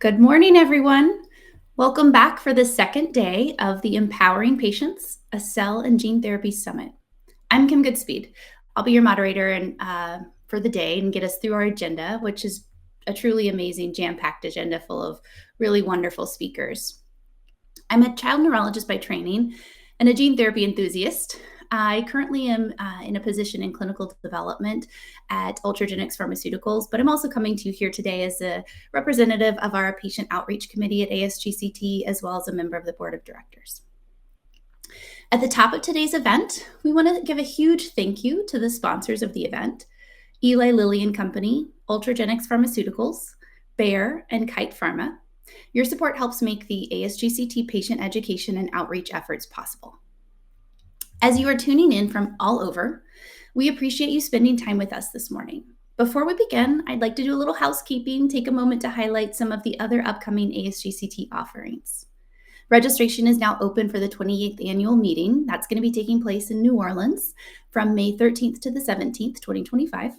Good morning, everyone. Welcome back for the second day of the Empowering Patients, a Cell and Gene Therapy Summit. I'm Kim Goodspeed. I'll be your moderator for the day and get us through our agenda, which is a truly amazing, jam-packed agenda full of really wonderful speakers. I'm a child neurologist by training and a gene therapy enthusiast. I currently am in a position in clinical development at Ultragenyx Pharmaceuticals, but I'm also coming to you here today as a representative of our patient outreach committee at ASGCT, as well as a member of the board of directors. At the top of today's event, we want to give a huge thank you to the sponsors of the event: Eli Lilly and Company, Ultragenyx Pharmaceuticals, Bayer, and Kite Pharma. Your support helps make the ASGCT patient education and outreach efforts possible. As you are tuning in from all over, we appreciate you spending time with us this morning. Before we begin, I'd like to do a little housekeeping, take a moment to highlight some of the other upcoming ASGCT offerings. Registration is now open for the 28th annual meeting. That's going to be taking place in New Orleans from May 13th to the 17th, 2025.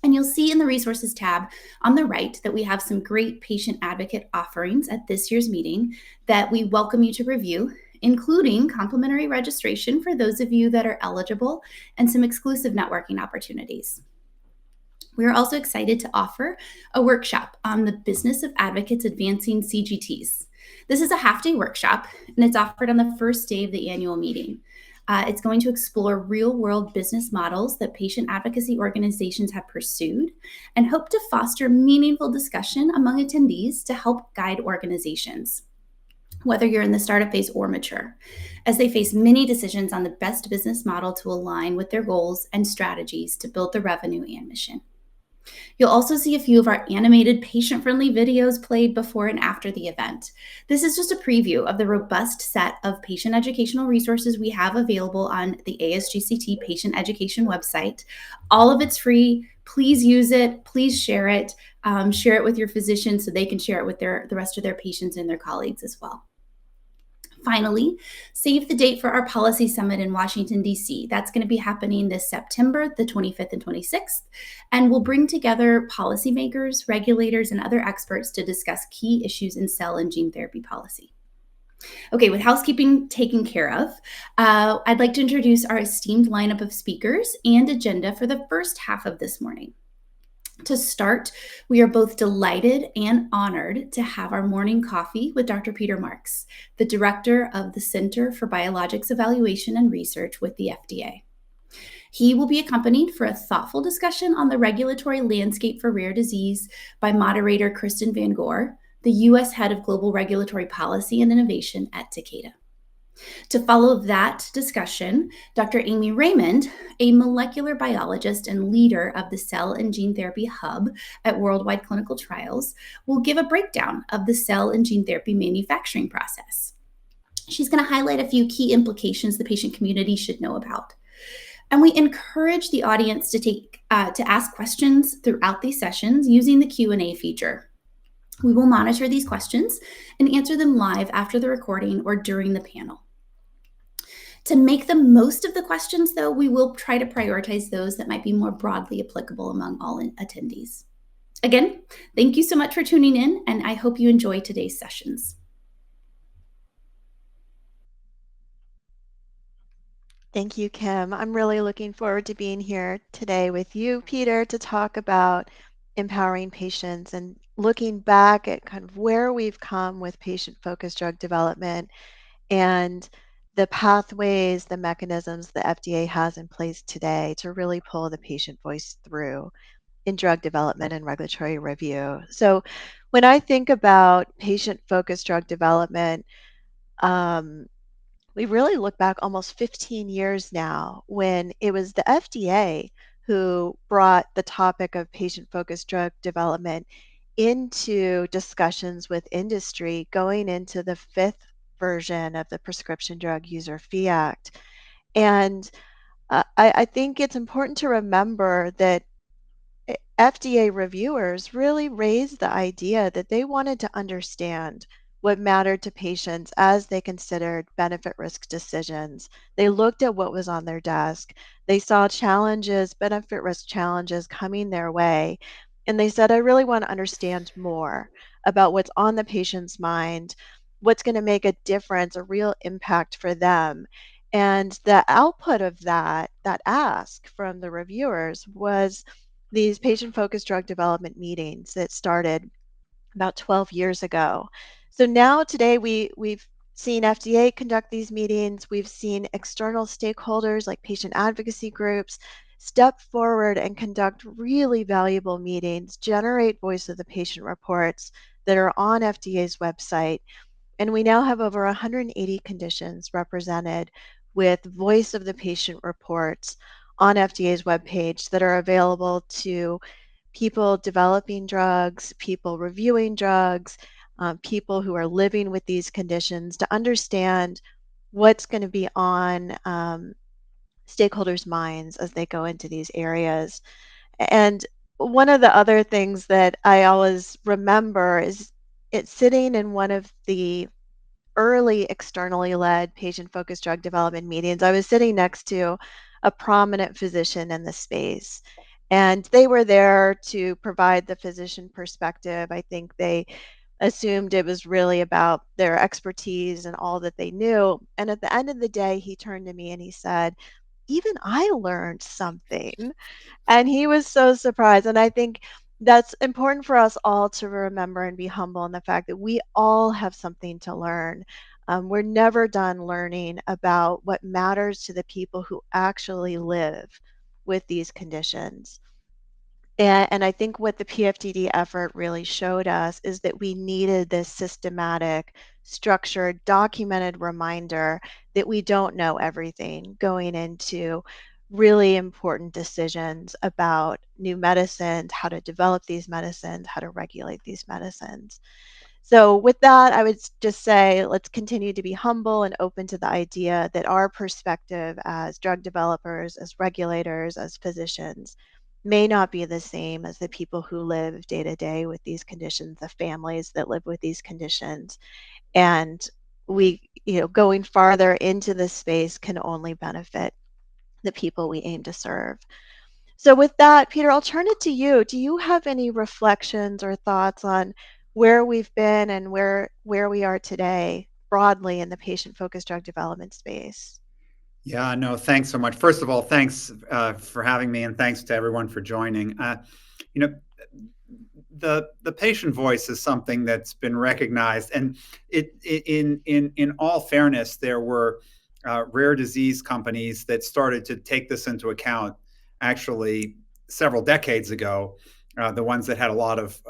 And you'll see in the resources tab on the right that we have some great patient advocate offerings at this year's meeting that we welcome you to review, including complimentary registration for those of you that are eligible and some exclusive networking opportunities. We are also excited to offer a workshop on the business of advocates advancing CGTs. This is a half-day workshop, and it's offered on the first day of the annual meeting. It's going to explore real-world business models that patient advocacy organizations have pursued and hope to foster meaningful discussion among attendees to help guide organizations, whether you're in the startup phase or mature, as they face many decisions on the best business model to align with their goals and strategies to build the revenue and mission. You'll also see a few of our animated patient-friendly videos played before and after the event. This is just a preview of the robust set of patient educational resources we have available on the ASGCT patient education website. All of it's free. Please use it. Please share it. Share it with your physician so they can share it with the rest of their patients and their colleagues as well. Finally, save the date for our policy summit in Washington, D.C. That's going to be happening this September, the 25th and 26th, and we'll bring together policymakers, regulators, and other experts to discuss key issues in cell and gene therapy policy. Okay, with housekeeping taken care of, I'd like to introduce our esteemed lineup of speakers and agenda for the first half of this morning. To start, we are both delighted and honored to have our morning coffee with Dr. Peter Marks, the director of the Center for Biologics Evaluation and Research with the FDA. He will be accompanied for a thoughtful discussion on the regulatory landscape for rare disease by moderator Kristen Van Gore, the U.S. Head of Global Regulatory Policy and Innovation at Takeda. To follow that discussion, Dr. Amy Raymond, a molecular biologist and leader of the Cell and Gene Therapy Hub at Worldwide Clinical Trials, will give a breakdown of the cell and gene therapy manufacturing process. She's going to highlight a few key implications the patient community should know about. And we encourage the audience to ask questions throughout these sessions using the Q&A feature. We will monitor these questions and answer them live after the recording or during the panel. To make the most of the questions, though, we will try to prioritize those that might be more broadly applicable among all attendees. Again, thank you so much for tuning in, and I hope you enjoy today's sessions. Thank you, Kim. I'm really looking forward to being here today with you, Peter, to talk about empowering patients and looking back at kind of where we've come with patient-focused drug development and the pathways, the mechanisms the FDA has in place today to really pull the patient voice through in drug development and regulatory review. So when I think about patient-focused drug development, we really look back almost 15 years now when it was the FDA who brought the topic of patient-focused drug development into discussions with industry going into the fifth version of the Prescription Drug User Fee Act. And I think it's important to remember that FDA reviewers really raised the idea that they wanted to understand what mattered to patients as they considered benefit risk decisions. They looked at what was on their desk. They saw challenges, benefit risk challenges coming their way. And they said, I really want to understand more about what's on the patient's mind, what's going to make a difference, a real impact for them. And the output of that ask from the reviewers was these patient-focused drug development meetings that started about 12 years ago. So now today we've seen FDA conduct these meetings. We've seen external stakeholders like patient advocacy groups step forward and conduct really valuable meetings, generate voice of the patient reports that are on FDA's website. And we now have over 180 conditions represented with voice of the patient reports on FDA's webpage that are available to people developing drugs, people reviewing drugs, people who are living with these conditions to understand what's going to be on stakeholders' minds as they go into these areas. And one of the other things that I always remember is it sitting in one of the early externally led patient focused drug development meetings. I was sitting next to a prominent physician in the space, and they were there to provide the physician perspective. I think they assumed it was really about their expertise and all that they knew. And at the end of the day, he turned to me and he said, "Even I learned something." And he was so surprised. And I think that's important for us all to remember and be humble in the fact that we all have something to learn. We're never done learning about what matters to the people who actually live with these conditions. And I think what the PFDD effort really showed us is that we needed this systematic, structured, documented reminder that we don't know everything going into really important decisions about new medicines, how to develop these medicines, how to regulate these medicines. So, with that, I would just say let's continue to be humble and open to the idea that our perspective as drug developers, as regulators, as physicians may not be the same as the people who live day to day with these conditions, the families that live with these conditions. And going farther into this space can only benefit the people we aim to serve. So, with that, Peter, I'll turn it to you. Do you have any reflections or thoughts on where we've been and where we are today broadly in the patient-focused drug development space? Yeah, no, thanks so much. First of all, thanks for having me, and thanks to everyone for joining. You know, the patient voice is something that's been recognized, and in all fairness, there were rare disease companies that started to take this into account actually several decades ago. The ones that had a lot of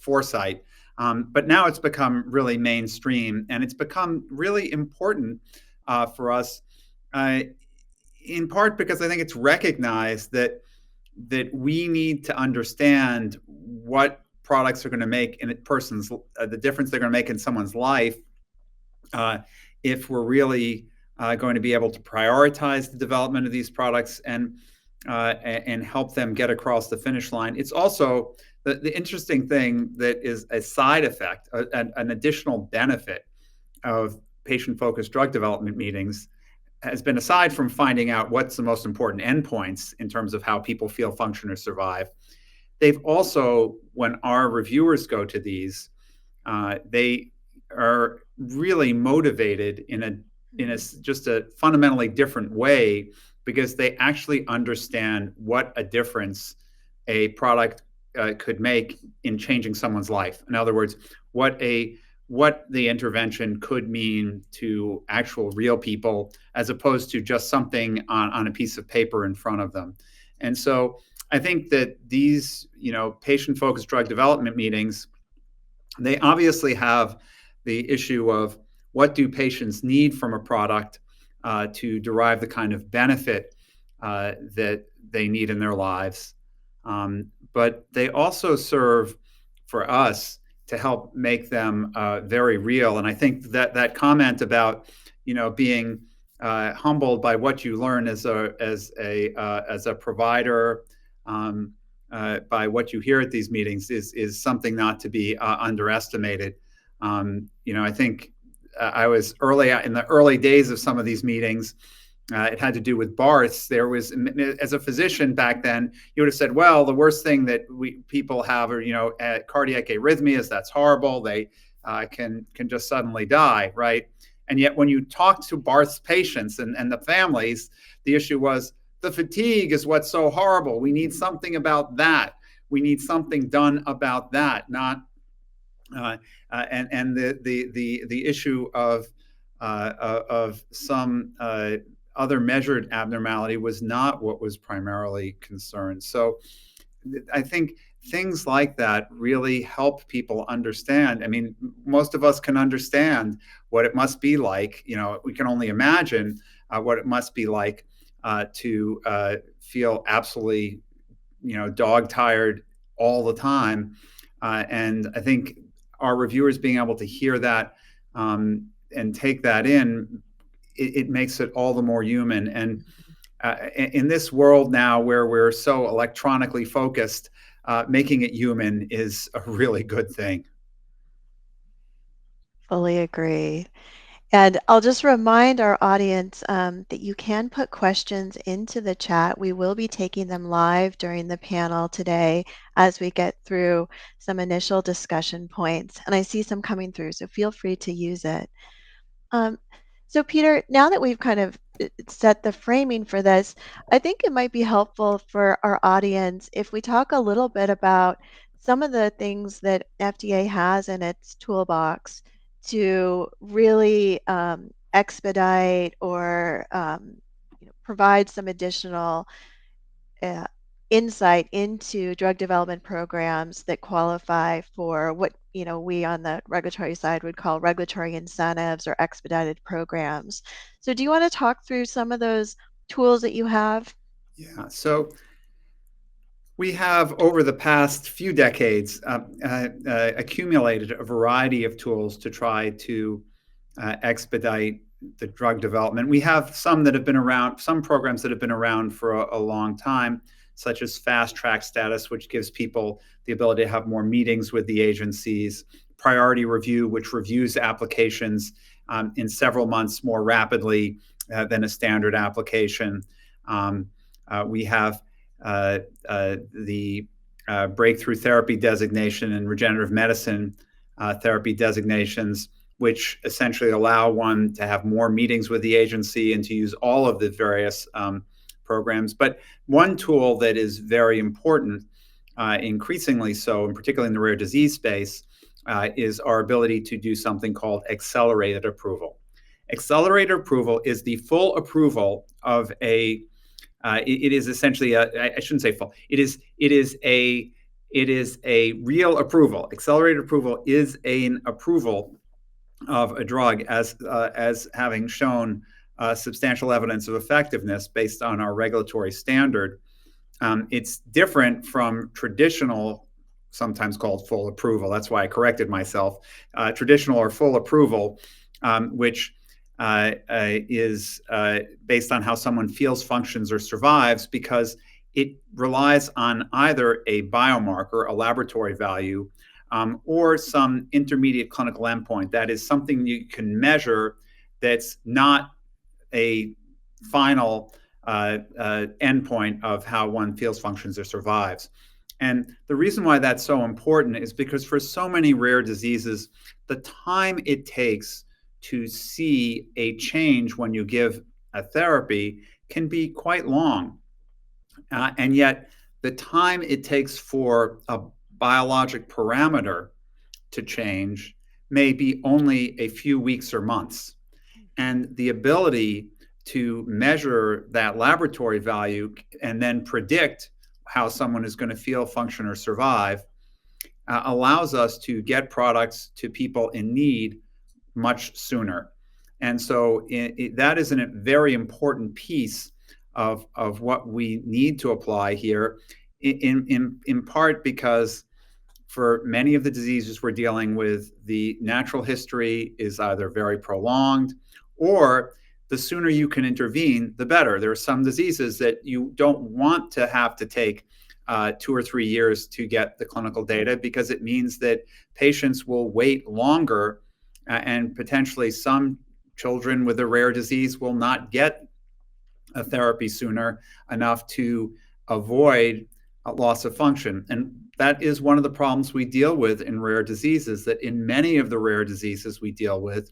foresight. But now it's become really mainstream, and it's become really important for us, uh, in part because I think it's recognized that we need to understand what products are going to make in a person's the difference they're going to make in someone's life, if we're really going to be able to prioritize the development of these products and help them get across the finish line. It's also the interesting thing that is a side effect, an additional benefit of patient-focused drug development meetings has been, aside from finding out what's the most important endpoints in terms of how people feel, function, or survive, they've also, when our reviewers go to these, they are really motivated in a just a fundamentally different way, because they actually understand what a difference a product could make in changing someone's life. In other words, what the intervention could mean to actual real people, as opposed to just something on a piece of paper in front of them. And so I think that these, patient-focused drug development meetings, they obviously have the issue of what do patients need from a product to derive the kind of benefit that they need in their lives. But they also serve for us to help make them very real. And I think that comment about, being humbled by what you learn as a provider, by what you hear at these meetings is something not to be underestimated. I think I was in the early days of some of these meetings, it had to do with Barth's. There was, as a physician back then, you would have said, well, the worst thing that people have are, cardiac arrhythmias. That's horrible. They can just suddenly die, right? And yet when you talk to Barth's patients and the families, the issue was the fatigue is what's so horrible. We need something about that. We need something done about that, not and the issue of some other measured abnormality was not what was primarily concerned. So I think things like that really help people understand. I mean, most of us can understand what it must be like. We can only imagine what it must be like to feel absolutely, dog tired all the time. And I think our reviewers being able to hear that and take that in, it makes it all the more human. And in this world now where we're so electronically focused, making it human is a really good thing. Fully agree. And I'll just remind our audience that you can put questions into the chat. We will be taking them live during the panel today as we get through some initial discussion points. And I see some coming through, so feel free to use it. So Peter, now that we've kind of set the framing for this, I think it might be helpful for our audience if we talk a little bit about some of the things that FDA has in its toolbox to really expedite or provide some additional uh, insight into drug development programs that qualify for what we on the regulatory side would call regulatory incentives or expedited programs. So do you want to talk through some of those tools that you have? Yeah. So we have, over the past few decades, accumulated a variety of tools to try to expedite the drug development. We have some that have been around, some programs that have been around for a long time, such as fast track status, which gives people the ability to have more meetings with the agencies, priority review, which reviews applications in several months more rapidly than a standard application. We have the breakthrough therapy designation and regenerative medicine therapy designations, which essentially allow one to have more meetings with the agency and to use all of the various programs. But one tool that is very important, increasingly so, and particularly in the rare disease space, is our ability to do something called accelerated approval. Accelerated approval is the full approval of it is essentially I shouldn't say full. It is a real approval. Accelerated approval is an approval of a drug as having shown substantial evidence of effectiveness based on our regulatory standard. It's different from traditional, sometimes called full approval. That's why I corrected myself. Traditional or full approval, which is based on how someone feels, functions, or survives, because it relies on either a biomarker, a laboratory value, or some intermediate clinical endpoint. That is something you can measure that's not a final endpoint of how one feels, functions, or survives. And the reason why that's so important is because for so many rare diseases, the time it takes to see a change when you give a therapy can be quite long. And yet the time it takes for a biologic parameter to change may be only a few weeks or months. And the ability to measure that laboratory value and then predict how someone is going to feel, function, or survive allows us to get products to people in need much sooner. And so that is a very important piece of what we need to apply here, in part because for many of the diseases we're dealing with, the natural history is either very prolonged, or the sooner you can intervene, the better. There are some diseases that you don't want to have to take 2 or 3 years to get the clinical data, because it means that patients will wait longer, and potentially some children with a rare disease will not get a therapy sooner enough to avoid a loss of function. And that is one of the problems we deal with in rare diseases, that in many of the rare diseases we deal with,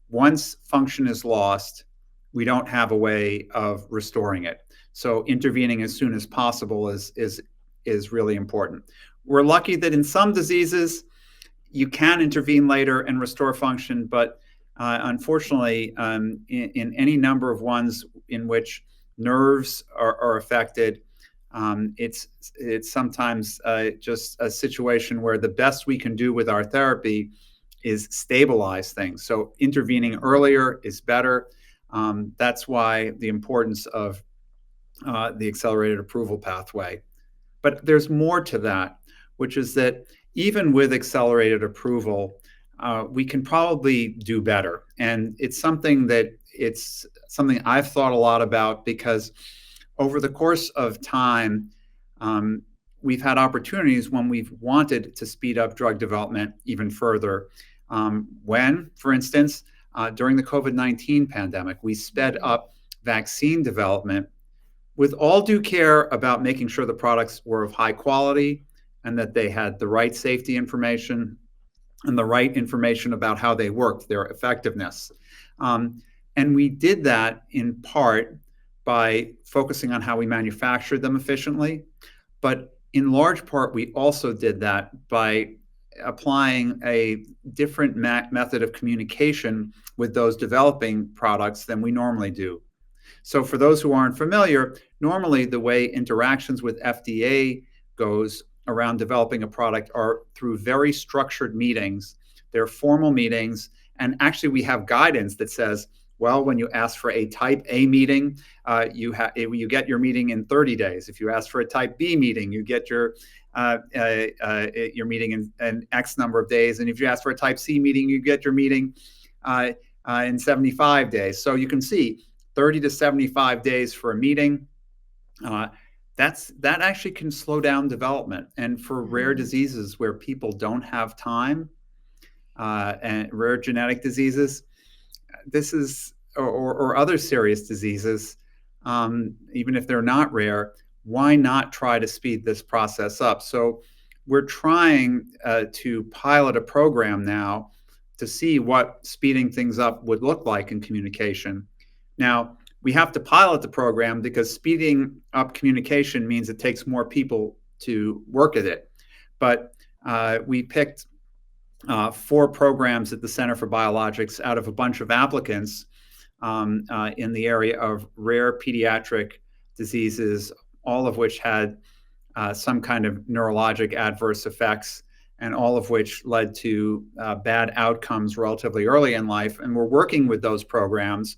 once function is lost, we don't have a way of restoring it. So intervening as soon as possible is really important. We're lucky that in some diseases you can intervene later and restore function, but unfortunately, in any number of ones in which nerves are affected, it's sometimes just a situation where the best we can do with our therapy is stabilize things. So intervening earlier is better. That's why the importance of the accelerated approval pathway. But there's more to that, which is that even with accelerated approval, we can probably do better. And it's something I've thought a lot about, because over the course of time, we've had opportunities when we've wanted to speed up drug development even further. When, for instance, during the COVID-19 pandemic, we sped up vaccine development with all due care about making sure the products were of high quality and that they had the right safety information and the right information about how they worked, their effectiveness. And we did that in part by focusing on how we manufactured them efficiently. But in large part, we also did that by applying a different method of communication with those developing products than we normally do. So for those who aren't familiar, normally the way interactions with FDA goes around developing a product are through very structured meetings. They're formal meetings. And actually, we have guidance that says, well, when you ask for a type A meeting, you get your meeting in 30 days. If you ask for a type B meeting, you get your meeting in X number of days. And if you ask for a type C meeting, you get your meeting in 75 days. So you can see 30 to 75 days for a meeting. That actually can slow down development. And for rare diseases where people don't have time, and rare genetic diseases, or other serious diseases, even if they're not rare, why not try to speed this process up? So we're trying to pilot a program now to see what speeding things up would look like in communication. Now, we have to pilot the program because speeding up communication means it takes more people to work at it. But we picked 4 programs at the Center for Biologics out of a bunch of applicants in the area of rare pediatric diseases, all of which had some kind of neurologic adverse effects, and all of which led to bad outcomes relatively early in life. And we're working with those programs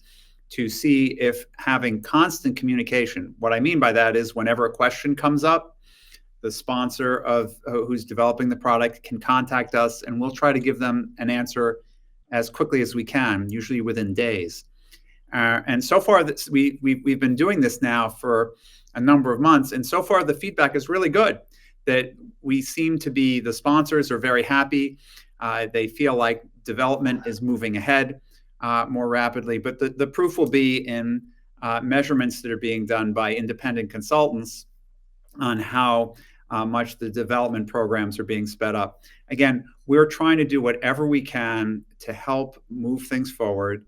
to see if having constant communication, what I mean by that is whenever a question comes up, the sponsor of who's developing the product can contact us, and we'll try to give them an answer as quickly as we can, usually within days. And so far, we've been doing this now for a number of months, and so far the feedback is really good. That we seem to be, the sponsors are very happy. They feel like development is moving ahead more rapidly, but the proof will be in measurements that are being done by independent consultants on how much the development programs are being sped up. Again, we're trying to do whatever we can to help move things forward.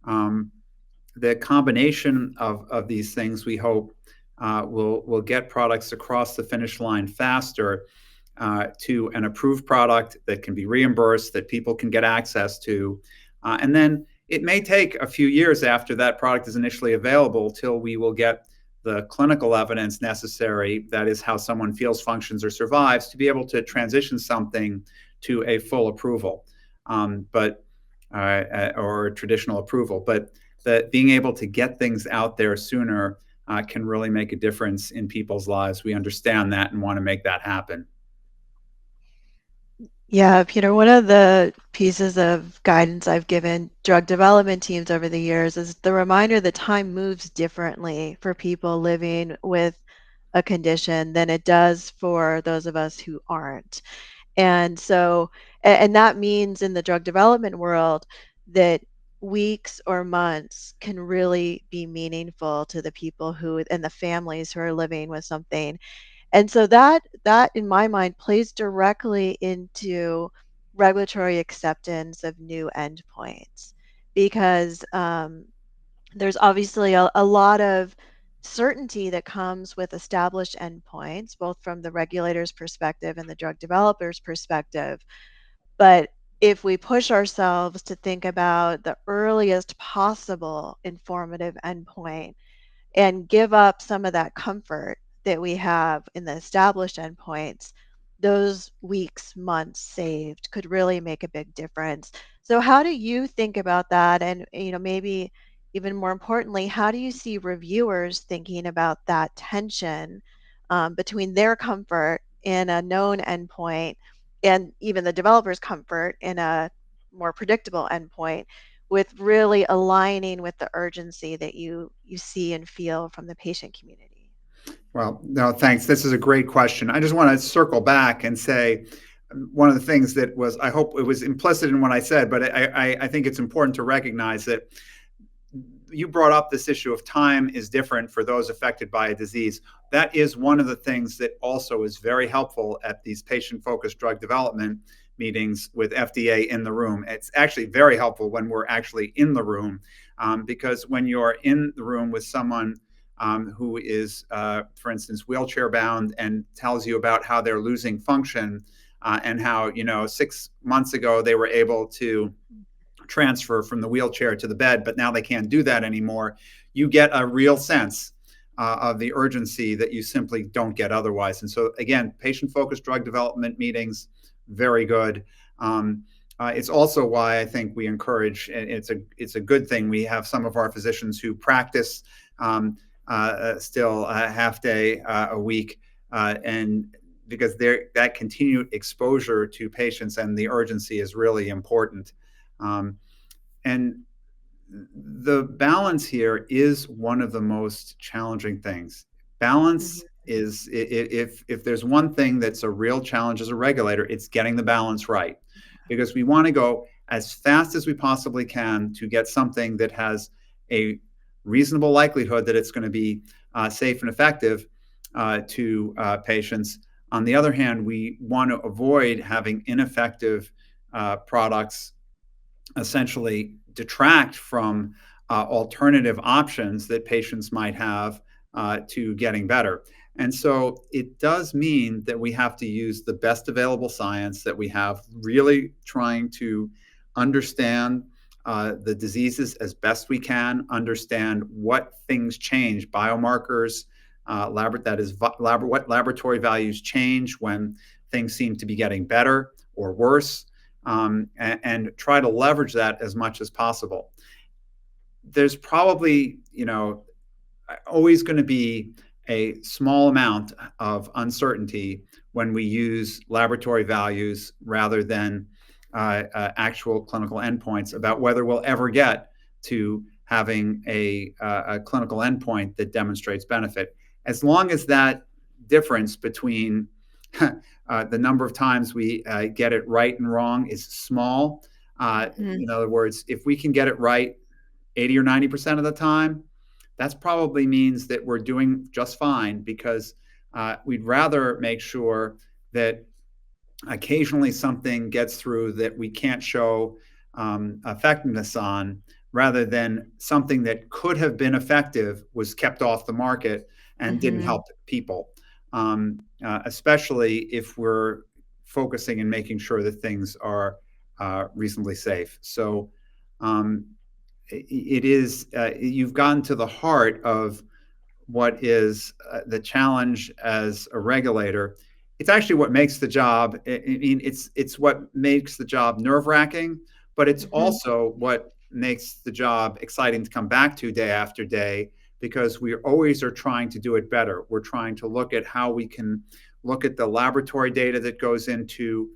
The combination of these things, we hope, will get products across the finish line faster to an approved product that can be reimbursed, that people can get access to. And then it may take a few years after that product is initially available till we will get the clinical evidence necessary, that is how someone feels, functions, or survives, to be able to transition something to a full approval, or traditional approval. But that being able to get things out there sooner can really make a difference in people's lives. We understand that and want to make that happen. Yeah, Peter, one of the pieces of guidance I've given drug development teams over the years is the reminder that time moves differently for people living with a condition than it does for those of us who aren't. And so, and that means in the drug development world that weeks or months can really be meaningful to the people who and the families who are living with something. And so that in my mind plays directly into regulatory acceptance of new endpoints because there's obviously a lot of certainty that comes with established endpoints, both from the regulator's perspective and the drug developer's perspective. But if we push ourselves to think about the earliest possible informative endpoint and give up some of that comfort that we have in the established endpoints, those weeks, months saved could really make a big difference. So how do you think about that? And maybe even more importantly, how do you see reviewers thinking about that tension between their comfort in a known endpoint and even the developer's comfort in a more predictable endpoint, with really aligning with the urgency that you see and feel from the patient community? Well, no, thanks. This is a great question. I just want to circle back and say one of the things that was, I hope it was implicit in what I said, but I think it's important to recognize that you brought up this issue of time is different for those affected by a disease. That is one of the things that also is very helpful at these patient-focused drug development meetings with FDA in the room. It's actually very helpful when we're actually in the room, because when you're in the room with someone who is, for instance, wheelchair bound and tells you about how they're losing function and how, 6 months ago they were able to transfer from the wheelchair to the bed, but now they can't do that anymore, you get a real sense of the urgency that you simply don't get otherwise. And so, again, patient-focused drug development meetings, very good. It's also why I think we encourage, and it's a good thing, we have some of our physicians who practice still a half day a week, and because that continued exposure to patients and the urgency is really important. And the balance here is one of the most challenging things. Balance is, if there's one thing that's a real challenge as a regulator, it's getting the balance right, because we want to go as fast as we possibly can to get something that has a reasonable likelihood that it's going to be safe and effective to patients. On the other hand, we want to avoid having ineffective products essentially detract from alternative options that patients might have to getting better. And so it does mean that we have to use the best available science that we have, really trying to understand the diseases as best we can, understand what things change, biomarkers, what laboratory values change when things seem to be getting better or worse, and try to leverage that as much as possible. There's probably, always going to be a small amount of uncertainty when we use laboratory values rather than actual clinical endpoints about whether we'll ever get to having a clinical endpoint that demonstrates benefit. As long as that difference between the number of times we get it right and wrong is small. In other words, if we can get it right 80 or 90% of the time, that probably means that we're doing just fine, because we'd rather make sure that occasionally something gets through that we can't show effectiveness on, rather than something that could have been effective was kept off the market and didn't help people. Especially if we're focusing and making sure that things are reasonably safe. So it is, you've gotten to the heart of what is the challenge as a regulator. It's actually what makes the job, I mean, it's what makes the job nerve-wracking, but it's also what makes the job exciting to come back to day after day, because we always are trying to do it better. We're trying to look at how we can look at the laboratory data that goes into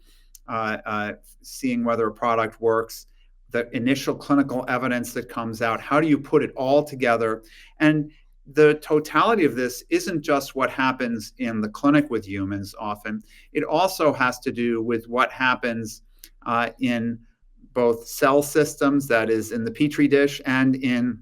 seeing whether a product works, the initial clinical evidence that comes out. How do you put it all together? And the totality of this isn't just what happens in the clinic with humans often. It also has to do with what happens in both cell systems, that is in the petri dish, and in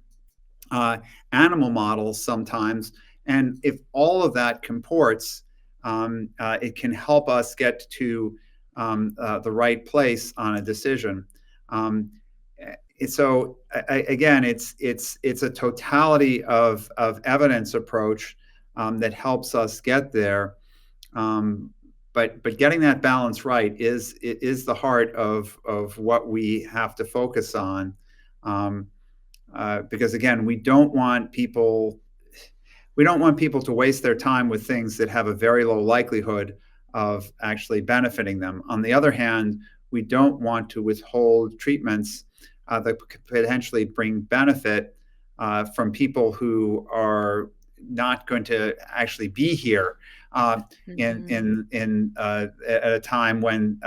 animal models sometimes. And if all of that comports, it can help us get to the right place on a decision. So again, it's a totality of evidence approach that helps us get there. But getting that balance right is the heart of what we have to focus on. Because again, we don't want people to waste their time with things that have a very low likelihood of actually benefiting them. On the other hand, we don't want to withhold treatments that could potentially bring benefit from people who are not going to actually be here at a time when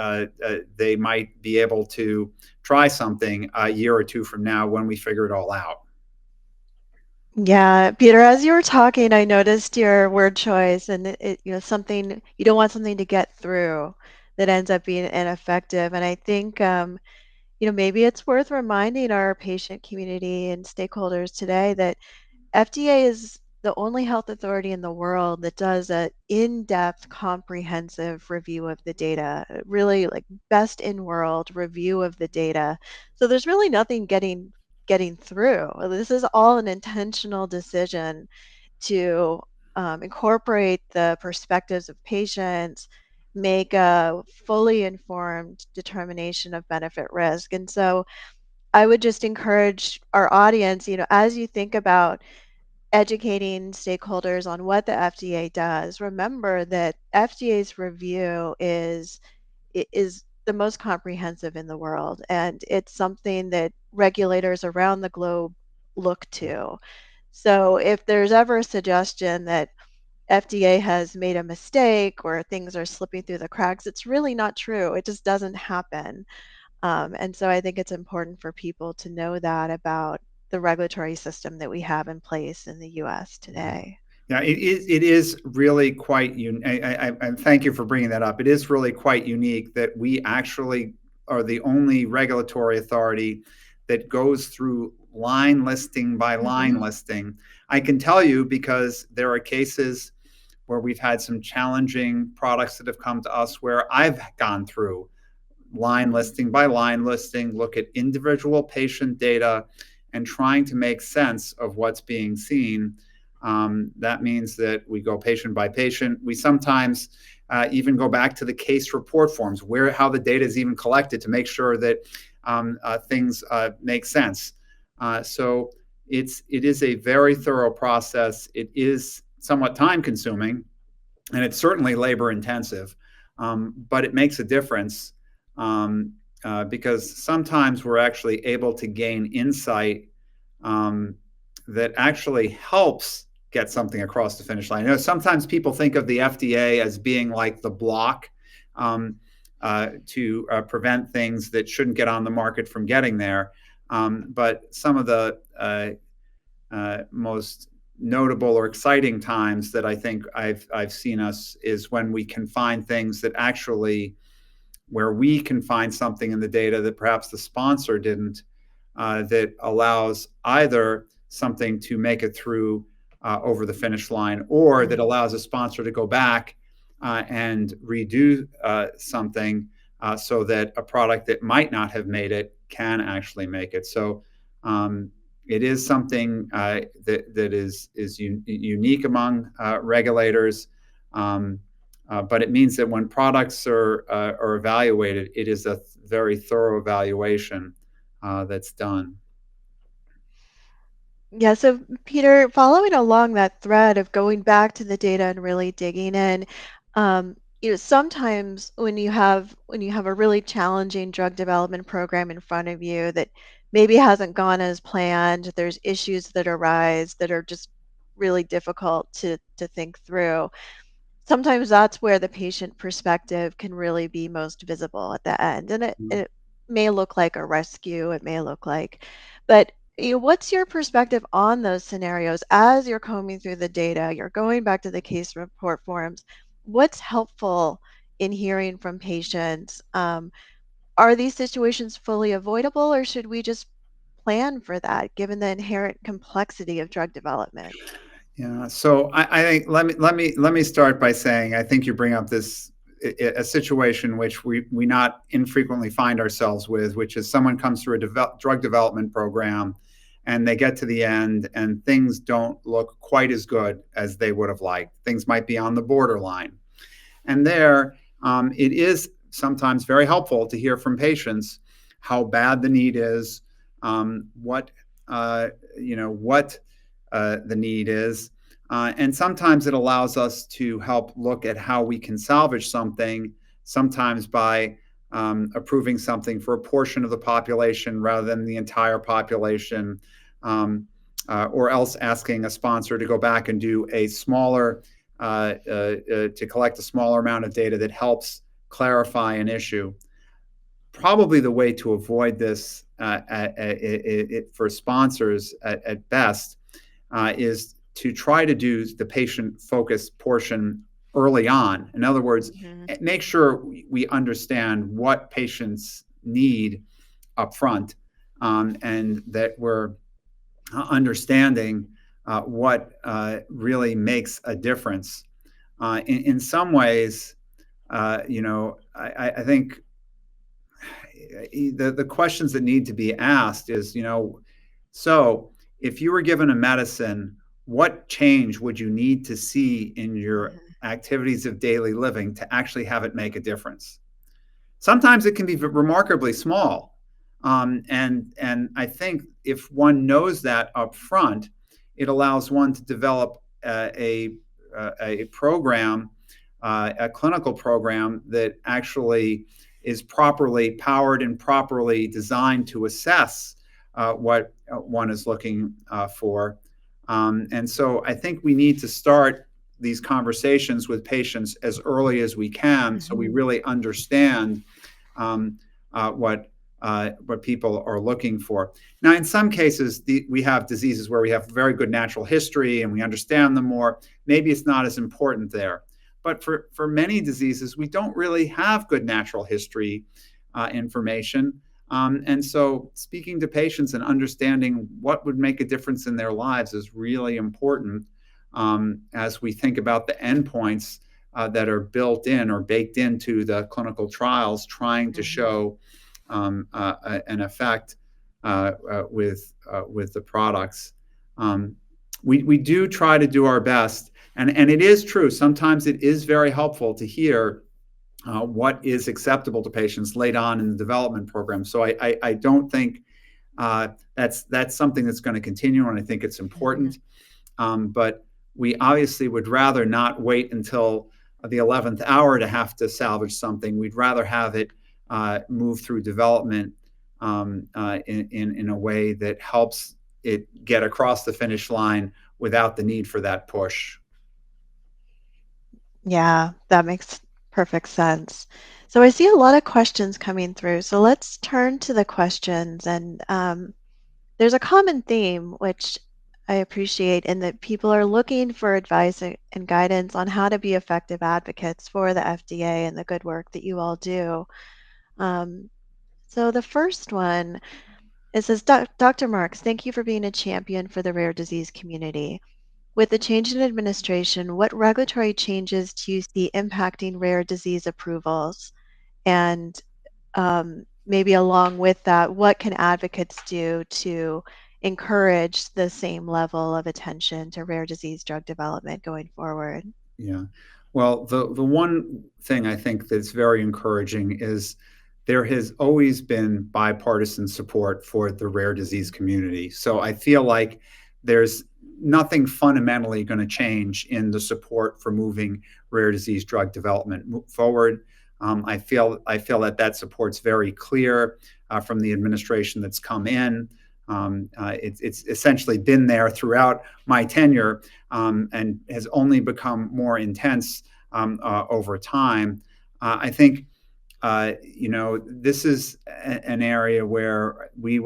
they might be able to try something a year or two from now when we figure it all out. Yeah, Peter, as you were talking, I noticed your word choice, and something you don't want something to get through that ends up being ineffective. And I think, maybe it's worth reminding our patient community and stakeholders today that FDA is the only health authority in the world that does an in-depth, comprehensive review of the data, really like best in world review of the data. So there's really nothing getting through. This is all an intentional decision to incorporate the perspectives of patients, make a fully informed determination of benefit risk. And so I would just encourage our audience, as you think about educating stakeholders on what the FDA does, remember that FDA's review is the most comprehensive in the world, and it's something that regulators around the globe look to. So if there's ever a suggestion that FDA has made a mistake or things are slipping through the cracks, it's really not true. It just doesn't happen. And so I think it's important for people to know that about the regulatory system that we have in place in the US today. Yeah, it is really quite unique. I thank you for bringing that up. It is really quite unique that we actually are the only regulatory authority that goes through line listing by line Hmm. listing. I can tell you because there are cases where we've had some challenging products that have come to us where I've gone through line listing by line listing, look at individual patient data, and trying to make sense of what's being seen. That means that we go patient by patient. We sometimes even go back to the case report forms, how the data is even collected to make sure that things make sense. So it is a very thorough process. It is somewhat time consuming, and it's certainly labor intensive, but it makes a difference because sometimes we're actually able to gain insight that actually helps get something across the finish line. Sometimes people think of the FDA as being like the block to prevent things that shouldn't get on the market from getting there. But some of the most notable or exciting times that I think I've seen us is when we can find things that actually, where we can find something in the data that perhaps the sponsor didn't, that allows either something to make it through over the finish line, or that allows a sponsor to go back and redo something so that a product that might not have made it can actually make it. So it is something that is unique among regulators. But it means that when products are evaluated, it is a very thorough evaluation that's done. Yeah, so Peter, following along that thread of going back to the data and really digging in, sometimes when you have a really challenging drug development program in front of you that maybe hasn't gone as planned, there's issues that arise that are just really difficult to think through. Sometimes that's where the patient perspective can really be most visible at the end. And it may look like a rescue, it may look like, but what's your perspective on those scenarios as you're combing through the data, you're going back to the case report forms? What's helpful in hearing from patients? Are these situations fully avoidable, or should we just plan for that given the inherent complexity of drug development? Yeah. So I think let me start by saying I think you bring up this a situation which we not infrequently find ourselves with, which is someone comes through a drug development program, and they get to the end and things don't look quite as good as they would have liked. Things might be on the borderline, and there it is sometimes very helpful to hear from patients how bad the need is, what what the need is. And sometimes it allows us to help look at how we can salvage something, sometimes by approving something for a portion of the population rather than the entire population, or else asking a sponsor to go back and do a smaller, to collect a smaller amount of data that helps clarify an issue. Probably the way to avoid this for sponsors at best is to try to do the patient focused portion early on. In other words, Hmm. make sure we understand what patients need up front, and that we're understanding what really makes a difference. In some ways, I think the questions that need to be asked is, so if you were given a medicine, what change would you need to see in your Hmm. activities of daily living to actually have it make a difference? Sometimes it can be remarkably small. And I think if one knows that up front, it allows one to develop a program, a clinical program that actually is properly powered and properly designed to assess what one is looking for. And so I think we need to start these conversations with patients as early as we can, so we Hmm. really understand um, what people are looking for. Now, in some cases, we have diseases where we have very good natural history and we understand them more. Maybe it's not as important there. But for many diseases, we don't really have good natural history information. And so speaking to patients and understanding what would make a difference in their lives is really important, as we think about the endpoints that are built in or baked into the clinical trials trying to Hmm. show an effect with the products. Um, we do try to do our best, and it is true. Sometimes it is very helpful to hear what is acceptable to patients late on in the development program. So I don't think that's something that's going to continue, and I think it's Hmm. important. But we obviously would rather not wait until the 11th hour to have to salvage something. We'd rather have it move through development in a way that helps it get across the finish line without the need for that push. Yeah, that makes perfect sense. So I see a lot of questions coming through. So let's turn to the questions. And there's a common theme, which I appreciate, in that people are looking for advice and guidance on how to be effective advocates for the FDA and the good work that you all do. Um, so the first one, it says, Dr. Marks, thank you for being a champion for the rare disease community. With the change in administration, what regulatory changes do you see impacting rare disease approvals? And maybe along with that, what can advocates do to encourage the same level of attention to rare disease drug development going forward? Yeah. Well, the one thing I think that's very encouraging is there has always been bipartisan support for the rare disease community. So I feel like there's nothing fundamentally going to change in the support for moving rare disease drug development forward. I feel that support's very clear from the administration that's come in. It's essentially been there throughout my tenure, and has only become more intense over time. I think this is an area where I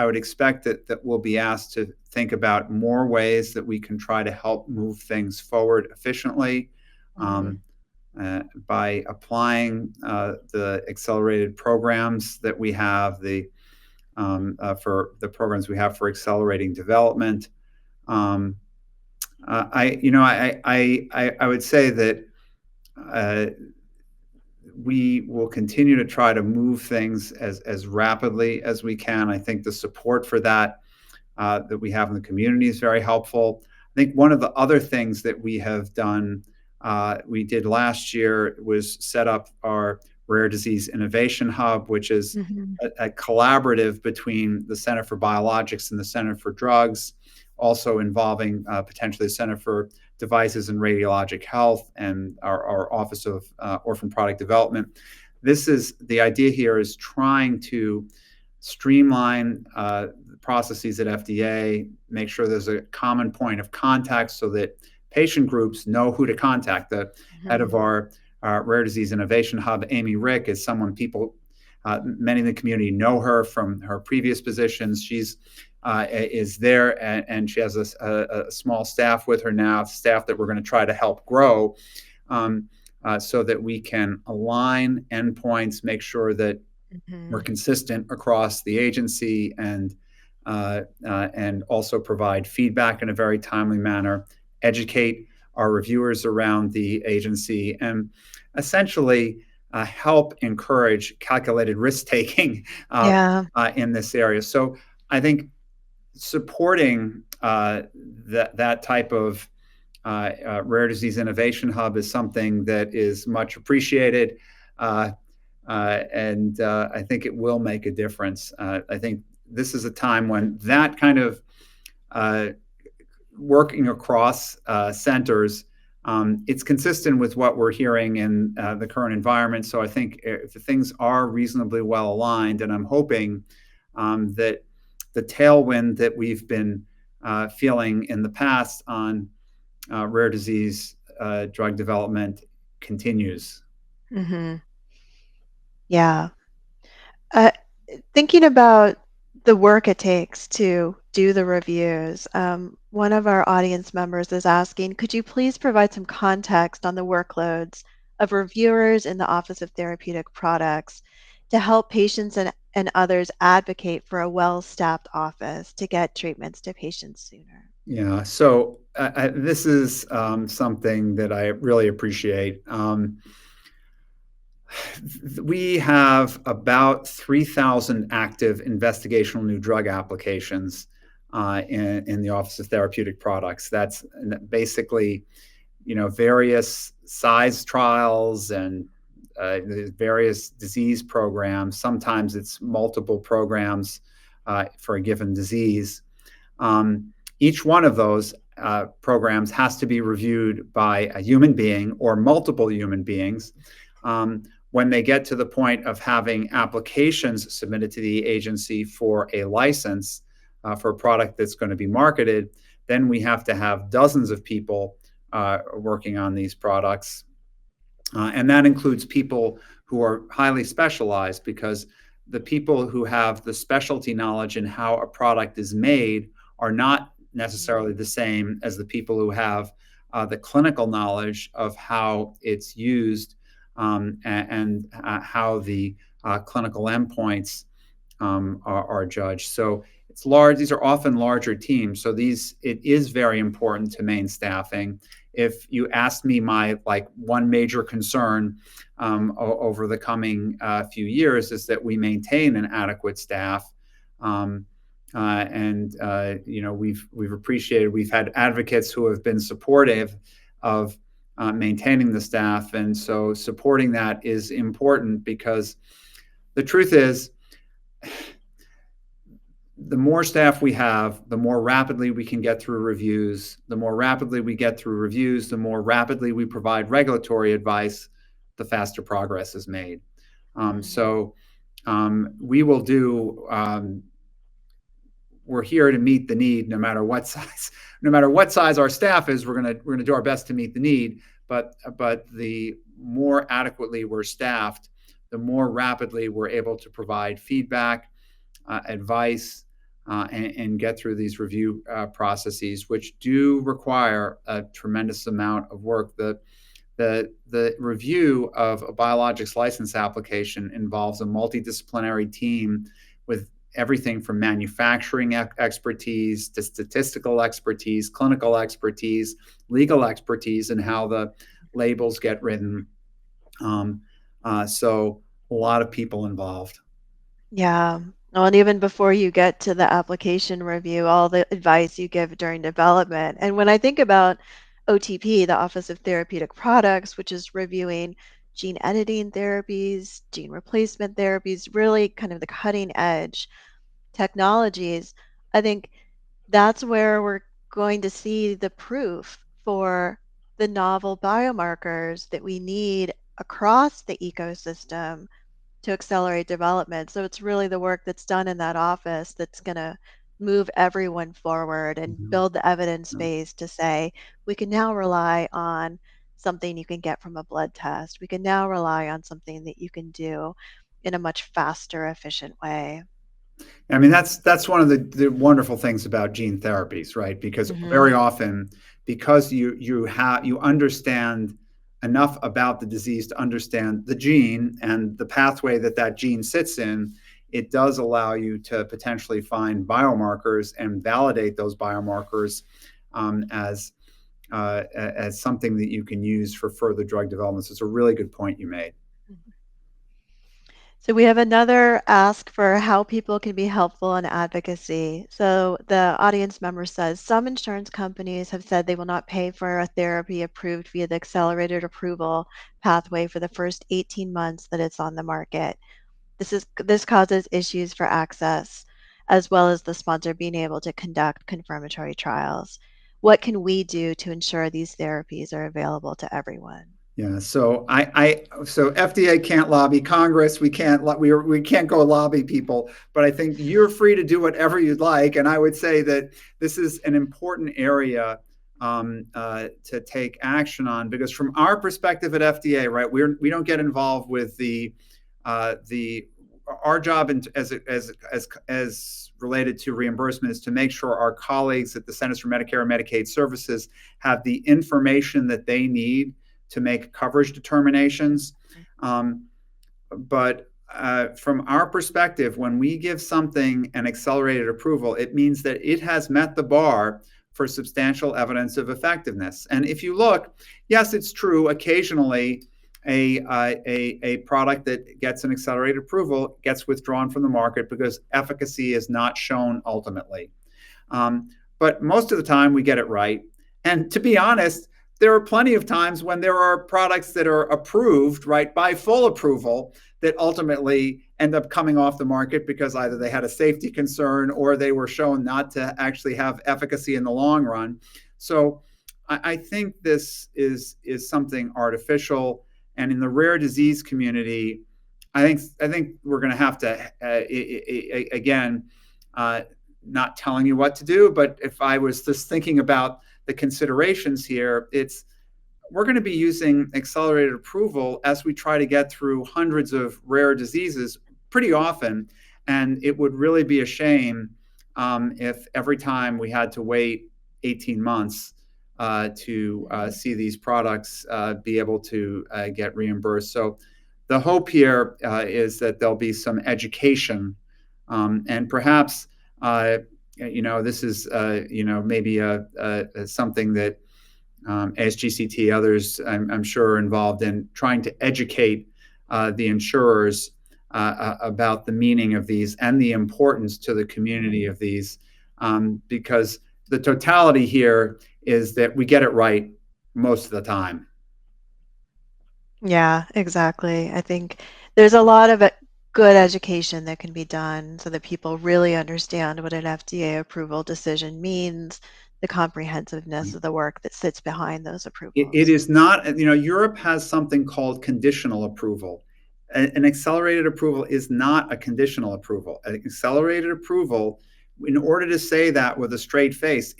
would expect that we'll be asked to think about more ways that we can try to help move things forward efficiently. Hmm. Um, by applying the accelerated programs that we have, for the programs we have for accelerating development. I would say that we will continue to try to move things as rapidly as we can. I think the support for that we have in the community is very helpful. I think one of the other things that we have done, we did last year, was set up our Rare Disease Innovation Hub, which is Mm-hmm. a collaborative between the Center for Biologics and the Center for Drugs, also involving potentially the Center for Devices and Radiologic Health and our Office of Orphan Product Development. The idea here is trying to streamline processes at FDA, make sure there's a common point of contact so that patient groups know who to contact. The head of our Rare Disease Innovation Hub, Amy Rick, is someone many in the community know her from her previous positions. She's is there, and she has a small staff with her now, staff that we're going to try to help grow, so that we can align endpoints, make sure that we're consistent across the agency, and also provide feedback in a very timely manner, educate our reviewers around the agency, and essentially help encourage calculated risk-taking in this area. So I think supporting that type of rare disease innovation hub is something that is much appreciated, and I think it will make a difference. I think this is a time when that kind of working across centers, it's consistent with what we're hearing in the current environment. So I think if things are reasonably well aligned, and I'm hoping that the tailwind that we've been feeling in the past on rare disease drug development continues. Mm-hmm. Yeah. Thinking about the work it takes to do the reviews, one of our audience members is asking, could you please provide some context on the workloads of reviewers in the Office of Therapeutic Products to help patients and others advocate for a well-staffed office to get treatments to patients sooner? Yeah, so this is something that I really appreciate. We have about 3,000 active investigational new drug applications in the Office of Therapeutic Products. That's basically, various size trials and various disease programs. Sometimes it's multiple programs for a given disease. Each one of those programs has to be reviewed by a human being or multiple human beings. When they get to the point of having applications submitted to the agency for a license for a product that's going to be marketed, then we have to have dozens of people working on these products. And that includes people who are highly specialized, because the people who have the specialty knowledge in how a product is made are not necessarily the same as the people who have the clinical knowledge of how it's used, and how the clinical endpoints are judged. So it's large. These are often larger teams. So it is very important to main staffing. If you ask me my one major concern over the coming few years is that we maintain an adequate staff. We've appreciated, we've had advocates who have been supportive of maintaining the staff. And so supporting that is important, because the truth is, the more staff we have, the more rapidly we can get through reviews. The more rapidly we get through reviews, the more rapidly we provide regulatory advice, the faster progress is made. We will do, we're here to meet the need no matter what size our staff is. We're going to do our best to meet the need, but the more adequately we're staffed, the more rapidly we're able to provide feedback, advice, and get through these review processes, which do require a tremendous amount of work. The the review of a biologics license application involves a multidisciplinary team with everything from manufacturing expertise to statistical expertise, clinical expertise, legal expertise, and how the labels get written. So a lot of people involved. Yeah. Well, and even before you get to the application review, all the advice you give during development. And when I think about OTP, the Office of Therapeutic Products, which is reviewing gene editing therapies, gene replacement therapies, really kind of the cutting edge technologies, I think that's where we're going to see the proof for the novel biomarkers that we need across the ecosystem to accelerate development. So it's really the work that's done in that office that's going to move everyone forward and Mhm. build the evidence base to say we can now rely on something you can get from a blood test. We can now rely on something that you can do in a much faster, efficient way. I mean, that's one of the wonderful things about gene therapies, right? Because Hmm. very often, because you understand enough about the disease to understand the gene and the pathway that that gene sits in, it does allow you to potentially find biomarkers and validate those biomarkers um, as as something that you can use for further drug development. So it's a really good point you made. So we have another ask for how people can be helpful in advocacy. So the audience member says some insurance companies have said they will not pay for a therapy approved via the accelerated approval pathway for the first 18 months that it's on the market. This causes issues for access as well as the sponsor being able to conduct confirmatory trials. What can we do to ensure these therapies are available to everyone? Yeah, so so FDA can't lobby Congress. We can't go lobby people. But I think you're free to do whatever you'd like. And I would say that this is an important area to take action on because from our perspective at FDA, right, we don't get involved with the our job as related to reimbursement is to make sure our colleagues at the Centers for Medicare and Medicaid Services have the information that they need to make coverage determinations. Um, but from our perspective, when we give something an accelerated approval, it means that it has met the bar for substantial evidence of effectiveness. And if you look, yes, it's true, occasionally a product that gets an accelerated approval gets withdrawn from the market because efficacy is not shown ultimately. But most of the time we get it right. And to be honest, there are plenty of times when there are products that are approved, right, by full approval that ultimately end up coming off the market because either they had a safety concern or they were shown not to actually have efficacy in the long run. So I think this is something artificial. And in the rare disease community, I think we're going to have to again not telling you what to do, but if I was just thinking about the considerations here, we're going to be using accelerated approval as we try to get through hundreds of rare diseases pretty often. And it would really be a shame if every time we had to wait 18 months to see these products be able to get reimbursed. So the hope here is that there'll be some education and perhaps this is maybe something that ASGCT, others, I'm sure, are involved in trying to educate the insurers about the meaning of these and the importance to the community of these, because the totality here is that we get it right most of the time. Yeah, exactly. I think there's a lot of good education that can be done so that people really understand what an FDA approval decision means, the comprehensiveness of the work that sits behind those It approvals. is not, Europe has something called conditional approval. An accelerated approval is not a conditional approval. An accelerated approval, in order to say that with a straight face,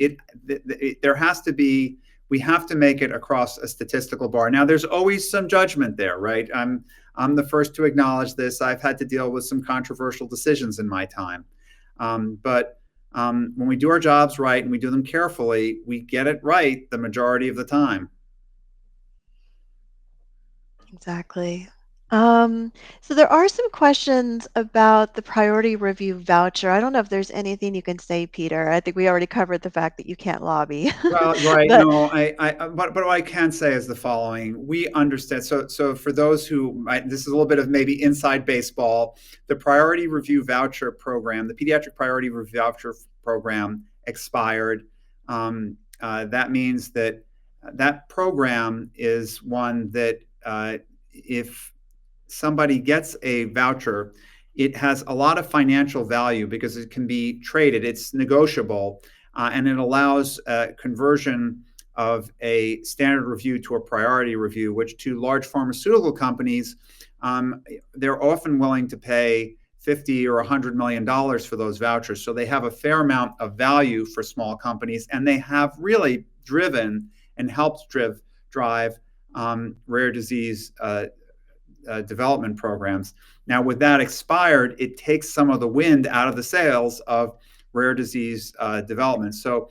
there has to be, we have to make it across a statistical bar. Now, there's always some judgment there, right? I'm the first to acknowledge this. I've had to deal with some controversial decisions in my time. But when we do our jobs right and we do them carefully, we get it right the majority of the time. Exactly. So there are some questions about the priority review voucher. I don't know if there's anything you can say, Peter. I think we already covered the fact that you can't lobby. Well, right. But No, but what I can say is the following. We understand. So for those who might, this is a little bit of maybe inside baseball. The Priority Review Voucher Program, the Pediatric Priority Review Voucher Program expired. That means that that program is one that if somebody gets a voucher, it has a lot of financial value because it can be traded. It's negotiable, and it allows conversion of a standard review to a priority review, which to large pharmaceutical companies, they're often willing to pay 50 or $100 million for those vouchers. So they have a fair amount of value for small companies, and they have really driven and helped drive rare disease development programs. Now, with that expired, it takes some of the wind out of the sails of rare disease development. So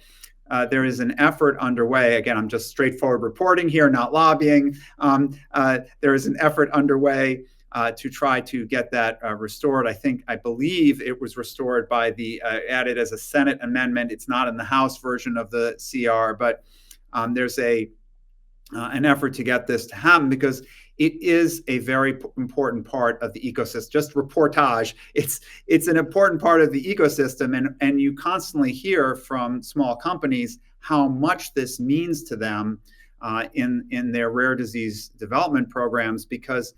there is an effort underway. Again, I'm just straightforward reporting here, not lobbying. There is an effort underway to try to get that restored. I believe it was restored by added as a Senate amendment. It's not in the House version of the CR, but there's an effort to get this to happen because it is a very important part of the ecosystem. Just reportage, it's an important part of the ecosystem, and you constantly hear from small companies how much this means to them in their rare disease development programs, because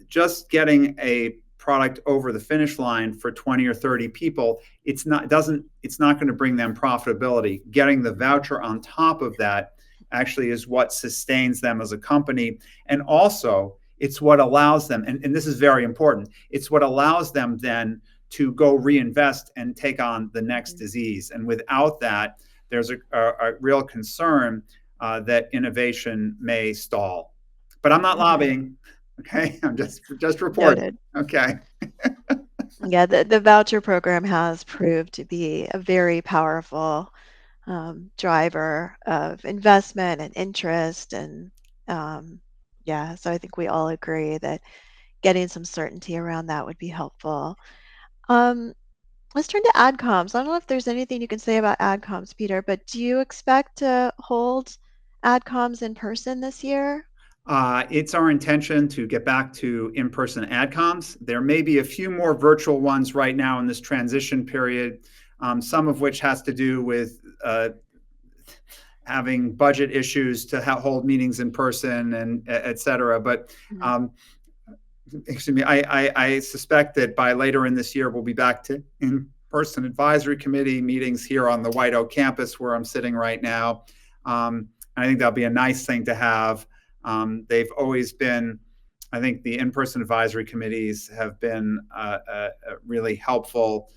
just getting a product over the finish line for 20 or 30 people, it's not going to bring them profitability. Getting the voucher on top of that actually is what sustains them as a company. And also, it's what allows them, and this is very important, it's what allows them then to go reinvest and take on the next disease. And without that, there's a real concern that innovation may stall. But I'm not lobbying, okay? I'm just reporting. noted. Okay. Yeah, the voucher program has proved to be a very powerful driver of investment and interest. And yeah, so I think we all agree that getting some certainty around that would be helpful. Let's turn to AdComs. I don't know if there's anything you can say about AdComs, Peter, but do you expect to hold AdComs in person this year? It's our intention to get back to in-person AdComs. There may be a few more virtual ones right now in this transition period, some of which has to do with having budget issues to hold meetings in person and et cetera. But excuse me, I suspect that by later in this year, we'll be back to in-person advisory committee meetings here on the White Oak campus where I'm sitting right now. I think that'll be a nice thing to have. They've always been, I think the in-person advisory committees have been really helpful.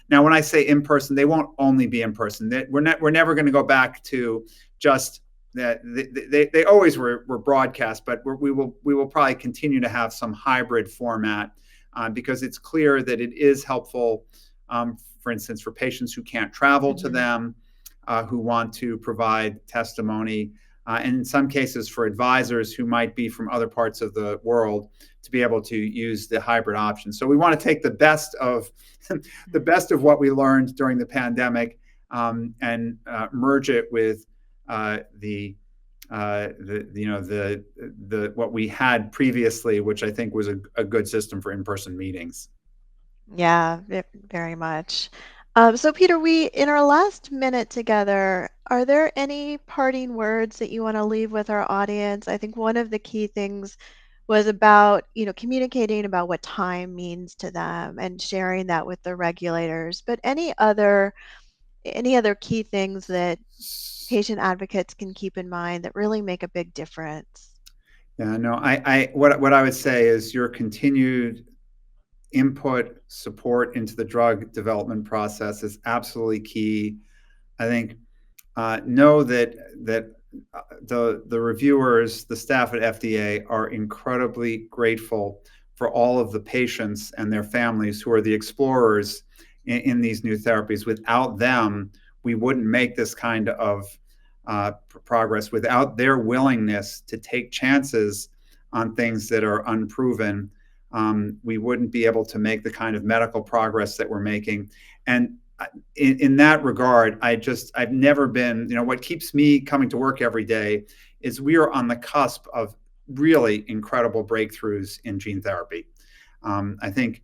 Now, when I say in-person, they won't only be in-person. We're never going to go back to just that. They always were broadcast, but we will probably continue to have some hybrid format because it's clear that it is helpful, for instance, for patients who can't travel to them, who want to provide testimony, and in some cases for advisors who might be from other parts of the world to be able to use the hybrid option. So we want to take the best of what we learned during the pandemic and merge it with what we had previously, which I think was a good system for in-person meetings. Yeah, very much. So Peter, in our last minute together, are there any parting words that you want to leave with our audience? I think one of the key things was about, communicating about what time means to them and sharing that with the regulators. But any other key things that patient advocates can keep in mind that really make a big difference? Yeah, no, what I would say is your continued input, support into the drug development process is absolutely key. I think know that the reviewers, the staff at FDA are incredibly grateful for all of the patients and their families who are the explorers in these new therapies. Without them, we wouldn't make this kind of progress, without their willingness to take chances on things that are unproven, we wouldn't be able to make the kind of medical progress that we're making. And in that regard, I've never been, what keeps me coming to work every day is we are on the cusp of really incredible breakthroughs in gene therapy. I think,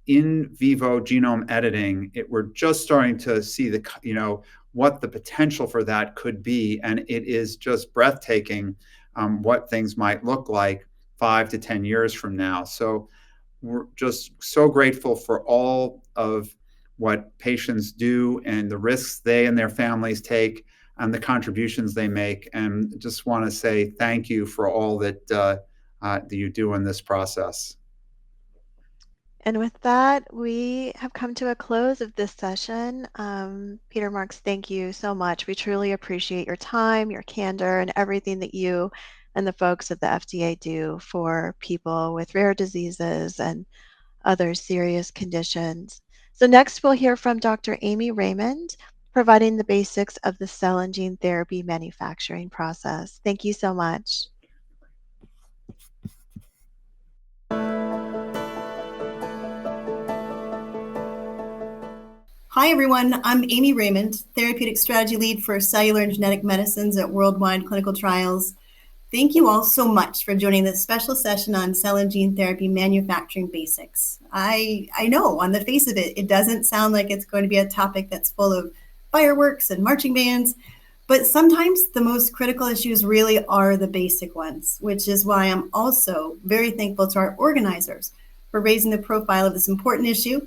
in vivo genome editing, we're just starting to see what the potential for that could be. And it is just breathtaking what things might look like 5 to 10 years from now. So we're just so grateful for all of what patients do and the risks they and their families take and the contributions they make. And just want to say thank you for all that you do in this process. And with that, we have come to a close of this session. Peter Marks, thank you so much. We truly appreciate your time, your candor, and everything that you and the folks at the FDA do for people with rare diseases and other serious conditions. So next we'll hear from Dr. Amy Raymond, providing the basics of the cell and gene therapy manufacturing process. Thank you so much. Hi, everyone. I'm Amy Raymond, Therapeutic Strategy Lead for Cellular and Genetic Medicines at Worldwide Clinical Trials. Thank you all so much for joining this special session on cell and gene therapy manufacturing basics. I know on the face of it, it doesn't sound like it's going to be a topic that's full of fireworks and marching bands, but sometimes the most critical issues really are the basic ones, which is why I'm also very thankful to our organizers for raising the profile of this important issue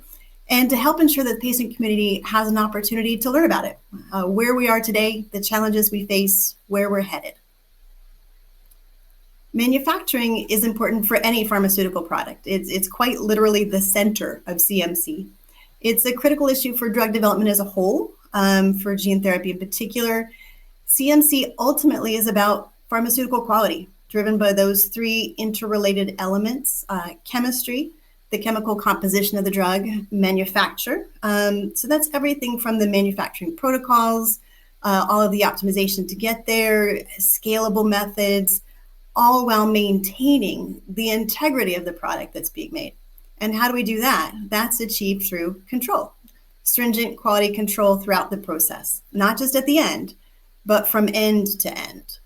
and to help ensure that the patient community has an opportunity to learn about it, where we are today, the challenges we face, where we're headed. Manufacturing is important for any pharmaceutical product. It's quite literally the center of CMC. It's a critical issue for drug development as a whole, for gene therapy in particular. CMC ultimately is about pharmaceutical quality, driven by those three interrelated elements: chemistry, the chemical composition of the drug, manufacture. So that's everything from the manufacturing protocols, all of the optimization to get there, scalable methods, all while maintaining the integrity of the product that's being made. And how do we do that? That's achieved through control, stringent quality control throughout the process, not just at the end, but from end to end.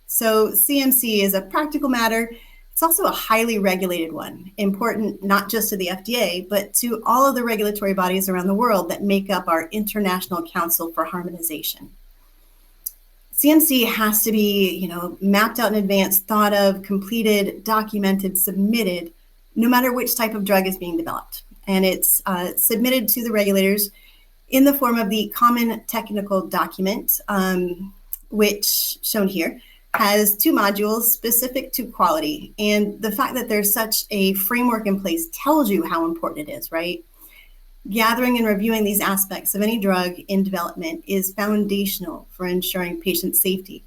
So CMC is a practical matter. It's also a highly regulated one, important not just to the FDA, but to all of the regulatory bodies around the world that make up our International Council for Harmonization. CMC has to be, mapped out in advance, thought of, completed, documented, submitted, no matter which type of drug is being developed. And it's submitted to the regulators in the form of the Common Technical Document, which, shown here, has 2 modules specific to quality. And the fact that there's such a framework in place tells you how important it is, right? Gathering and reviewing these aspects of any drug in development is foundational for ensuring patient safety.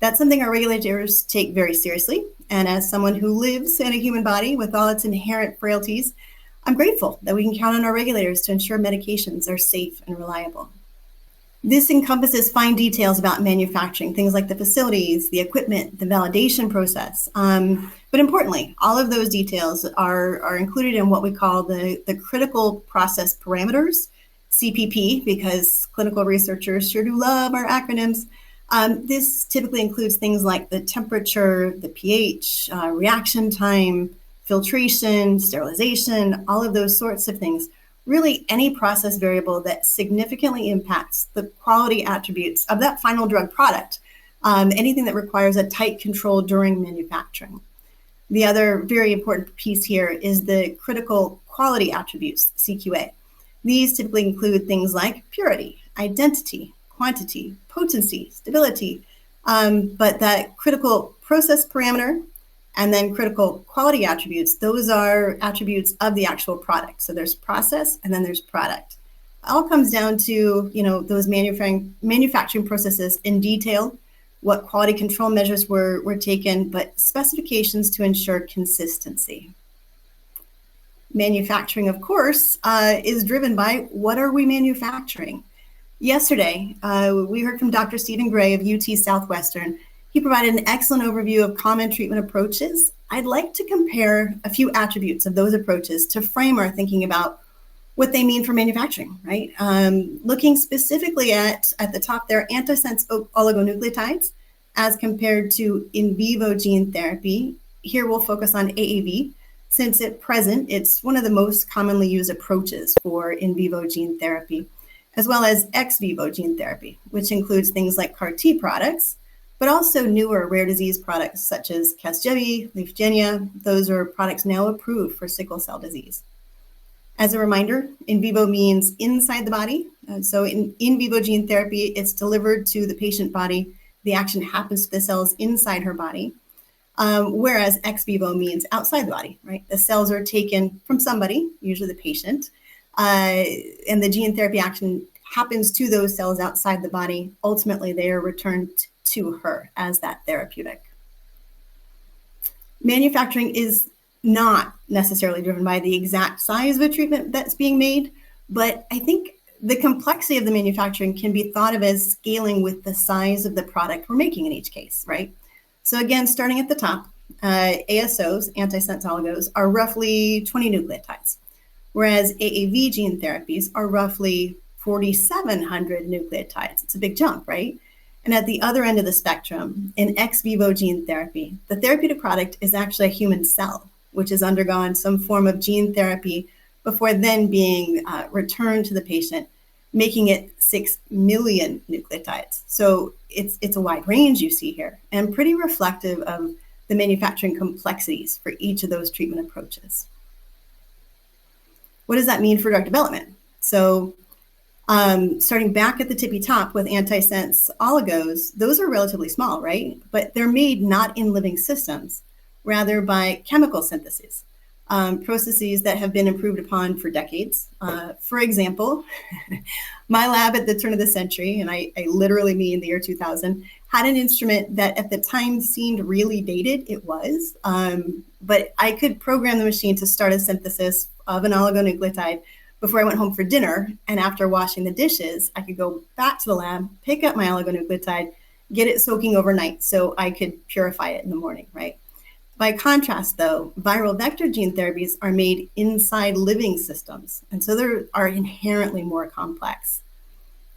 That's something our regulators take very seriously. And as someone who lives in a human body with all its inherent frailties, I'm grateful that we can count on our regulators to ensure medications are safe and reliable. This encompasses fine details about manufacturing, things like the facilities, the equipment, the validation process. But importantly, all of those details are included in what we call the critical process parameters, CPP, because clinical researchers sure do love our acronyms. This typically includes things like the temperature, the pH, reaction time, filtration, sterilization, all of those sorts of things. Really any process variable that significantly impacts the quality attributes of that final drug product, anything that requires a tight control during manufacturing. The other very important piece here is the critical quality attributes, CQA. These typically include things like purity, identity, quantity, potency, stability, but that critical process parameter and then critical quality attributes, those are attributes of the actual product. So there's process and then there's product. It all comes down to, those manufacturing processes in detail, what quality control measures were taken, but specifications to ensure consistency. Manufacturing, of course, is driven by what are we manufacturing? Yesterday, we heard from Dr. Stephen Gray of UT Southwestern. He provided an excellent overview of common treatment approaches. I'd like to compare a few attributes of those approaches to frame our thinking about what they mean for manufacturing, right? Looking specifically at the top there, antisense oligonucleotides as compared to in vivo gene therapy. Here we'll focus on AAV, since at present it's one of the most commonly used approaches for in vivo gene therapy, as well as ex vivo gene therapy, which includes things like CAR T products, but also newer rare disease products such as Casgevy, Lyfgenia. Those are products now approved for sickle cell disease. As a reminder, in vivo means inside the body. So in vivo gene therapy, it's delivered to the patient body. The action happens to the cells inside her body. Whereas ex vivo means outside the body, right? The cells are taken from somebody, usually the patient, and the gene therapy action happens to those cells outside the body. Ultimately, they are returned to her as that therapeutic. Manufacturing is not necessarily driven by the exact size of a treatment that's being made, but I think the complexity of the manufacturing can be thought of as scaling with the size of the product we're making in each case, right? So again, starting at the top, ASOs, antisense oligos, are roughly 20 nucleotides, whereas AAV gene therapies are roughly 4,700 nucleotides. It's a big jump, right? And at the other end of the spectrum, in ex vivo gene therapy, the therapeutic product is actually a human cell, which has undergone some form of gene therapy before then being returned to the patient, making it 6 million nucleotides. So it's a wide range you see here, and pretty reflective of the manufacturing complexities for each of those treatment approaches. What does that mean for drug development? So starting back at the tippy top with antisense oligos, those are relatively small, right? But they're made not in living systems, rather by chemical syntheses, processes that have been improved upon for decades. For example, my lab at the turn of the century, and I literally mean the year 2000, had an instrument that at the time seemed really dated. It was, but I could program the machine to start a synthesis of an oligonucleotide before I went home for dinner. And after washing the dishes, I could go back to the lab, pick up my oligonucleotide, get it soaking overnight so I could purify it in the morning, right? By contrast, though, viral vector gene therapies are made inside living systems, and so they are inherently more complex.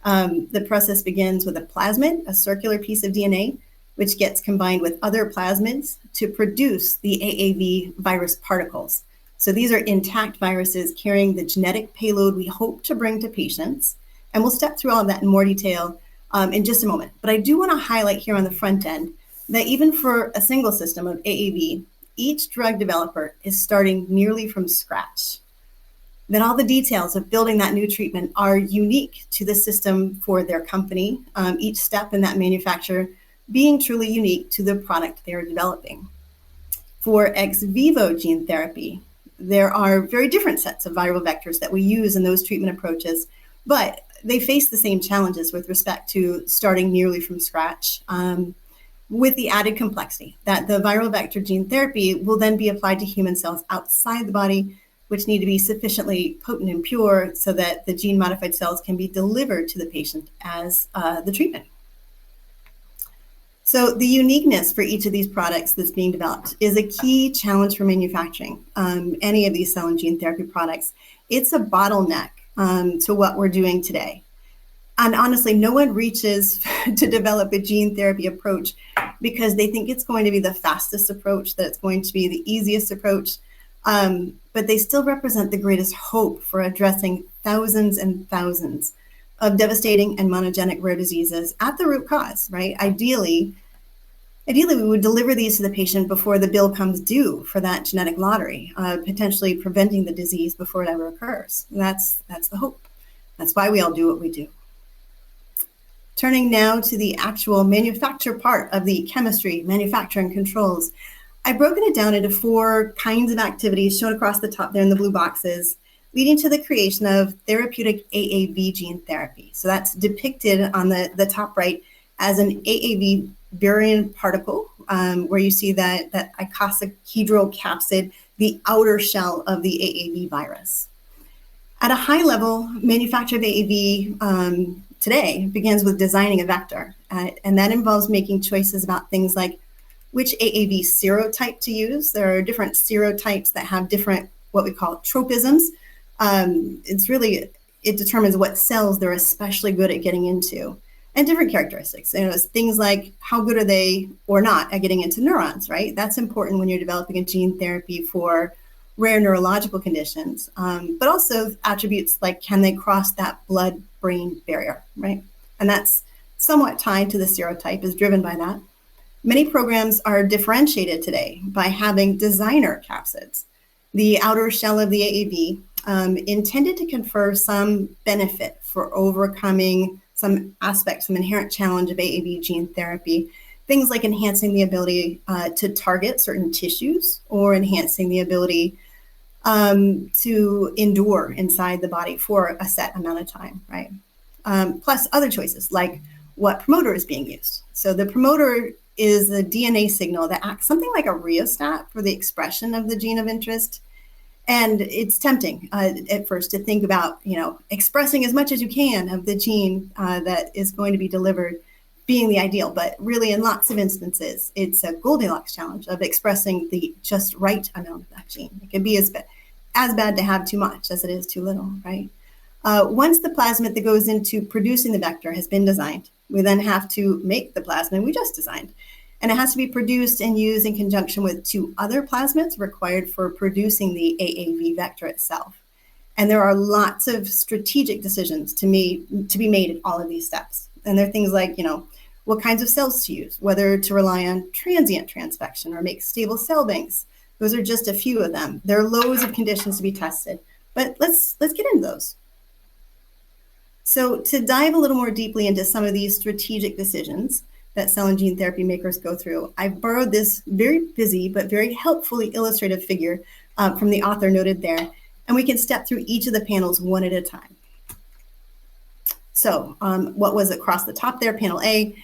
The process begins with a plasmid, a circular piece of DNA, which gets combined with other plasmids to produce the AAV virus particles. So these are intact viruses carrying the genetic payload we hope to bring to patients, and we'll step through all of that in more detail in just a moment. But I do want to highlight here on the front end that even for a single system of AAV, each drug developer is starting nearly from scratch. That all the details of building that new treatment are unique to the system for their company, each step in that manufacture being truly unique to the product they're developing. For ex vivo gene therapy, there are very different sets of viral vectors that we use in those treatment approaches, but they face the same challenges with respect to starting nearly from scratch. With the added complexity that the viral vector gene therapy will then be applied to human cells outside the body, which need to be sufficiently potent and pure so that the gene-modified cells can be delivered to the patient as the treatment. So the uniqueness for each of these products that's being developed is a key challenge for manufacturing any of these cell and gene therapy products. It's a bottleneck to what we're doing today. And honestly, no one reaches to develop a gene therapy approach because they think it's going to be the fastest approach, that it's going to be the easiest approach. But they still represent the greatest hope for addressing thousands and thousands of devastating and monogenic rare diseases at the root cause, right? Ideally, we would deliver these to the patient before the bill comes due for that genetic lottery, potentially preventing the disease before it ever occurs. And that's the hope. That's why we all do what we do. Turning now to the actual manufacture part of the chemistry, manufacturing controls, I've broken it down into 4 kinds of activities shown across the top there in the blue boxes, leading to the creation of therapeutic AAV gene therapy. So that's depicted on the top right as an AAV virion particle, where you see that icosahedral capsid, the outer shell of the AAV virus. At a high level, manufacture of AAV today begins with designing a vector. And that involves making choices about things like which AAV serotype to use. There are different serotypes that have different, what we call tropisms. It determines what cells they're especially good at getting into, and different characteristics. Things like how good are they or not at getting into neurons, right? That's important when you're developing a gene therapy for rare neurological conditions, but also attributes like can they cross that blood-brain barrier, right? And that's somewhat tied to the serotype, is driven by that. Many programs are differentiated today by having designer capsids, the outer shell of the AAV, intended to confer some benefit for overcoming some aspects, some inherent challenge of AAV gene therapy. Things like enhancing the ability to target certain tissues, or enhancing the ability to endure inside the body for a set amount of time, right? Plus other choices like what promoter is being used. So the promoter is a DNA signal that acts something like a rheostat for the expression of the gene of interest. And it's tempting at first to think about, expressing as much as you can of the gene that is going to be delivered being the ideal. But really, in lots of instances, it's a Goldilocks challenge of expressing the just right amount of that gene. It can be as bad to have too much as it is too little, right? Once the plasmid that goes into producing the vector has been designed, we then have to make the plasmid we just designed. And it has to be produced and used in conjunction with 2 other plasmids required for producing the AAV vector itself. And there are lots of strategic decisions to be made in all of these steps. And there are things like, what kinds of cells to use, whether to rely on transient transfection or make stable cell banks. Those are just a few of them. There are loads of conditions to be tested, but let's get into those. So to dive a little more deeply into some of these strategic decisions that cell and gene therapy makers go through, I've borrowed this very busy but very helpfully illustrative figure from the author noted there, and we can step through each of the panels one at a time. So what was across the top there, panel A,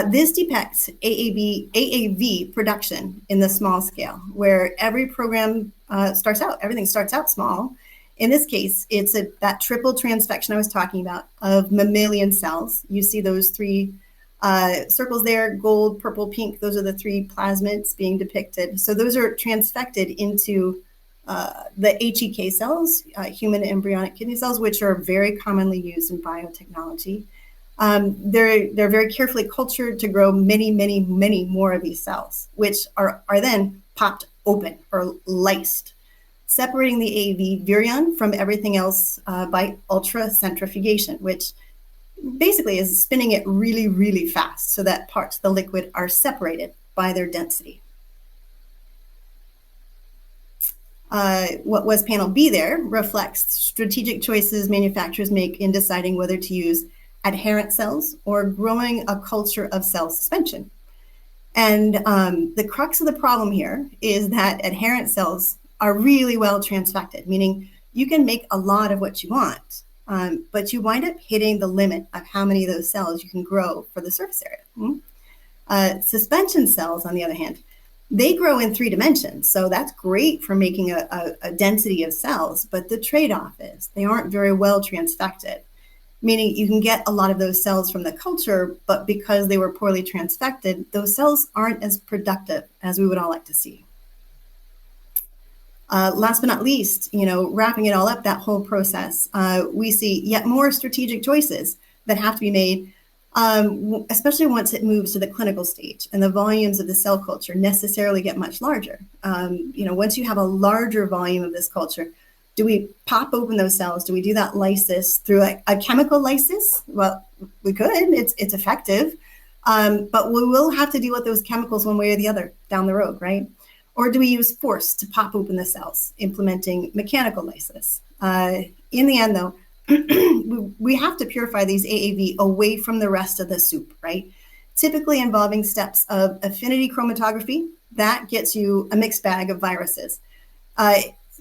this depicts AAV production in the small scale, where every program everything starts out small. In this case, it's that triple transfection I was talking about of mammalian cells. You see those 3 circles there, gold, purple, pink. Those are the 3 plasmids being depicted. So those are transfected into the HEK cells, human embryonic kidney cells, which are very commonly used in biotechnology. They're very carefully cultured to grow many, many, many more of these cells, which are then popped open or lysed, separating the AAV virion from everything else by ultracentrifugation, which basically is spinning it really, really fast so that parts of the liquid are separated by their density. What was panel B there reflects strategic choices manufacturers make in deciding whether to use adherent cells or growing a culture of cell suspension. And the crux of the problem here is that adherent cells are really well transfected, meaning you can make a lot of what you want, but you wind up hitting the limit of how many of those cells you can grow for the surface area. Suspension cells, on the other hand, they grow in 3 dimensions. So that's great for making a density of cells, but the trade-off is they aren't very well transfected, meaning you can get a lot of those cells from the culture, but because they were poorly transfected, those cells aren't as productive as we would all like to see. Last but not least, wrapping it all up, that whole process, we see yet more strategic choices that have to be made, especially once it moves to the clinical stage and the volumes of the cell culture necessarily get much larger. Once you have a larger volume of this culture, do we pop open those cells? Do we do that lysis through a chemical lysis? Well, we could, it's effective, but we will have to deal with those chemicals one way or the other down the road, right? Or do we use force to pop open the cells, implementing mechanical lysis? In the end, though, we have to purify these AAV away from the rest of the soup, right? Typically involving steps of affinity chromatography. That gets you a mixed bag of viruses.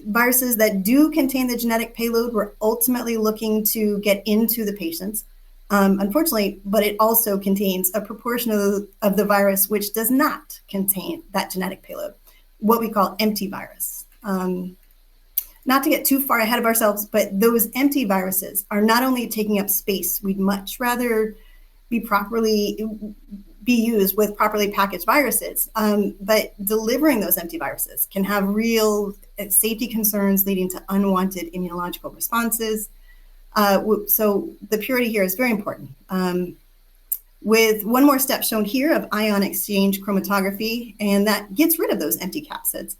Viruses that do contain the genetic payload we're ultimately looking to get into the patients, unfortunately, but it also contains a proportion of the virus which does not contain that genetic payload, what we call empty virus. not to get too far ahead of ourselves, but those empty viruses are not only taking up space, we'd much rather be used with properly packaged viruses, but delivering those empty viruses can have real safety concerns leading to unwanted immunological responses. So the purity here is very important. With one more step shown here of ion exchange chromatography, and that gets rid of those empty capsids.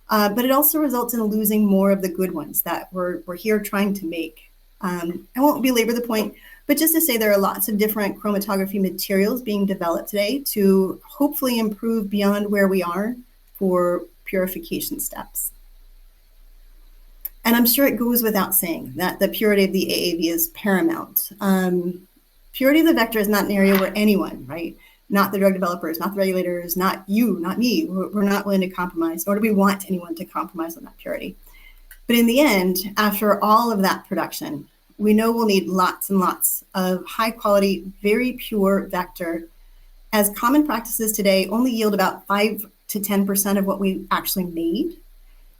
But it also results in losing more of the good ones that we're here trying to make. I won't belabor the point, but just to say there are lots of different chromatography materials being developed today to hopefully improve beyond where we are for purification steps. And I'm sure it goes without saying that the purity of the AAV is paramount. Purity of the vector is not an area where anyone, right? Not the drug developers, not the regulators, not you, not me, we're not willing to compromise, nor do we want anyone to compromise on that purity. But in the end, after all of that production, we know we'll need lots and lots of high quality, very pure vector, as common practices today only yield about 5 to 10% of what we actually made.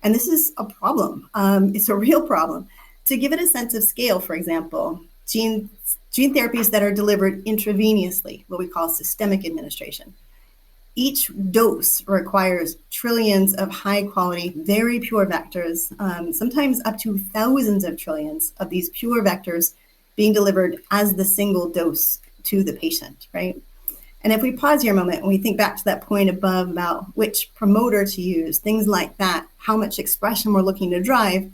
And this is a problem. It's a real problem. To give it a sense of scale, for example, gene therapies that are delivered intravenously, what we call systemic administration. Each dose requires trillions of high quality, very pure vectors, sometimes up to thousands of trillions of these pure vectors being delivered as the single dose to the patient, right? And if we pause here a moment and we think back to that point above about which promoter to use, things like that, how much expression we're looking to drive,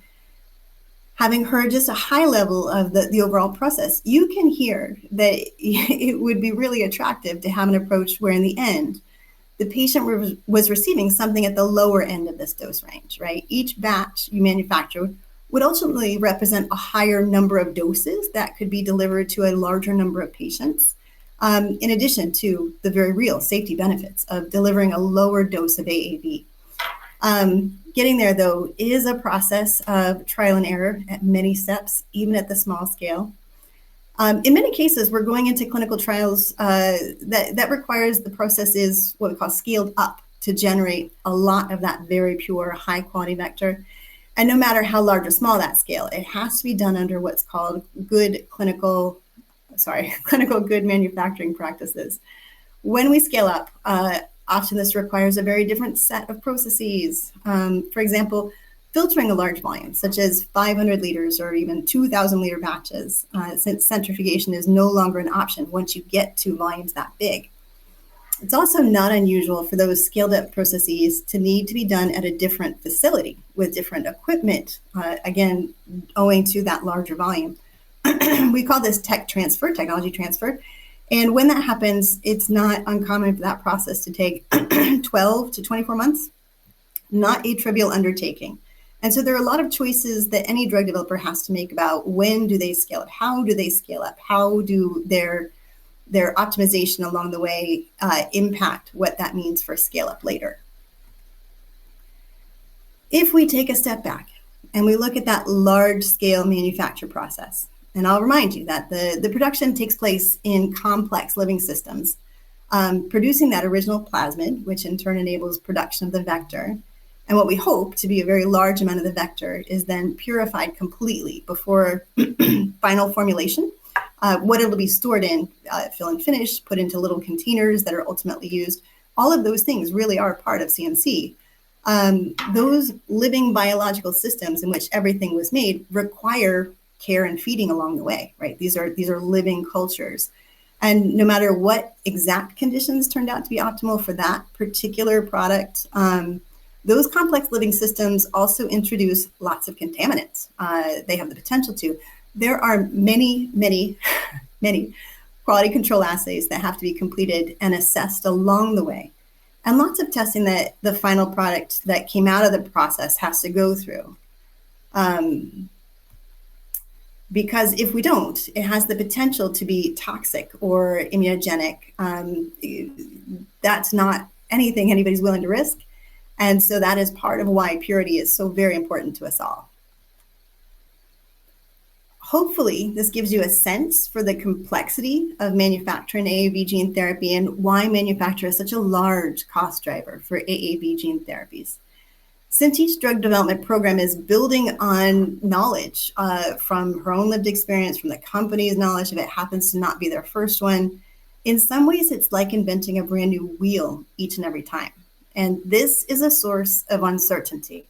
having heard just a high level of the overall process, you can hear that it would be really attractive to have an approach where in the end, the patient was receiving something at the lower end of this dose range, right? Each batch you manufacture would ultimately represent a higher number of doses that could be delivered to a larger number of patients, in addition to the very real safety benefits of delivering a lower dose of AAV. Getting there, though, is a process of trial and error at many steps, even at the small scale. In many cases, we're going into clinical trials that requires the process is what we call scaled up to generate a lot of that very pure, high quality vector. And no matter how large or small that scale, it has to be done under what's called clinical good manufacturing practices. When we scale up, often this requires a very different set of processes. For example, filtering a large volume, such as 500 liters or even 2,000 liter batches, since centrifugation is no longer an option once you get to volumes that big. It's also not unusual for those scaled up processes to need to be done at a different facility with different equipment, again, owing to that larger volume. We call this technology transfer. And when that happens, it's not uncommon for that process to take 12 to 24 months, not a trivial undertaking. And so there are a lot of choices that any drug developer has to make about when do they scale up, how do they scale up, how do their optimization along the way impact what that means for scale up later. If we take a step back and we look at that large scale manufacture process, and I'll remind you that the production takes place in complex living systems, producing that original plasmid, which in turn enables production of the vector. And what we hope to be a very large amount of the vector is then purified completely before final formulation. What it'll be stored in, fill and finish, put into little containers that are ultimately used. All of those things really are part of CMC. Those living biological systems in which everything was made require care and feeding along the way, right? These are living cultures. And no matter what exact conditions turned out to be optimal for that particular product, those complex living systems also introduce lots of contaminants. They have the potential to. There are many, many, many quality control assays that have to be completed and assessed along the way. And lots of testing that the final product that came out of the process has to go through. Because if we don't, it has the potential to be toxic or immunogenic. That's not anything anybody's willing to risk. And so that is part of why purity is so very important to us all. Hopefully, this gives you a sense for the complexity of manufacturing AAV gene therapy and why manufacture is such a large cost driver for AAV gene therapies. Since each drug development program is building on knowledge from her own lived experience, from the company's knowledge, if it happens to not be their first one, in some ways it's like inventing a brand new wheel each and every time. And this is a source of uncertainty.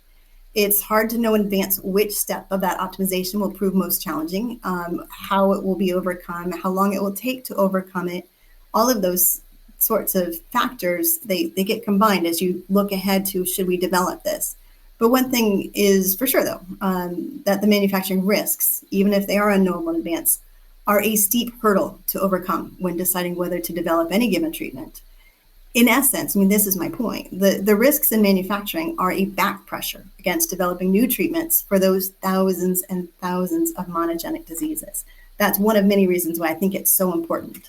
It's hard to know in advance which step of that optimization will prove most challenging, how it will be overcome, how long it will take to overcome it. All of those sorts of factors, they get combined as you look ahead to, should we develop this? But one thing is for sure, though, that the manufacturing risks, even if they are unknowable in advance, are a steep hurdle to overcome when deciding whether to develop any given treatment. In essence, I mean, this is my point. The risks in manufacturing are a back pressure against developing new treatments for those thousands and thousands of monogenic diseases. That's one of many reasons why I think it's so important.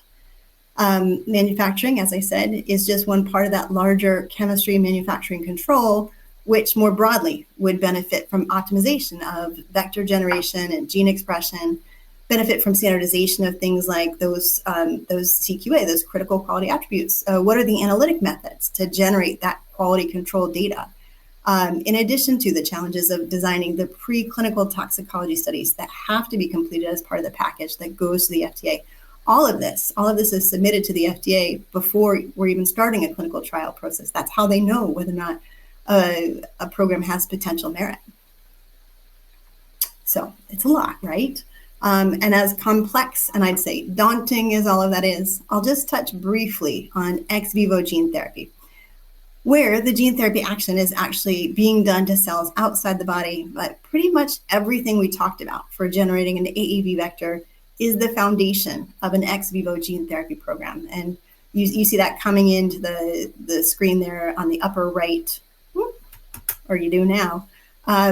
Manufacturing, as I said, is just one part of that larger chemistry and manufacturing control, which more broadly would benefit from optimization of vector generation and gene expression, benefit from standardization of things like those CQA, those critical quality attributes. What are the analytic methods to generate that quality control data? In addition to the challenges of designing the preclinical toxicology studies that have to be completed as part of the package that goes to the FDA. All of this is submitted to the FDA before we're even starting a clinical trial process. That's how they know whether or not a program has potential merit. So it's a lot, right? And as complex and I'd say daunting as all of that is, I'll just touch briefly on ex vivo gene therapy, where the gene therapy action is actually being done to cells outside the body. But pretty much everything we talked about for generating an AAV vector is the foundation of an ex vivo gene therapy program. And you see that coming into the screen there on the upper right, or you do now,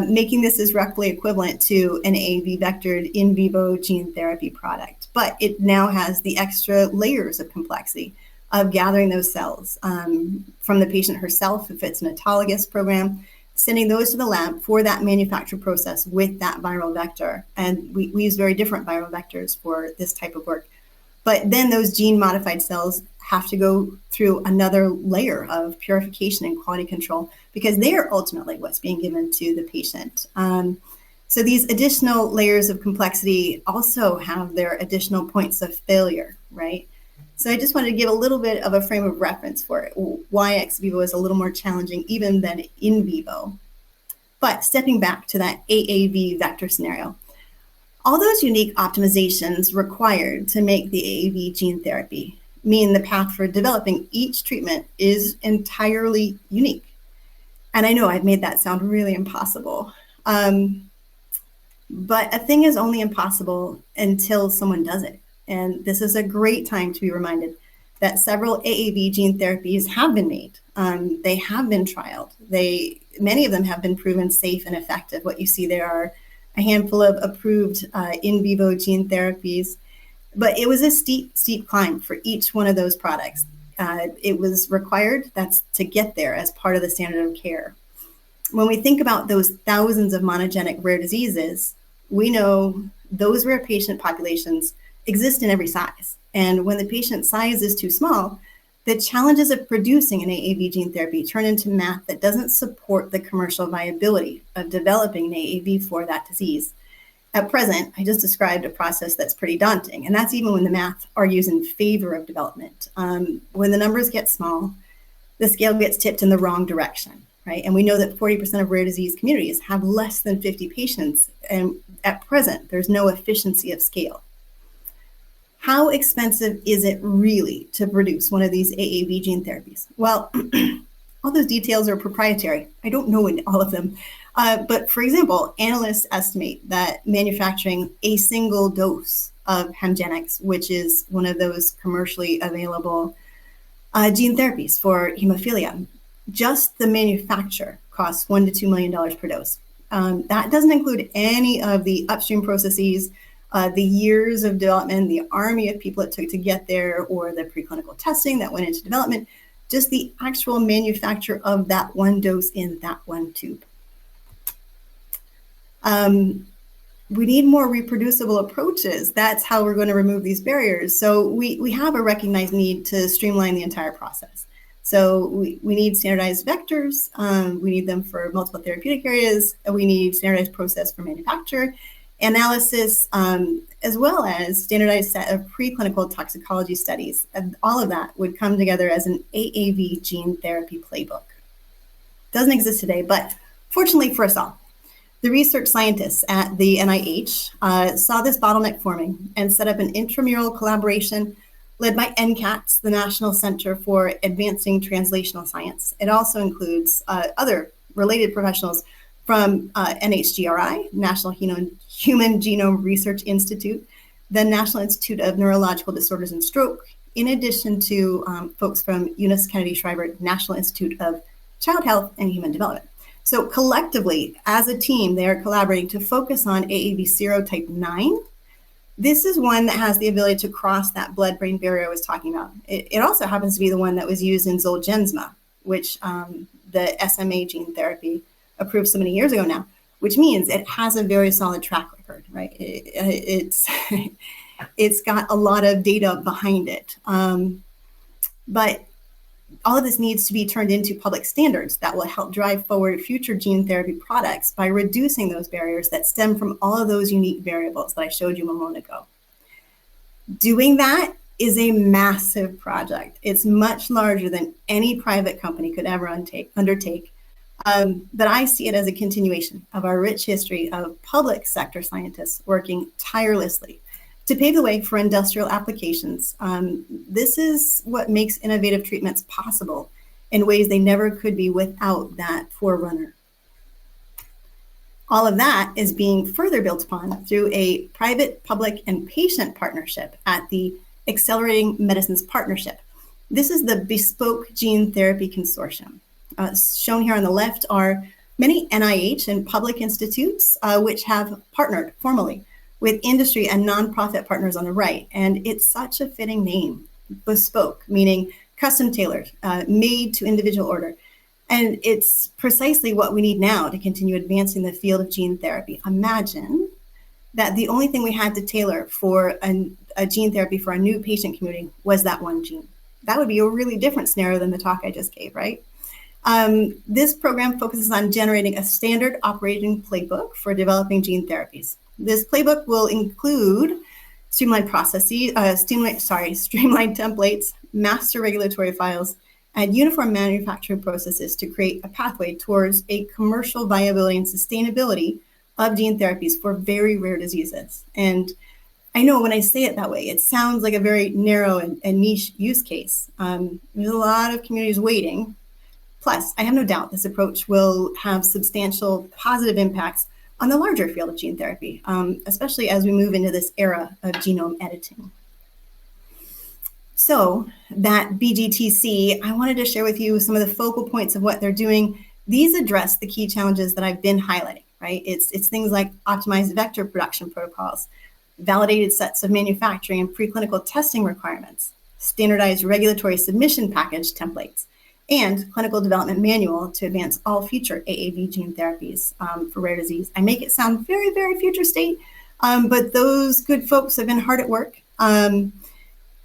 making this as roughly equivalent to an AAV vectored in vivo gene therapy product. But it now has the extra layers of complexity of gathering those cells from the patient herself, if it's an autologous program, sending those to the lab for that manufacture process with that viral vector. And we use very different viral vectors for this type of work. But then those gene modified cells have to go through another layer of purification and quality control because they are ultimately what's being given to the patient. So these additional layers of complexity also have their additional points of failure, right? So I just wanted to give a little bit of a frame of reference for it, why ex vivo is a little more challenging even than in vivo. But stepping back to that AAV vector scenario, all those unique optimizations required to make the AAV gene therapy mean the path for developing each treatment is entirely unique. And I know I've made that sound really impossible. But a thing is only impossible until someone does it. And this is a great time to be reminded that several AAV gene therapies have been made. They have been trialed. Many of them have been proven safe and effective. What you see there are a handful of approved in vivo gene therapies. But it was a steep climb for each one of those products. It was required, that's to get there as part of the standard of care. When we think about those thousands of monogenic rare diseases, we know those rare patient populations exist in every size. And when the patient size is too small, the challenges of producing an AAV gene therapy turn into math that doesn't support the commercial viability of developing an AAV for that disease. At present, I just described a process that's pretty daunting, and that's even when the math argues in favor of development. When the numbers get small, the scale gets tipped in the wrong direction, right? And we know that 40% of rare disease communities have less than 50 patients, and at present, there's no efficiency of scale. How expensive is it really to produce one of these AAV gene therapies? Well, all those details are proprietary. I don't know all of them. But for example, analysts estimate that manufacturing a single dose of Hemgenix, which is one of those commercially available gene therapies for hemophilia, just the manufacture costs $1 to $2 million per dose. That doesn't include any of the upstream processes, the years of development, the army of people it took to get there, or the preclinical testing that went into development, just the actual manufacture of that one dose in that one tube. We need more reproducible approaches. That's how we're going to remove these barriers. So we have a recognized need to streamline the entire process. So we need standardized vectors. We need them for multiple therapeutic areas. We need standardized process for manufacture, analysis, as well as standardized set of preclinical toxicology studies. And all of that would come together as an AAV gene therapy playbook. Doesn't exist today, but fortunately for us all, the research scientists at the NIH saw this bottleneck forming and set up an intramural collaboration led by NCATS, the National Center for Advancing Translational Science. It also includes other related professionals from NHGRI, National Human Genome Research Institute, the National Institute of Neurological Disorders and Stroke, in addition to folks from Eunice Kennedy Shriver National Institute of Child Health and Human Development. So collectively, as a team, they are collaborating to focus on AAV serotype 9. This is one that has the ability to cross that blood-brain barrier I was talking about. It also happens to be the one that was used in Zolgensma, which the SMA gene therapy approved so many years ago now, which means it has a very solid track record, right? It's got a lot of data behind it. But all of this needs to be turned into public standards that will help drive forward future gene therapy products by reducing those barriers that stem from all of those unique variables that I showed you a moment ago. Doing that is a massive project. It's much larger than any private company could ever undertake. But I see it as a continuation of our rich history of public sector scientists working tirelessly to pave the way for industrial applications. This is what makes innovative treatments possible in ways they never could be without that forerunner. All of that is being further built upon through a private, public, and patient partnership at the Accelerating Medicines Partnership. This is the Bespoke Gene Therapy Consortium. Shown here on the left are many NIH and public institutes which have partnered formally with industry and nonprofit partners on the right. And it's such a fitting name, bespoke, meaning custom tailored, made to individual order. And it's precisely what we need now to continue advancing the field of gene therapy. Imagine that the only thing we had to tailor for a gene therapy for a new patient community was that one gene. That would be a really different scenario than the talk I just gave, right? This program focuses on generating a standard operating playbook for developing gene therapies. This playbook will include streamlined processes, streamlined templates, master regulatory files, and uniform manufacturing processes to create a pathway towards a commercial viability and sustainability of gene therapies for very rare diseases. And I know when I say it that way, it sounds like a very narrow and niche use case. There's a lot of communities waiting. Plus, I have no doubt this approach will have substantial positive impacts on the larger field of gene therapy, especially as we move into this era of genome editing. So that BGTC, I wanted to share with you some of the focal points of what they're doing. These address the key challenges that I've been highlighting, right? It's things like optimized vector production protocols, validated sets of manufacturing and preclinical testing requirements, standardized regulatory submission package templates, and clinical development manual to advance all future AAV gene therapies for rare disease. I make it sound very, very future state, but those good folks have been hard at work.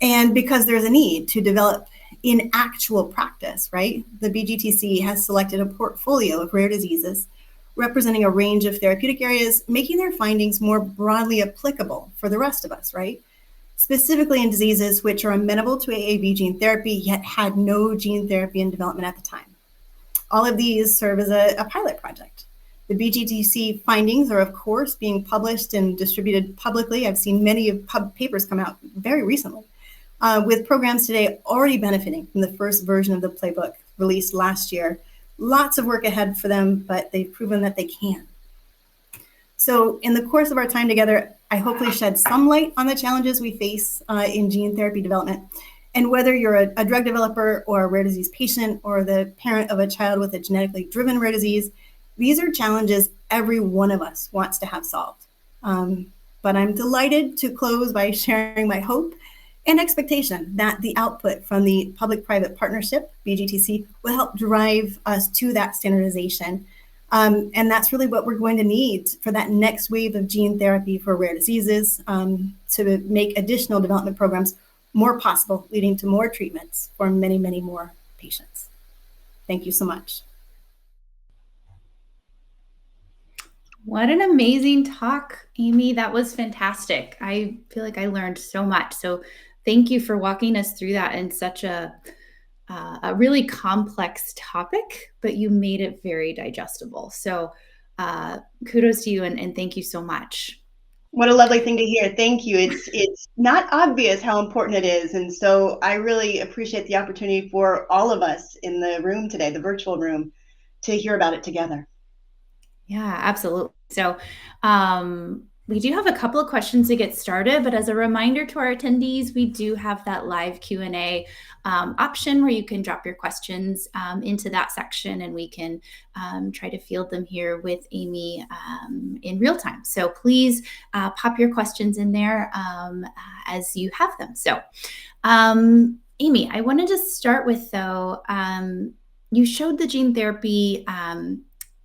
And because there's a need to develop in actual practice, right? The BGTC has selected a portfolio of rare diseases representing a range of therapeutic areas, making their findings more broadly applicable for the rest of us, right? Specifically in diseases which are amenable to AAV gene therapy, yet had no gene therapy in development at the time. All of these serve as a pilot project. The BGTC findings are, of course, being published and distributed publicly. I've seen many of papers come out very recently, with programs today already benefiting from the first version of the playbook released last year. Lots of work ahead for them, but they've proven that they can. So in the course of our time together, I hopefully shed some light on the challenges we face in gene therapy development. And whether you're a drug developer or a rare disease patient or the parent of a child with a genetically driven rare disease, these are challenges every one of us wants to have solved. But I'm delighted to close by sharing my hope and expectation that the output from the public-private partnership, BGTC, will help drive us to that standardization. And that's really what we're going to need for that next wave of gene therapy for rare diseases, to make additional development programs more possible, leading to more treatments for many, many more patients. Thank you so much. What an amazing talk, Amy. That was fantastic. I feel like I learned so much. So thank you for walking us through that in such a really complex topic, but you made it very digestible. So kudos to you and thank you so much. What a lovely thing to hear. Thank you. It's not obvious how important it is. And so I really appreciate the opportunity for all of us in the room today, the virtual room, to hear about it together. Yeah, absolutely. So we do have a couple of questions to get started, but as a reminder to our attendees, we do have that live Q&A option where you can drop your questions into that section and we can try to field them here with Amy in real time. So please pop your questions in there as you have them. So Amy, I wanted to start with though, you showed the gene therapy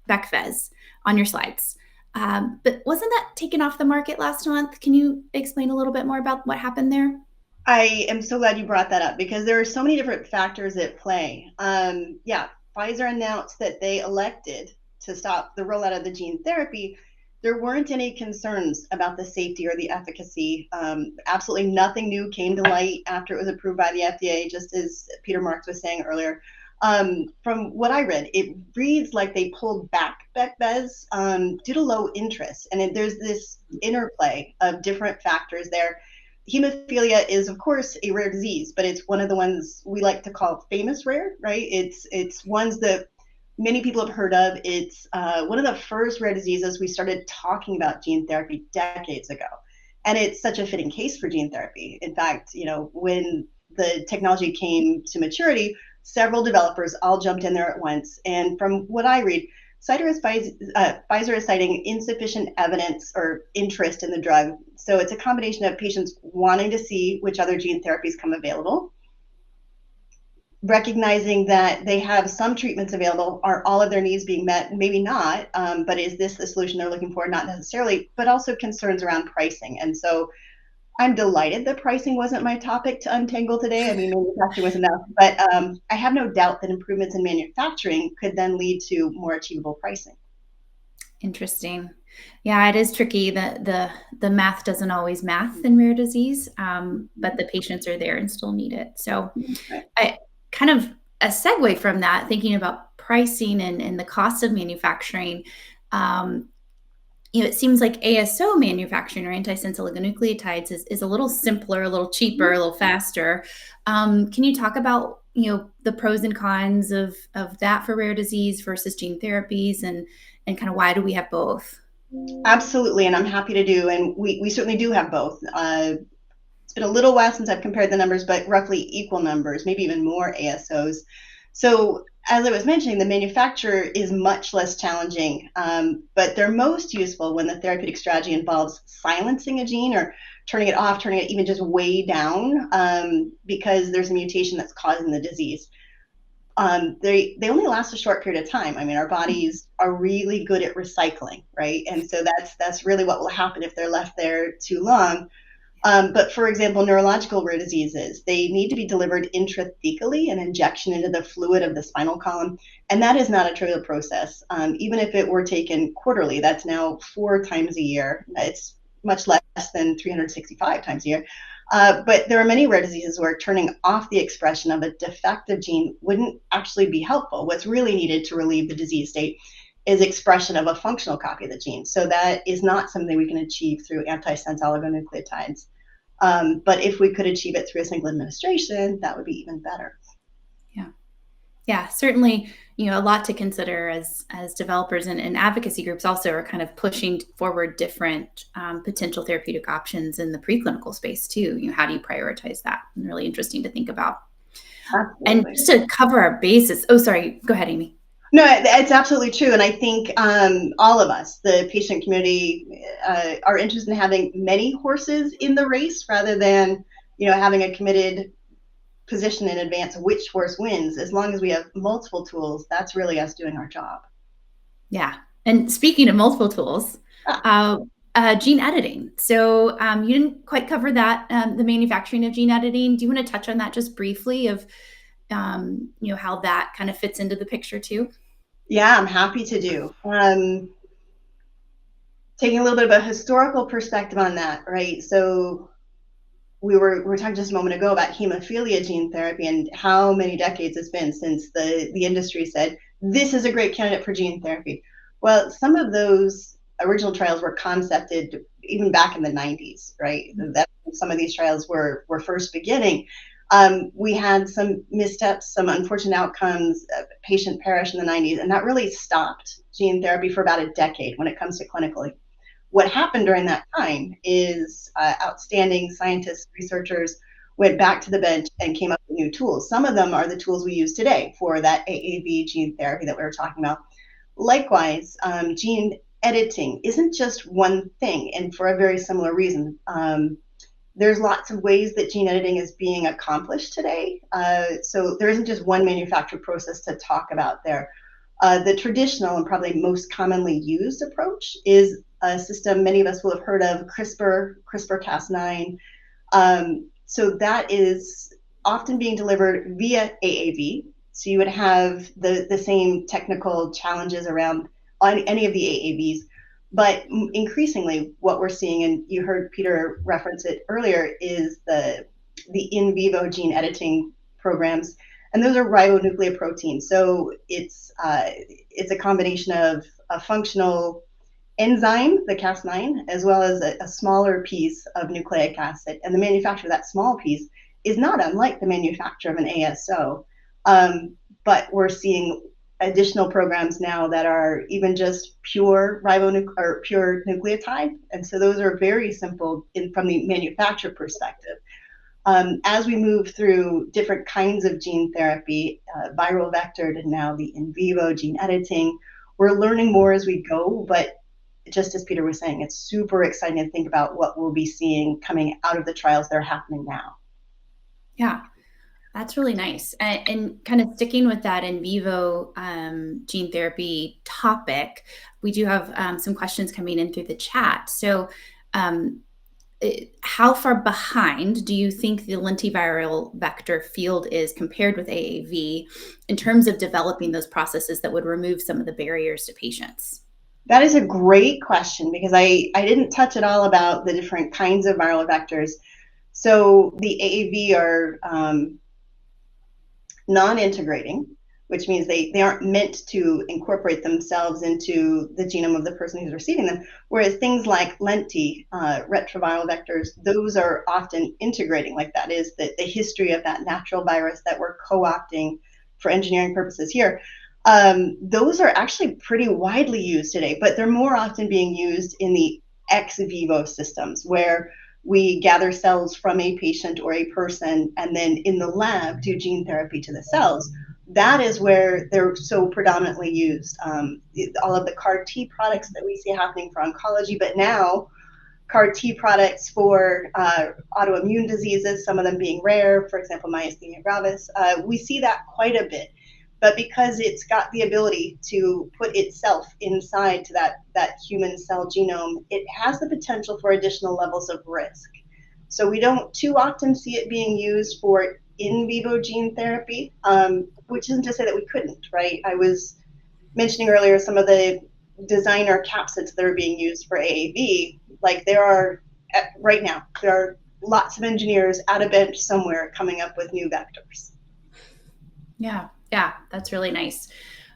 Becvez on your slides. But wasn't that taken off the market last month? Can you explain a little bit more about what happened there? I am so glad you brought that up because there are so many different factors at play. Pfizer announced that they elected to stop the rollout of the gene therapy. There weren't any concerns about the safety or the efficacy. Absolutely nothing new came to light after it was approved by the FDA, just as Peter Marks was saying earlier. From what I read, it reads like they pulled back Becvez due to low interest. And there's this interplay of different factors there. Hemophilia is, of course, a rare disease, but it's one of the ones we like to call famous rare, right? It's ones that many people have heard of. It's one of the first rare diseases we started talking about gene therapy decades ago. And it's such a fitting case for gene therapy. In fact, when the technology came to maturity, several developers all jumped in there at once. And from what I read, Pfizer is citing insufficient evidence or interest in the drug. So it's a combination of patients wanting to see which other gene therapies come available, recognizing that they have some treatments available. Are all of their needs being met? Maybe not, but is this the solution they're looking for? Not necessarily, but also concerns around pricing. And so I'm delighted that pricing wasn't my topic to untangle today. I mean, manufacturing was enough, but I have no doubt that improvements in manufacturing could then lead to more achievable pricing. Interesting. Yeah, it is tricky. The math doesn't always math in rare disease, but the patients are there and still need it. So I kind of a segue from that, thinking about pricing and the cost of manufacturing, it seems like ASO manufacturing or antisense oligonucleotides is a little simpler, a little cheaper, a little faster. Can you talk about, the pros and cons of that for rare disease versus gene therapies and kind of why do we have both? Absolutely, and I'm happy to do, and we certainly do have both. It's been a little while since I've compared the numbers, but roughly equal numbers, maybe even more ASOs. So as I was mentioning, the manufacturer is much less challenging, but they're most useful when the therapeutic strategy involves silencing a gene or turning it off, turning it even just way down because there's a mutation that's causing the disease. They only last a short period of time. I mean, our bodies are really good at recycling, right? And so that's really what will happen if they're left there too long. But for example, neurological rare diseases, they need to be delivered intrathecally, an injection into the fluid of the spinal column. And that is not a trivial process. Even if it were taken quarterly, that's now 4 times a year. It's much less than 365 times a year. But there are many rare diseases where turning off the expression of a defective gene wouldn't actually be helpful. What's really needed to relieve the disease state is expression of a functional copy of the gene. So that is not something we can achieve through antisense oligonucleotides. But if we could achieve it through a single administration, that would be even better. Yeah, certainly, a lot to consider as developers and advocacy groups also are kind of pushing forward different potential therapeutic options in the preclinical space too. How do you prioritize that? And really interesting to think about. Absolutely. And just to cover our bases. Oh, sorry. Go ahead, Amy. No, it's absolutely true. And I think all of us, the patient community, are interested in having many horses in the race rather than, having a committed position in advance of which horse wins. As long as we have multiple tools, that's really us doing our job. Yeah. And speaking of multiple tools, gene editing. So you didn't quite cover that, the manufacturing of gene editing. Do you want to touch on that just briefly of how that kind of fits into the picture too? Yeah, I'm happy to do. Taking a little bit of a historical perspective on that, right? So we were talking just a moment ago about hemophilia gene therapy and how many decades it's been since the industry said, this is a great candidate for gene therapy. Well, some of those original trials were concepted even back in the 90s, right? That some of these trials were first beginning. We had some missteps, some unfortunate outcomes, a patient perished in the 90s, and that really stopped gene therapy for about a decade when it comes to clinically. What happened during that time is outstanding scientists, researchers went back to the bench and came up with new tools. Some of them are the tools we use today for that AAV gene therapy that we were talking about. Likewise, gene editing isn't just one thing, and for a very similar reason. There's lots of ways that gene editing is being accomplished today. So there isn't just one manufactured process to talk about there. The traditional and probably most commonly used approach is a system many of us will have heard of, CRISPR-Cas9. So that is often being delivered via AAV. So you would have the same technical challenges around any of the AAVs. But increasingly, what we're seeing, and you heard Peter reference it earlier, is the in vivo gene editing programs, and those are ribonucleoproteins. So it's a combination of a functional enzyme, the Cas9, as well as a smaller piece of nucleic acid. And the manufacture of that small piece is not unlike the manufacture of an ASO, but we're seeing additional programs now that are even just pure pure nucleotide, and so those are very simple from the manufacturer perspective. As we move through different kinds of gene therapy, viral vectored and now the in vivo gene editing, we're learning more as we go, but just as Peter was saying, it's super exciting to think about what we'll be seeing coming out of the trials that are happening now. Yeah. That's really nice. And kind of sticking with that in vivo gene therapy topic, we do have some questions coming in through the chat. So how far behind do you think the lentiviral vector field is compared with AAV in terms of developing those processes that would remove some of the barriers to patients? That is a great question, because I didn't touch at all about the different kinds of viral vectors. So the AAV are non-integrating, which means they aren't meant to incorporate themselves into the genome of the person who's receiving them, whereas things like retroviral vectors, those are often integrating. Like, that is the history of that natural virus that we're co-opting for engineering purposes here. Those are actually pretty widely used today, but they're more often being used in the ex vivo systems, where we gather cells from a patient or a person and then in the lab do gene therapy to the cells. That is where they're so predominantly used. All of the CAR T products that we see happening for oncology, but now CAR T products for autoimmune diseases, some of them being rare, for example, myasthenia gravis, we see that quite a bit. But because it's got the ability to put itself inside to that human cell genome, it has the potential for additional levels of risk. So we don't too often see it being used for in vivo gene therapy, which isn't to say that we couldn't, right? I was mentioning earlier some of the designer capsids that are being used for AAV. Like, right now, there are lots of engineers at a bench somewhere coming up with new vectors. Yeah, that's really nice.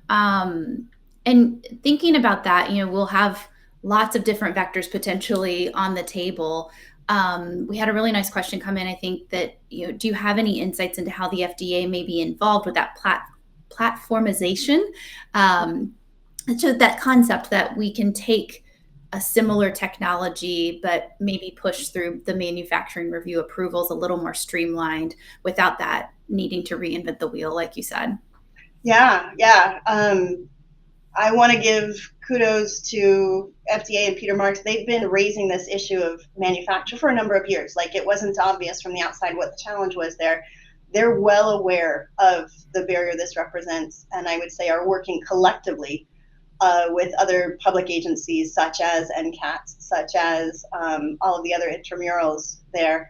And thinking about that, we'll have lots of different vectors potentially on the table. We had a really nice question come in. I think that, do you have any insights into how the FDA may be involved with that platformization? So that concept that we can take a similar technology, but maybe push through the manufacturing review approvals a little more streamlined without that needing to reinvent the wheel, like you said. Yeah. I want to give kudos to FDA and Peter Marks. They've been raising this issue of manufacture for a number of years. Like, it wasn't obvious from the outside what the challenge was there. They're well aware of the barrier this represents, and I would say are working collectively with other public agencies such as NCATS, such as all of the other intramurals there,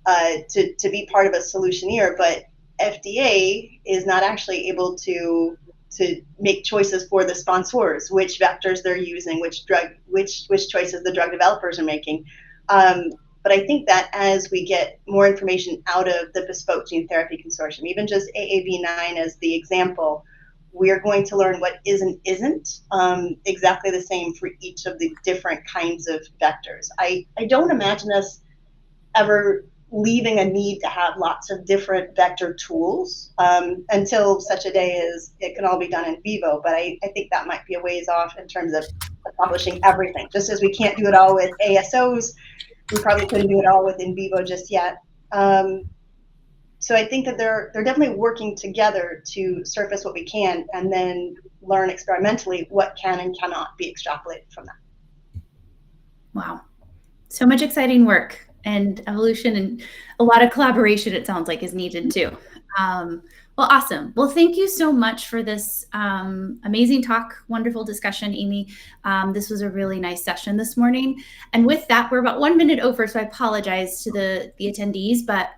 to be part of a solution here. But FDA is not actually able to make choices for the sponsors, which vectors they're using, which choices the drug developers are making. But I think that as we get more information out of the Bespoke Gene Therapy Consortium, even just AAV9 as the example, we're going to learn what is and isn't exactly the same for each of the different kinds of vectors. I don't imagine us ever leaving a need to have lots of different vector tools until such a day as it can all be done in vivo. But I think that might be a ways off in terms of publishing everything. Just as we can't do it all with ASOs, we probably couldn't do it all with in vivo just yet. So I think that they're definitely working together to surface what we can and then learn experimentally what can and cannot be extrapolated from that. Wow. So much exciting work and evolution, and a lot of collaboration, it sounds like, is needed too. Well, awesome. Well, thank you so much for this amazing talk, wonderful discussion, Amy. This was a really nice session this morning. And with that, we're about 1 minute over, so I apologize to the attendees, but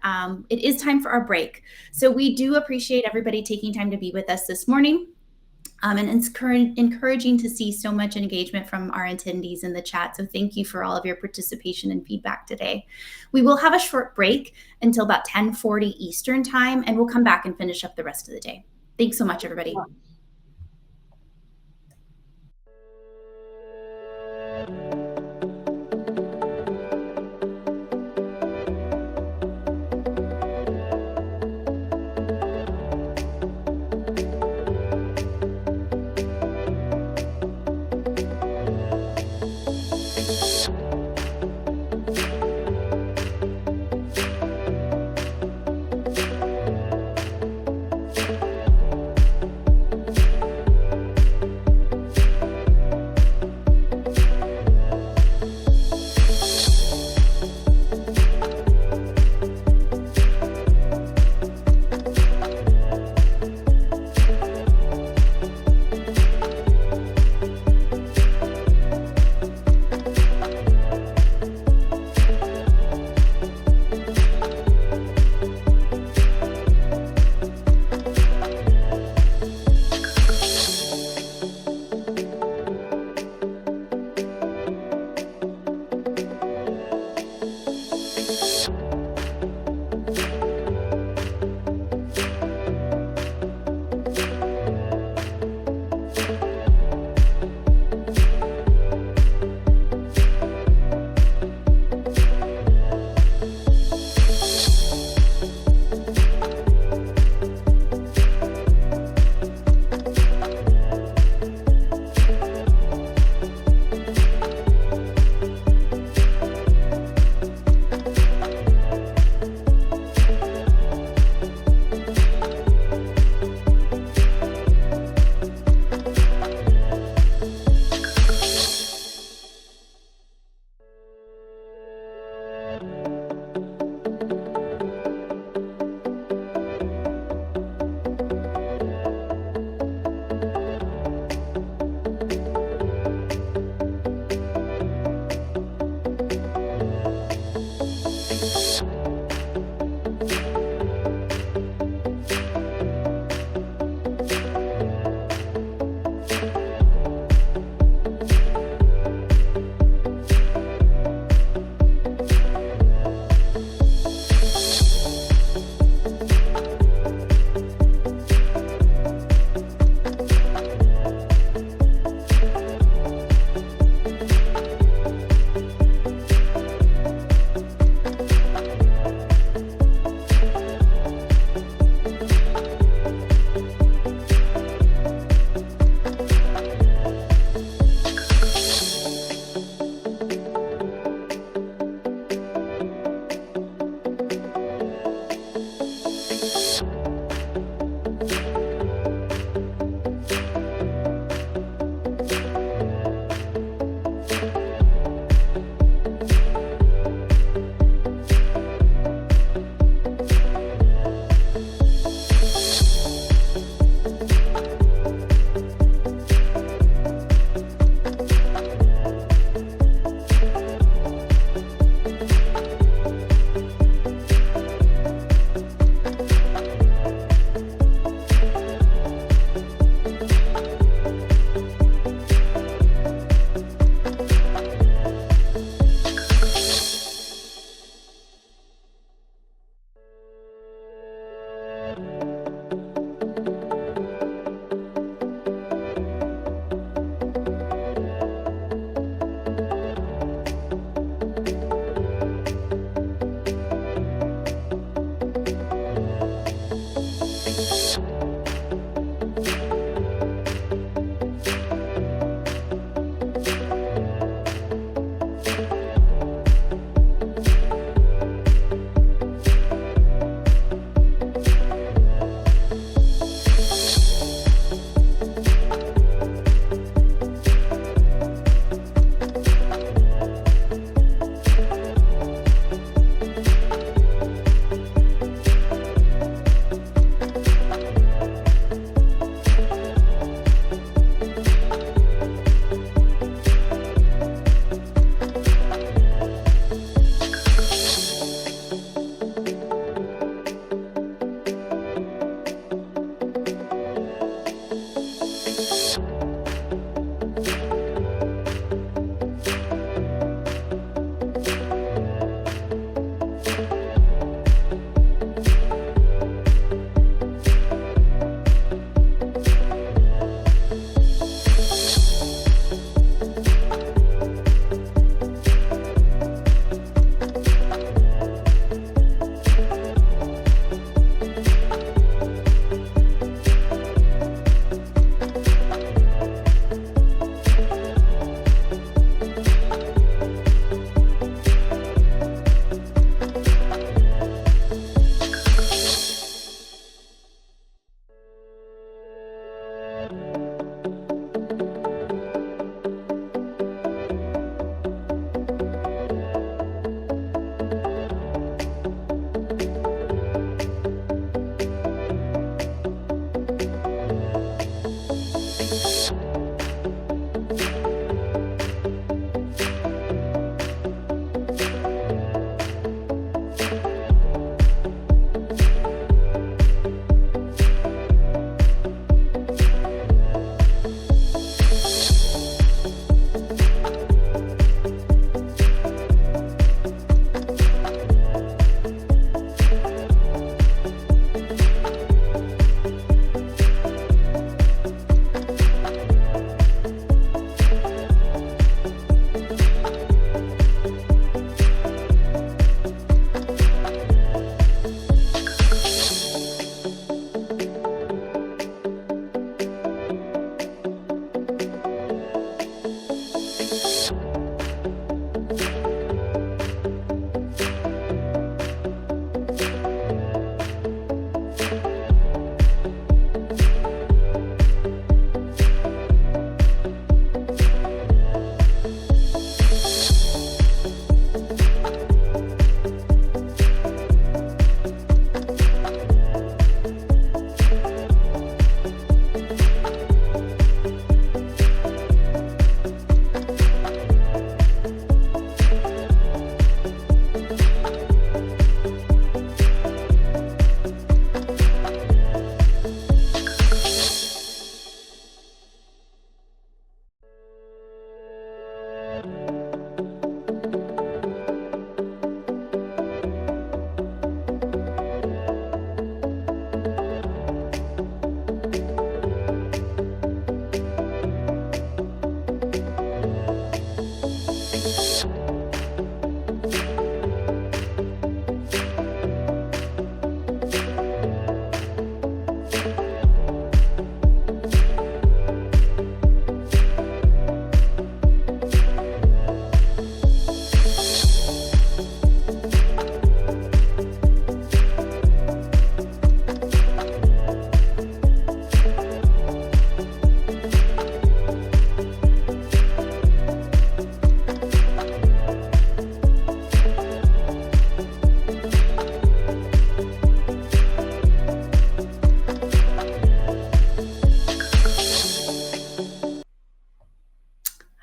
it is time for our break. So we do appreciate everybody taking time to be with us this morning. And it's encouraging to see so much engagement from our attendees in the chat. So thank you for all of your participation and feedback today. We will have a short break until about 10:40 Eastern time, and we'll come back and finish up the rest of the day. Thanks so much, everybody.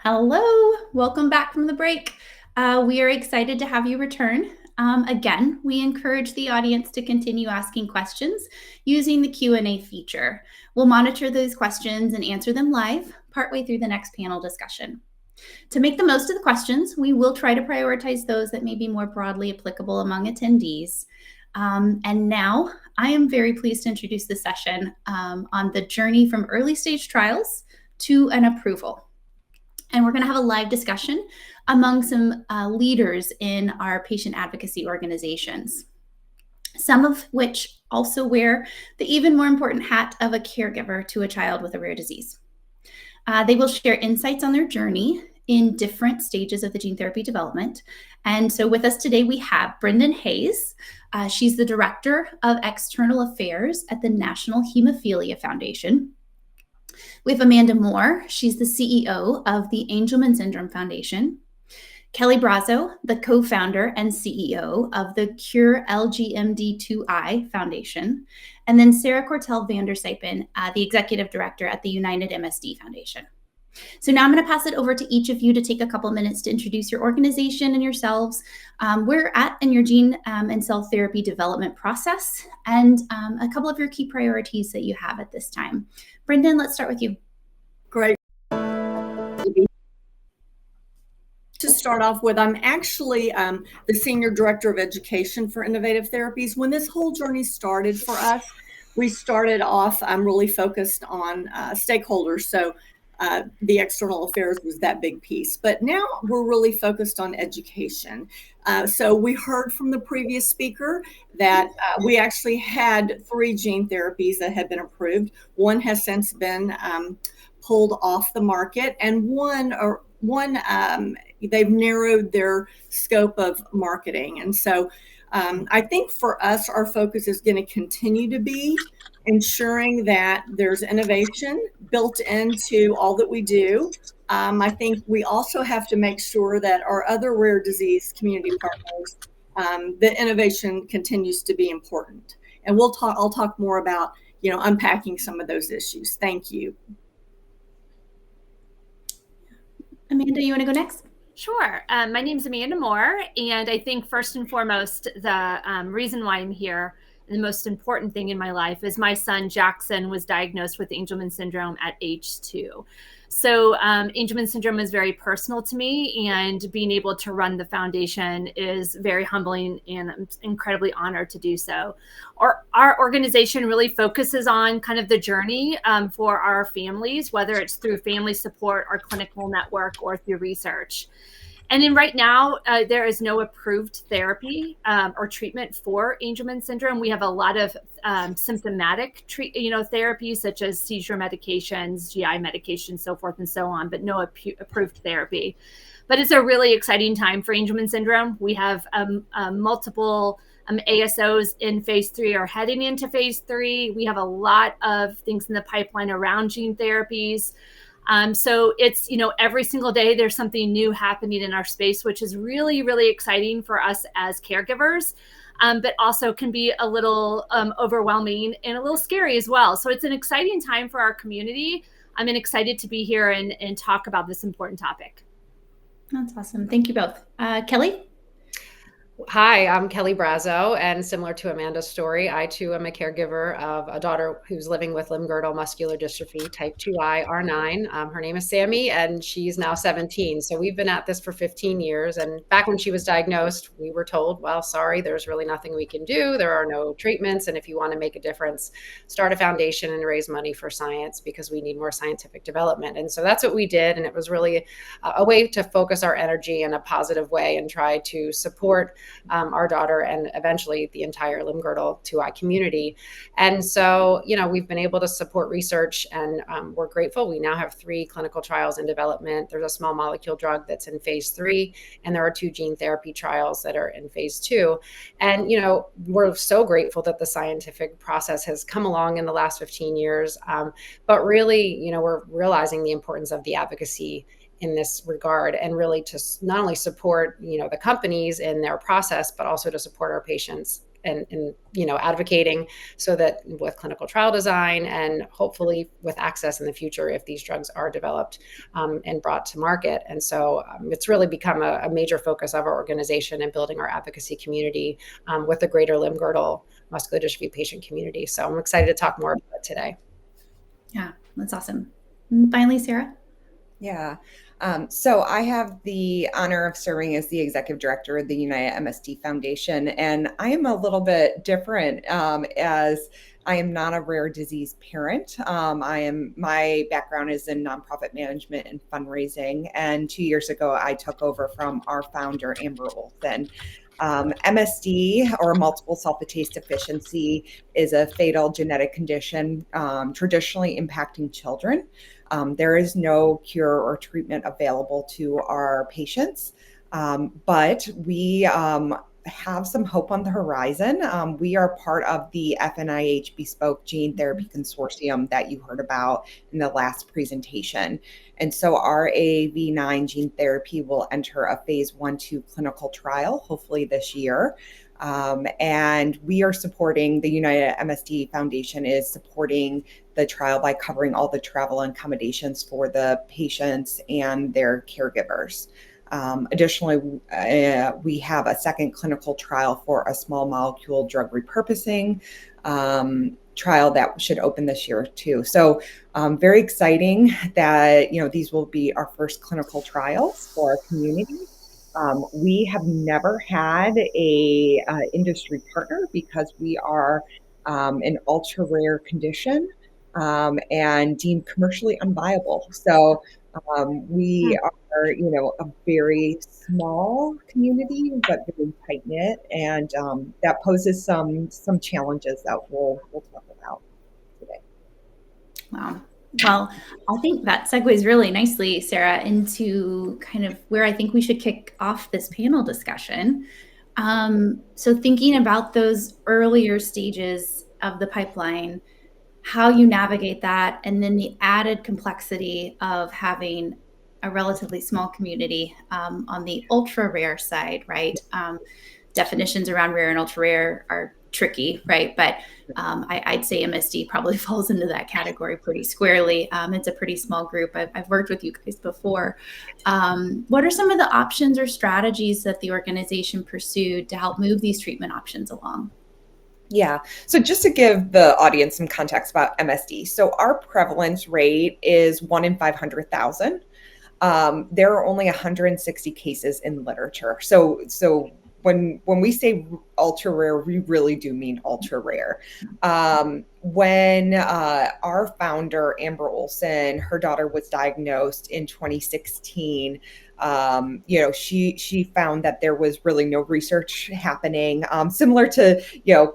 Hello, welcome back from the break. We are excited to have you return. Again, we encourage the audience to continue asking questions using the Q&A feature. We'll monitor those questions and answer them live partway through the next panel discussion. To make the most of the questions, we will try to prioritize those that may be more broadly applicable among attendees. And now I am very pleased to introduce the session on the journey from early stage trials to an approval. And we're going to have a live discussion among some leaders in our patient advocacy organizations, some of which also wear the even more important hat of a caregiver to a child with a rare disease. They will share insights on their journey in different stages of the gene therapy development. And so with us today, we have Brendan Hayes. She's the Director of External Affairs at the National Hemophilia Foundation. We have Amanda Moore. She's the CEO of the Angelman Syndrome Foundation. Kelly Brazo, the co-founder and CEO of the Cure LGMD2I Foundation. And then Sarah Cortell Vandersijpen, the Executive Director at the United MSD Foundation. So now I'm going to pass it over to each of you to take a couple minutes to introduce your organization and yourselves, where you're at in your gene and cell therapy development process, and a couple of your key priorities that you have at this time. Brendan, let's start with you. Great. To start off with, I'm actually the Senior Director of Education for Innovative Therapies. When this whole journey started for us, we started off really focused on stakeholders. So the external affairs was that big piece. But now we're really focused on education. So we heard from the previous speaker that we actually had 3 gene therapies that had been approved. One has since been pulled off the market, and one they've narrowed their scope of marketing. And so I think for us, our focus is going to continue to be ensuring that there's innovation built into all that we do. I think we also have to make sure that our other rare disease community partners, the innovation continues to be important. And I'll talk more about, unpacking some of those issues. Thank you. Amanda, you want to go next? Sure. My name is Amanda Moore, and I think first and foremost, the reason why I'm here, and the most important thing in my life, is my son Jackson was diagnosed with Angelman syndrome at age 2. So Angelman syndrome is very personal to me, and being able to run the foundation is very humbling, and I'm incredibly honored to do so. Our organization really focuses on kind of the journey for our families, whether it's through family support, our clinical network, or through research. And then right now, there is no approved therapy or treatment for Angelman syndrome. We have a lot of symptomatic therapies such as seizure medications, GI medications, so forth and so on, but no approved therapy. But it's a really exciting time for Angelman syndrome. We have multiple ASOs in phase 3 or heading into phase 3. We have a lot of things in the pipeline around gene therapies. So it's, every single day there's something new happening in our space, which is really, really exciting for us as caregivers, but also can be a little overwhelming and a little scary as well. So it's an exciting time for our community. I'm excited to be here and talk about this important topic. That's awesome. Thank you both. Kelly? Hi, I'm Kelly Brazo, and similar to Amanda's story, I too am a caregiver of a daughter who's living with limb-girdle muscular dystrophy type 2I R9. Her name is Sammy, and she's now 17. So we've been at this for 15 years. And back when she was diagnosed, we were told, well, sorry, there's really nothing we can do. There are no treatments. And if you want to make a difference, start a foundation and raise money for science, because we need more scientific development. And so that's what we did. And it was really a way to focus our energy in a positive way and try to support our daughter and eventually the entire limb-girdle 2I community. And so, we've been able to support research, and we're grateful. We now have 3 clinical trials in development. There's a small molecule drug that's in phase 3, and there are 2 gene therapy trials that are in phase 2. And, we're so grateful that the scientific process has come along in the last 15 years. But really, we're realizing the importance of the advocacy in this regard, and really to not only support, the companies in their process, but also to support our patients and advocating so that with clinical trial design and hopefully with access in the future if these drugs are developed and brought to market. And so it's really become a major focus of our organization and building our advocacy community with the greater limb-girdle muscular dystrophy patient community. So I'm excited to talk more about it today. Yeah, that's awesome. And finally, Sarah? Yeah. So I have the honor of serving as the executive director of the United MSD Foundation, and I am a little bit different as I am not a rare disease parent. My background is in nonprofit management and fundraising, and 2 years ago I took over from our founder, Amber Olson. MSD, or multiple sulfatase deficiency, is a fatal genetic condition traditionally impacting children. There is no cure or treatment available to our patients, but we have some hope on the horizon. We are part of the FNIH Bespoke Gene Therapy Consortium that you heard about in the last presentation. And so our AAV9 gene therapy will enter a phase 1/2 clinical trial, hopefully this year. And we are supporting, the United MSD Foundation is supporting the trial by covering all the travel and accommodations for the patients and their caregivers. Additionally, we have a second clinical trial for a small molecule drug repurposing trial that should open this year too. So very exciting that these will be our first clinical trials for our community. We have never had a industry partner because we are an ultra rare condition and deemed commercially unviable. So we are, a very small community, but very tight knit, and that poses some challenges that we'll talk about today. Wow. Well, I think that segues really nicely, Sarah, into kind of where I think we should kick off this panel discussion. So thinking about those earlier stages of the pipeline, how you navigate that, and then the added complexity of having a relatively small community on the ultra rare side, right? Definitions around rare and ultra rare are tricky, right? But I'd say MSD probably falls into that category pretty squarely. It's a pretty small group. I've worked with you guys before. What are some of the options or strategies that the organization pursued to help move these treatment options along? Yeah. So just to give the audience some context about MSD. So our prevalence rate is 1 in 500,000. There are only 160 cases in literature. So when we say ultra rare, we really do mean ultra rare. When our founder, Amber Olson, her daughter was diagnosed in 2016, she found that there was really no research happening. Similar to,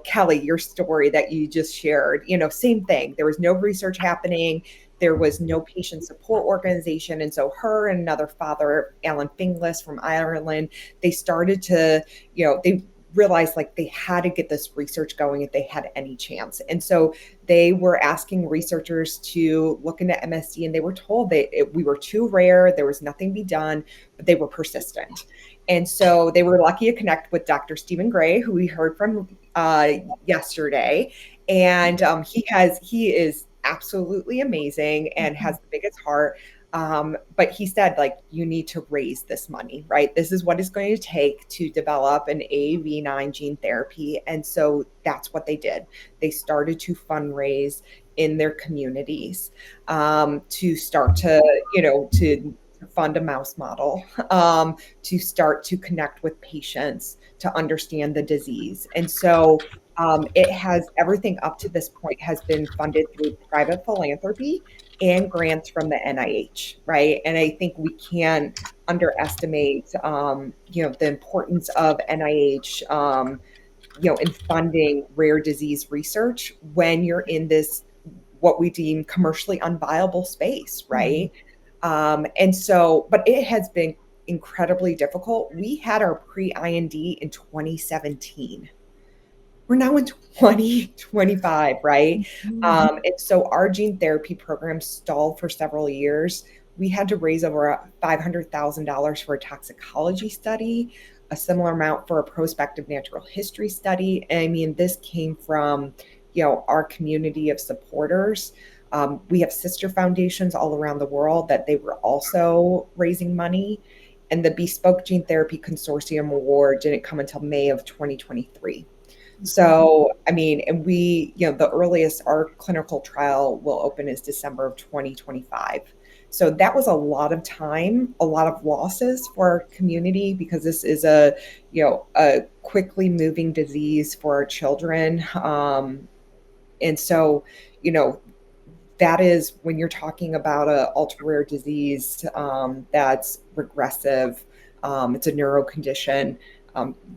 Kelly, your story that you just shared, same thing. There was no research happening. There was no patient support organization. And so her and another father, Alan Finglas from Ireland, they started to, they realized like they had to get this research going if they had any chance. And so they were asking researchers to look into MSD, and they were told we were too rare. There was nothing to be done, but they were persistent. And so they were lucky to connect with Dr. Stephen Gray, who we heard from yesterday. And he is absolutely amazing and has the biggest heart. But he said, like, you need to raise this money, right? This is what it's going to take to develop an AAV9 gene therapy. And so that's what they did. They started to fundraise in their communities to start to fund a mouse model, to start to connect with patients, to understand the disease. And so it has, everything up to this point has been funded through private philanthropy and grants from the NIH, right? And I think we can't underestimate, the importance of NIH, in funding rare disease research when you're in this, what we deem commercially unviable space, right? And so, but it has been incredibly difficult. We had our pre-IND in 2017. We're now in 2025, right? And so our gene therapy program stalled for several years. We had to raise over $500,000 for a toxicology study, a similar amount for a prospective natural history study. And I mean, this came from, our community of supporters. We have sister foundations all around the world that they were also raising money. And the Bespoke Gene Therapy Consortium Award didn't come until May of 2023. So, I mean, and we, the earliest our clinical trial will open is December of 2025. So that was a lot of time, a lot of losses for our community, because this is a quickly moving disease for our children. And so, that is when you're talking about a ultra rare disease that's regressive, it's a neuro condition.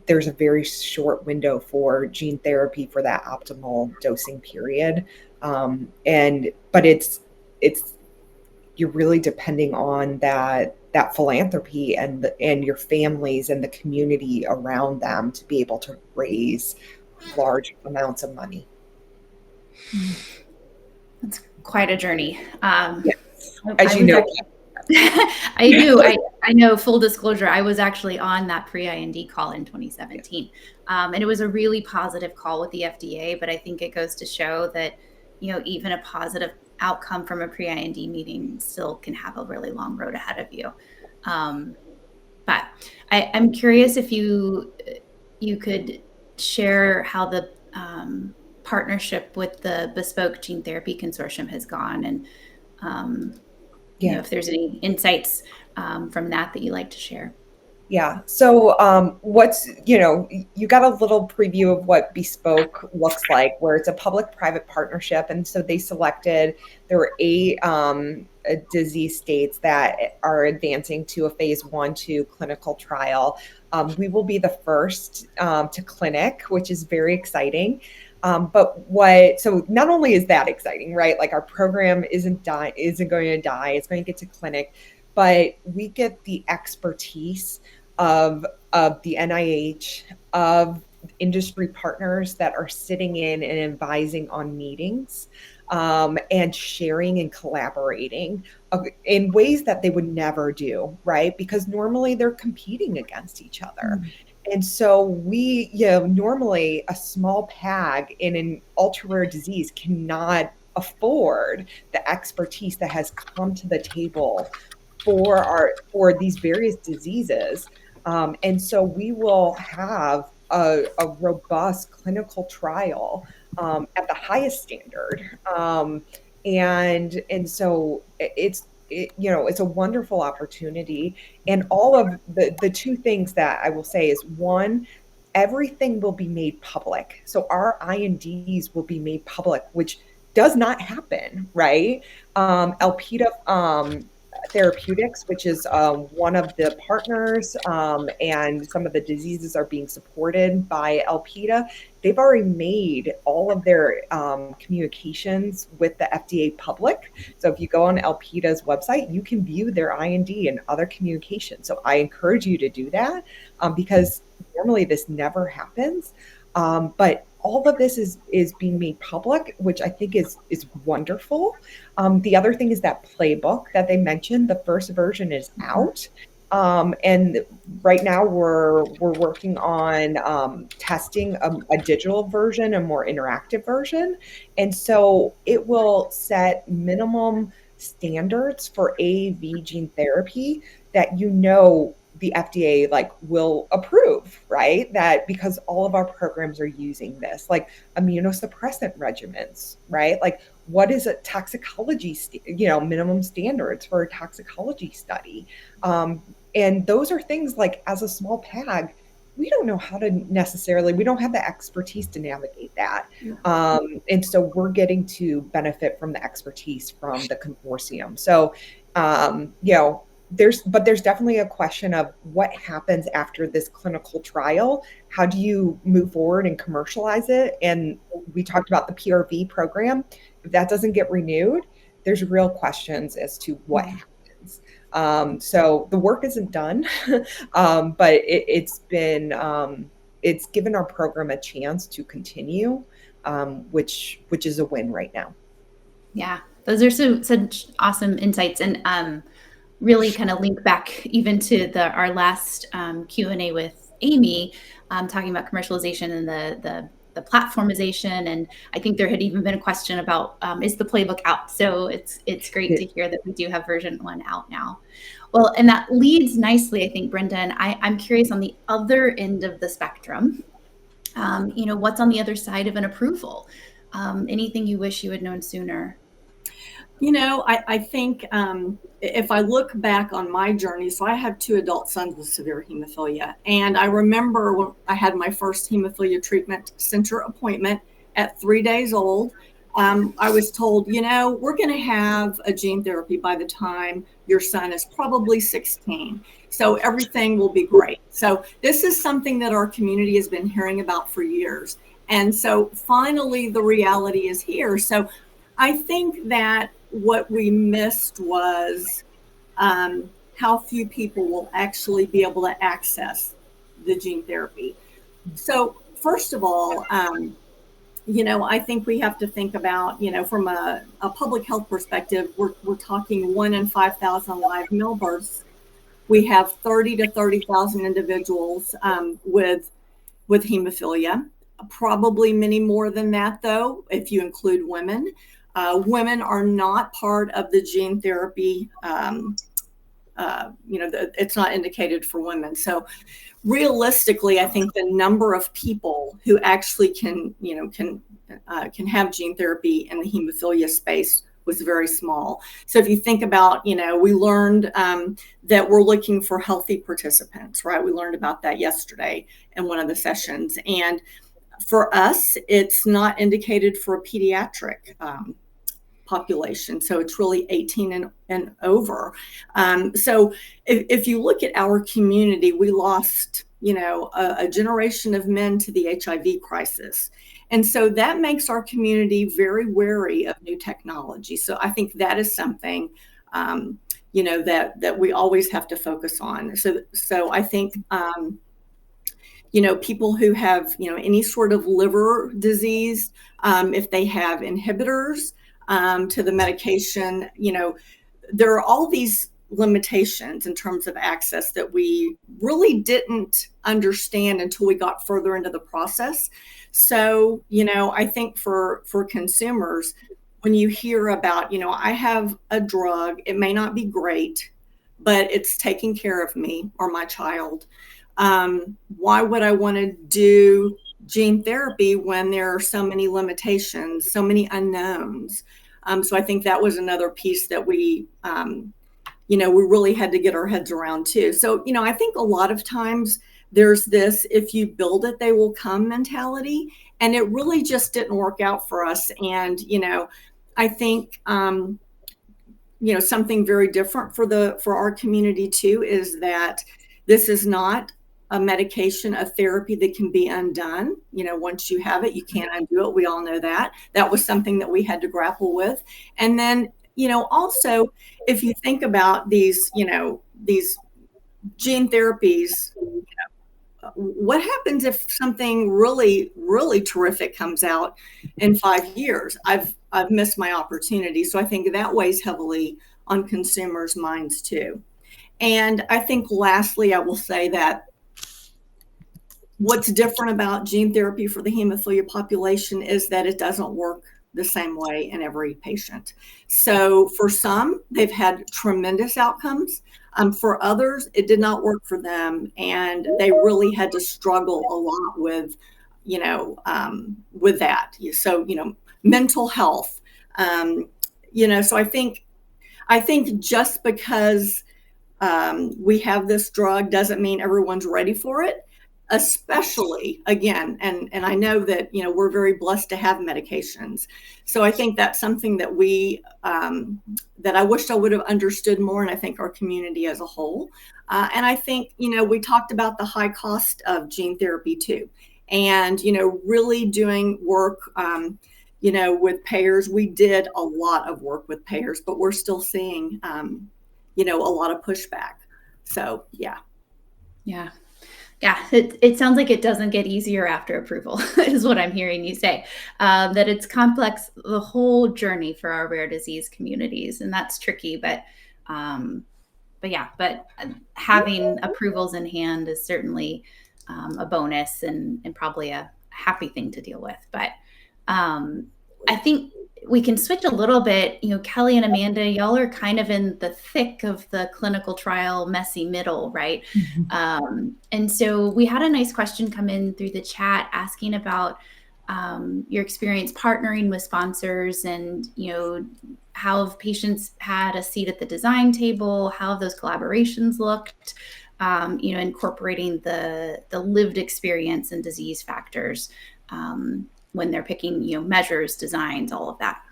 There's a very short window for gene therapy for that optimal dosing period. But it's you're really depending on that philanthropy and your families and the community around them to be able to raise large amounts of money. That's quite a journey. Yes. As you know. I do. I know, full disclosure, I was actually on that pre-IND call in 2017. And it was a really positive call with the FDA, but I think it goes to show that, even a positive outcome from a pre-IND meeting still can have a really long road ahead of you. But I'm curious if you could share how the partnership with the Bespoke Gene Therapy Consortium has gone, and if there's any insights from that you'd like to share. Yeah. So you got a little preview of what Bespoke looks like, where it's a public-private partnership. And so they selected, there were 8 disease states that are advancing to a phase 1/2 clinical trial. We will be the first to clinic, which is very exciting. So not only is that exciting, right? Like, our program isn't going to die. It's going to get to clinic, but we get the expertise of the NIH, of industry partners that are sitting in and advising on meetings. and sharing and collaborating in ways that they would never do, right? Because normally they're competing against each other. And so we, normally a small PAG in an ultra rare disease cannot afford the expertise that has come to the table for these various diseases. And so we will have a robust clinical trial at the highest standard. And so it's a wonderful opportunity. And all of the two things that I will say is, one, everything will be made public. So our INDs will be made public, which does not happen, right? Elpida Therapeutics, which is one of the partners, and some of the diseases are being supported by Elpida. They've already made all of their communications with the FDA public. So if you go on Elpida's website, you can view their IND and other communications. So I encourage you to do that because normally this never happens. But all of this is being made public, which I think is wonderful. The other thing is that playbook that they mentioned. The first version is out. And right now we're working on testing a digital version, a more interactive version. And so it will set minimum standards for AAV gene therapy that the FDA will approve, right? That because all of our programs are using this, like immunosuppressant regimens, right? Like what is a toxicology, minimum standards for a toxicology study. And those are things like, as a small PAG, we don't know how to we don't have the expertise to navigate that. And so we're getting to benefit from the expertise from the consortium. So, there's definitely a question of what happens after this clinical trial. How do you move forward and commercialize it? And we talked about the PRV program. If that doesn't get renewed, there's real questions as to what happens. So the work isn't done, but it's given our program a chance to continue, which is a win right now. Yeah, those are such awesome insights, and really kind of link back even to our last Q&A with Amy, talking about commercialization and the platformization. And I think there had even been a question about, is the playbook out? So it's great to hear that we do have version 1 out now. Well, and that leads nicely, I think, Brenda, and I'm curious on the other end of the spectrum, what's on the other side of an approval? Anything you wish you had known sooner? I think if I look back on my journey, so I have 2 adult sons with severe hemophilia. And I remember when I had my first hemophilia treatment center appointment at 3 days old, I was told, we're going to have a gene therapy by the time your son is probably 16. So everything will be great. So this is something that our community has been hearing about for years. And so finally, the reality is here. So I think that what we missed was how few people will actually be able to access the gene therapy. So first of all, I think we have to think about, from a public health perspective, we're talking 1 in 5,000 live male births. We have 30 to 30,000 individuals with hemophilia. Probably many more than that, though, if you include women. Women are not part of the gene therapy. It's not indicated for women. So realistically, I think the number of people who actually can have gene therapy in the hemophilia space was very small. So if you think about, we learned that we're looking for healthy participants, right? We learned about that yesterday in one of the sessions. And for us, it's not indicated for a pediatric population. So it's really 18 and over. So if you look at our community, we lost, a generation of men to the HIV crisis. And so that makes our community very wary of new technology. So I think that is something, that we always have to focus on. So I think, people who have, any sort of liver disease, if they have inhibitors, to the medication. There are all these limitations in terms of access that we really didn't understand until we got further into the process. So, I think for consumers, when you hear about, I have a drug, it may not be great, but it's taking care of me or my child. Why would I want to do gene therapy when there are so many limitations, so many unknowns? So I think that was another piece that we really had to get our heads around too. So, I think a lot of times there's this, if you build it, they will come mentality. And it really just didn't work out for us. And, I think, something very different for our community too, is that this is not a medication, a therapy that can be undone. Once you have it, you can't undo it. We all know that. That was something that we had to grapple with. And then, also, if you think about these gene therapies, what happens if something really, really terrific comes out in 5 years? I've missed my opportunity. So I think that weighs heavily on consumers' minds too. And I think lastly, I will say that what's different about gene therapy for the hemophilia population is that it doesn't work the same way in every patient. So for some, they've had tremendous outcomes. For others, it did not work for them, and they really had to struggle a lot with that. So, mental health. So I think just because we have this drug doesn't mean everyone's ready for it. Especially again, and I know that we're very blessed to have medications. So I think that's something that we that I wished I would have understood more, and I think our community as a whole. And I think we talked about the high cost of gene therapy too, and really doing work with payers. We did a lot of work with payers, but we're still seeing a lot of pushback. So yeah. Yeah, it sounds like it doesn't get easier after approval, is what I'm hearing you say. That it's complex, the whole journey for our rare disease communities, and that's tricky. But having approvals in hand is certainly a bonus and probably a happy thing to deal with. But I think we can switch a little bit. Kelly and Amanda, y'all are kind of in the thick of the clinical trial messy middle, right? Mm-hmm. And so we had a nice question come in through the chat asking about your experience partnering with sponsors, and how have patients had a seat at the design table? How have those collaborations looked? Incorporating the lived experience and disease factors when they're picking, measures, designs, all of that.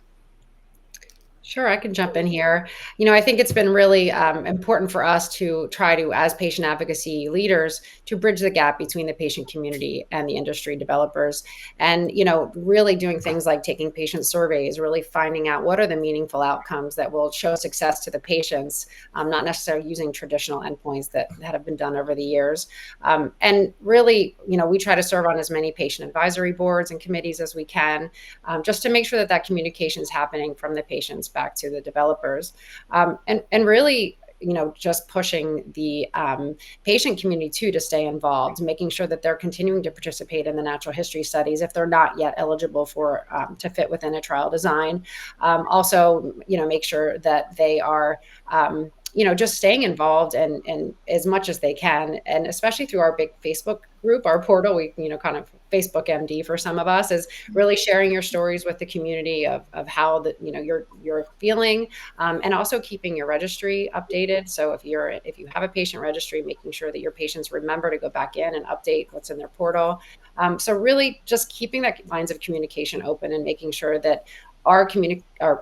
Sure, I can jump in here. I think it's been really important for us to try to, as patient advocacy leaders, to bridge the gap between the patient community and the industry developers. And, really doing things like taking patient surveys, really finding out what are the meaningful outcomes that will show success to the patients, not necessarily using traditional endpoints that have been done over the years. And really, we try to serve on as many patient advisory boards and committees as we can, just to make sure that communication is happening from the patients back to the developers, and really, just pushing the patient community too to stay involved, making sure that they're continuing to participate in the natural history studies if they're not yet eligible for to fit within a trial design. Also, make sure that they are just staying involved and as much as they can, and especially through our big Facebook group, our portal, we kind of Facebook MD for some of us, is really sharing your stories with the community of how you're feeling, and also keeping your registry updated. So if you have a patient registry, making sure that your patients remember to go back in and update what's in their portal. So really just keeping that lines of communication open and making sure that our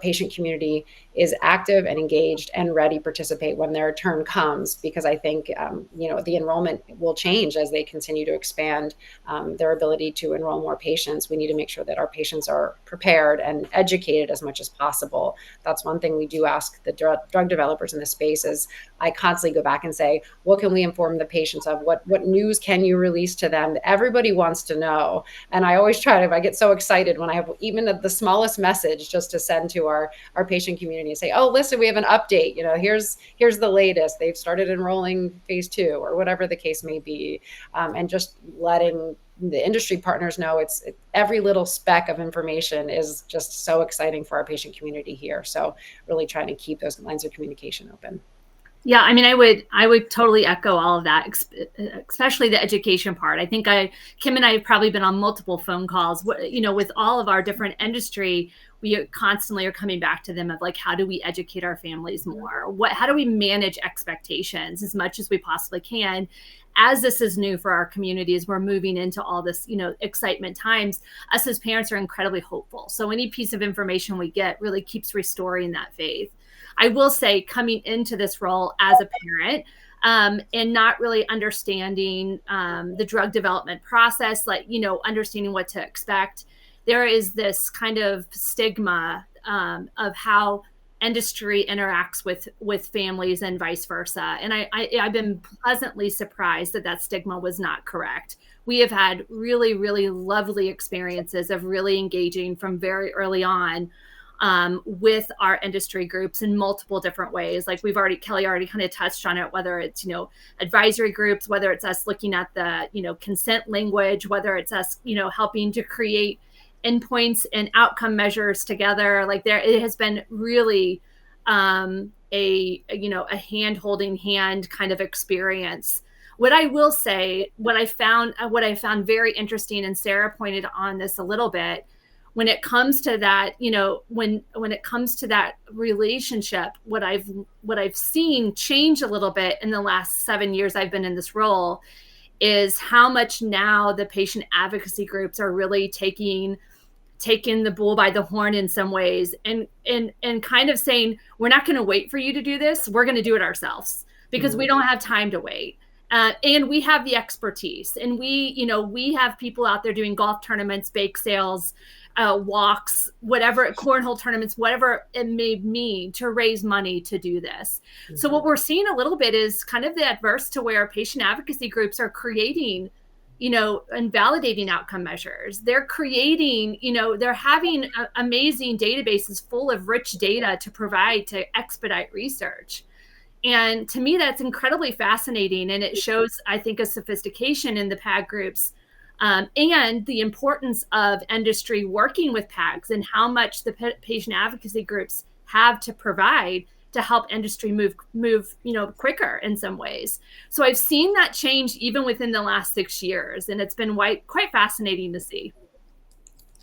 patient community is active and engaged and ready to participate when their turn comes, because I think the enrollment will change as they continue to expand their ability to enroll more patients. We need to make sure that our patients are prepared and educated as much as possible. That's one thing we do ask the drug developers in the space. Is I constantly go back and say, what can we inform the patients of? What news can you release to them? Everybody wants to know. And I always I get so excited when I have even the smallest message just to send send to our patient community and say, oh, listen, we have an update. Here's the latest. They've started enrolling phase 2 or whatever the case may be. And just letting the industry partners know every little speck of information is just so exciting for our patient community here. So really trying to keep those lines of communication open. Yeah, I mean, I would totally echo all of that, especially the education part. I think Kim and I have probably been on multiple phone calls, with all of our different industry. We constantly are coming back to them of like, how do we educate our families more? How do we manage expectations as much as we possibly can? As this is new for our communities, we're moving into all this, excitement times. Us as parents are incredibly hopeful. So any piece of information we get really keeps restoring that faith. I will say, coming into this role as a parent, and not really understanding the drug development process, understanding what to expect, there is this kind of stigma of how industry interacts with families and vice versa. And I've been pleasantly surprised that stigma was not correct. We have had really, really lovely experiences of really engaging from very early on with our industry groups in multiple different ways. Like Kelly already kind of touched on it, whether it's, advisory groups, whether it's us looking at the, consent language, whether it's us, helping to create endpoints and outcome measures together. It has been really a hand holding hand kind of experience. What I will say, what I found very interesting, and Sarah pointed on this a little bit, when it comes to that, when it comes to that relationship, what I've seen change a little bit in the last 7 years I've been in this role is how much now the patient advocacy groups are really taking the bull by the horn in some ways, and kind of saying, we're not going to wait for you to do this. We're going to do it ourselves because we don't have time to wait. And we have the expertise, and we have people out there doing golf tournaments, bake sales, walks, whatever, cornhole tournaments, whatever it may mean, to raise money to do this. Mm-hmm. So what we're seeing a little bit is kind of the adverse to where patient advocacy groups are creating, and validating outcome measures. They're creating, they're having amazing databases full of rich data to provide to expedite research. And to me, that's incredibly fascinating. And it shows, I think, a sophistication in the PAG groups, and the importance of industry working with PAGs and how much the patient advocacy groups have to provide to help industry move quicker in some ways. So I've seen that change even within the last 6 years, and it's been quite fascinating to see.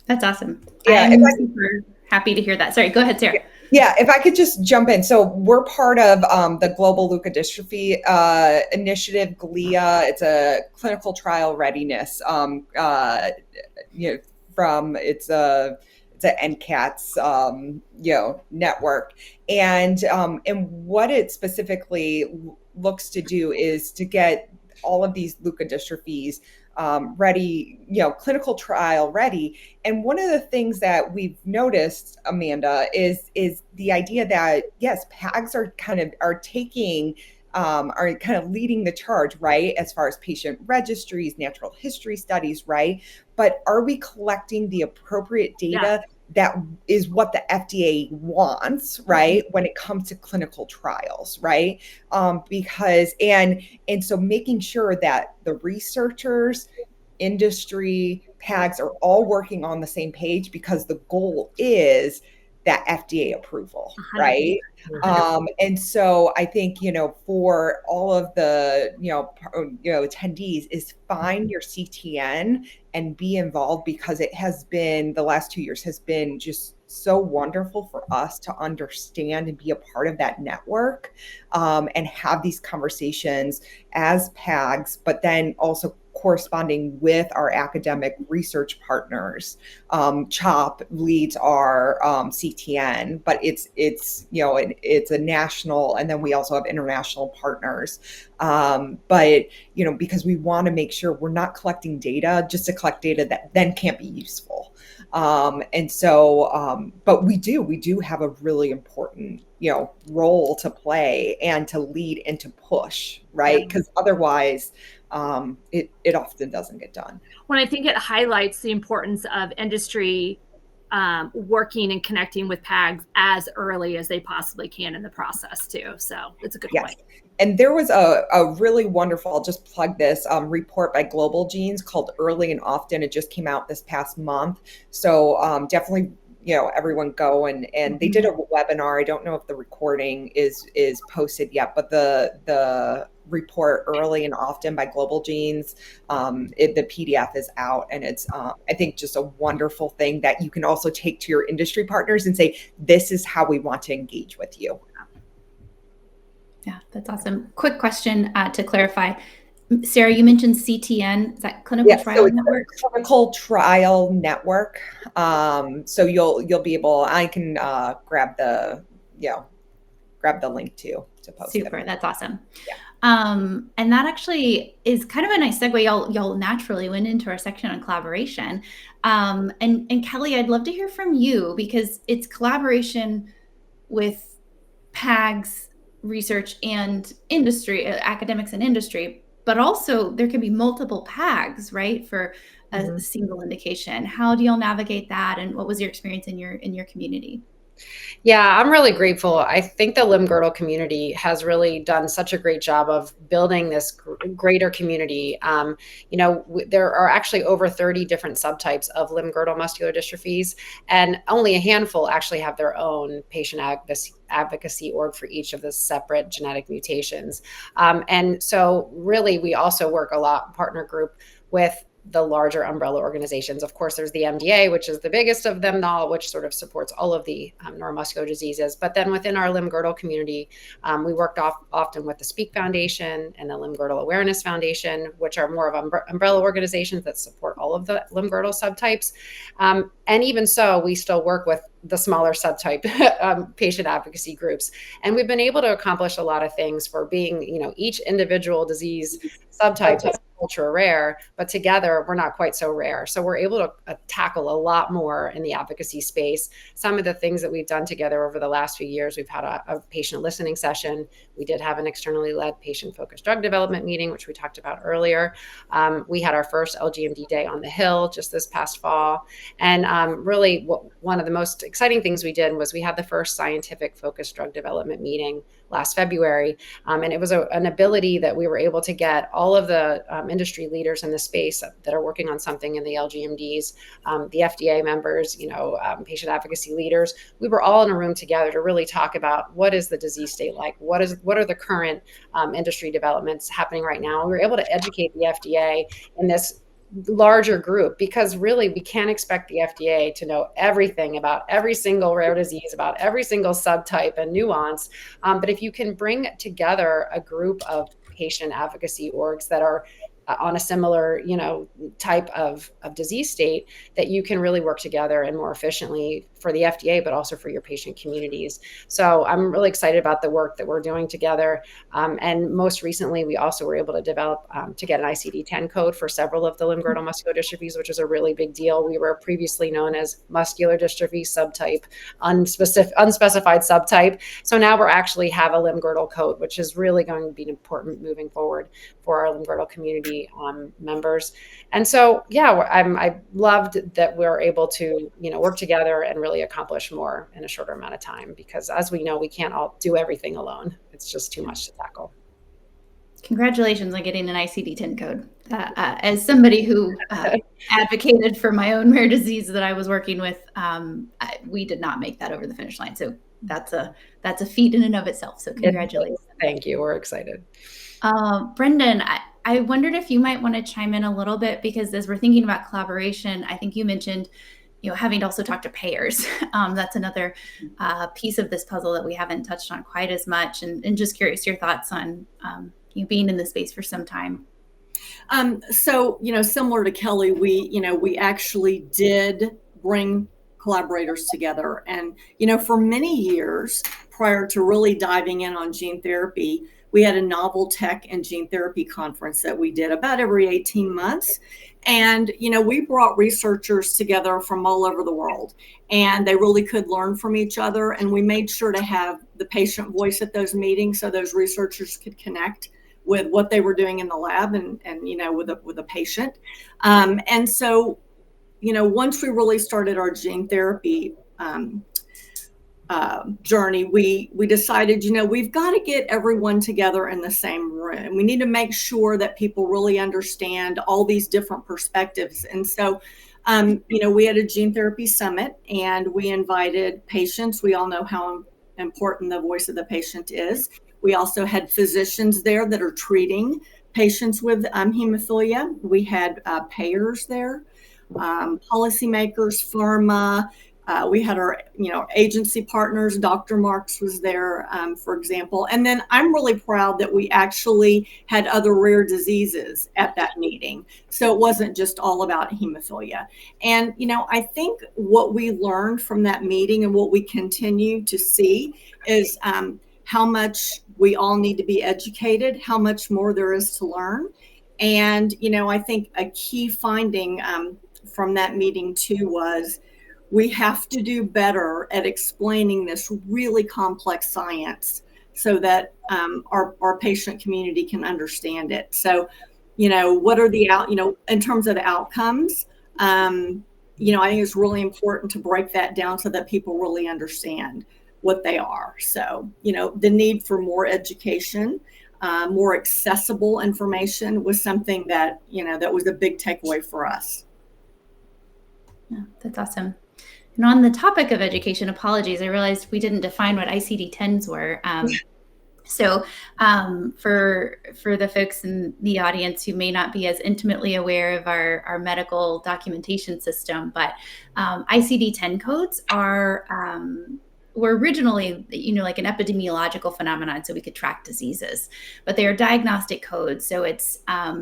That's awesome. Yeah, I'm super happy to hear that. Sorry, go ahead, Sarah. Yeah, if I could just jump in. So we're part of the Global Leukodystrophy Initiative, GLIA. It's a clinical trial readiness. It's a NCATS network, and what it specifically looks to do is to get all of these leukodystrophies ready, clinical trial ready. And one of the things that we've noticed, Amanda, is the idea that yes, PAGs are kind of leading the charge, right? As far as patient registries, natural history studies, right? But are we collecting the appropriate data that is what the FDA wants, right? When it comes to clinical trials, right? Because so making sure that the researchers, industry, PAGs are all working on the same page, because the goal is that FDA approval, right? And so I think, for all of the, attendees, is find your CTN and be involved, because it has been, the last 2 years has been just so wonderful for us to understand and be a part of that network, and have these conversations as PAGs, but then also corresponding with our academic research partners. CHOP leads our CTN, but it's a national, and then we also have international partners. But because we want to make sure we're not collecting data just to collect data that then can't be useful. And so, but we do have a really important, role to play and to lead and to push, right? Because otherwise, it often doesn't get done. Well, I think it highlights the importance of industry working and connecting with PAGs as early as they possibly can in the process too. So it's a good point. And there was a really wonderful, I'll just plug this, report by Global Genes called Early and Often. It just came out this past month. So definitely, everyone go and they did a webinar. I don't know if the recording is posted yet, but the report Early and Often by Global Genes, the PDF is out, and it's I think just a wonderful thing that you can also take to your industry partners and say, this is how we want to engage with you. Yeah, that's awesome. Quick question to clarify. Sarah, you mentioned CTN. Is that Clinical Trial Network? Clinical Trial Network. So you'll be able. I can grab the link to post. Super. it. That's awesome. Yeah. And that actually is kind of a nice segue. Y'all naturally went into our section on collaboration. And Kelly, I'd love to hear from you, because it's collaboration with PAGs, research and industry, academics and industry, but also there can be multiple PAGs, right, for a single indication. How do y'all navigate that, and what was your experience in your community? Yeah, I'm really grateful. I think the limb-girdle community has really done such a great job of building this greater community. There are actually over 30 different subtypes of limb-girdle muscular dystrophies, and only a handful actually have their own patient advocacy org for each of the separate genetic mutations. And so really, we also work a lot partner group with the larger umbrella organizations. Of course, there's the MDA, which is the biggest of them all, which sort of supports all of the neuromuscular diseases. But then within our limb-girdle community, we worked often with the Speak Foundation and the Limb-Girdle Awareness Foundation, which are more of umbrella organizations that support all of the limb-girdle subtypes. And even so, we still work with the smaller subtype patient advocacy groups. And we've been able to accomplish a lot of things for being, each individual disease subtype is ultra rare, but together we're not quite so rare. So we're able to tackle a lot more in the advocacy space. Some of the things that we've done together over the last few years, we've had a patient listening session. We did have an externally led patient-focused drug development meeting, which we talked about earlier. We had our first LGMD Day on the Hill just this past fall. And really, one of the most exciting things we did was we had the first scientific focused drug development meeting last February. And it was an ability that we were able to get all of the industry leaders in the space that are working on something in the LGMDs, the FDA members, patient advocacy leaders. We were all in a room together to really talk about what is the disease state like, what are the current industry developments happening right now. And we were able to educate the FDA in this larger group, because really we can't expect the FDA to know everything about every single rare disease, about every single subtype and nuance. But if you can bring together a group of patient advocacy orgs that are on a similar, type of disease state, that you can really work together and more efficiently for the FDA, but also for your patient communities. So I'm really excited about the work that we're doing together. And most recently, we also were able to develop to get an ICD-10 code for several of the limb-girdle muscular dystrophies, which is a really big deal. We were previously known as muscular dystrophy subtype, unspecified subtype. So now we're actually have a limb-girdle code, which is really going to be important moving forward for our limb-girdle community members. And so, I loved that we're able to, work together and really accomplish more in a shorter amount of time, because as we know, we can't all do everything alone. It's just too much to tackle. Congratulations on getting an ICD-10 code. As somebody who advocated for my own rare disease that I was working with, we did not make that over the finish line. So that's a feat in and of itself. So congratulations. Thank you. We're excited. Brendan, I wondered if you might want to chime in a little bit, because as we're thinking about collaboration, I think you mentioned, having to also talk to payers. That's another piece of this puzzle that we haven't touched on quite as much. And just curious your thoughts on you being in the space for some time. So, similar to Kelly, we actually did bring collaborators together. And, for many years prior to really diving in on gene therapy, we had a novel tech and gene therapy conference that we did about every 18 months. And, we brought researchers together from all over the world, and they really could learn from each other. And we made sure to have the patient voice at those meetings so those researchers could connect with what they were doing in the lab and with a patient. And so once we really started our gene therapy journey, we decided, we've got to get everyone together in the same room. We need to make sure that people really understand all these different perspectives. And so, we had a gene therapy summit, and we invited patients. We all know how important the voice of the patient is. We also had physicians there that are treating patients with hemophilia. We had payers there, policymakers, pharma. We had our, agency partners. Dr. Marks was there, for example. And then I'm really proud that we actually had other rare diseases at that meeting. So it wasn't just all about hemophilia. And, I think what we learned from that meeting and what we continue to see is how much we all need to be educated, how much more there is to learn. And, I think a key finding from that meeting too was we have to do better at explaining this really complex science so that our patient community can understand it. So, what are the in terms of the outcomes, I think it's really important to break that down so that people really understand what they are. So, the need for more education, more accessible information was something that, that was a big takeaway for us. Yeah, that's awesome. And on the topic of education, apologies, I realized we didn't define what ICD-10s were. So for the folks in the audience who may not be as intimately aware of our medical documentation system, but ICD-10 codes were originally, like an epidemiological phenomenon, so we could track diseases, but they are diagnostic codes. So it's a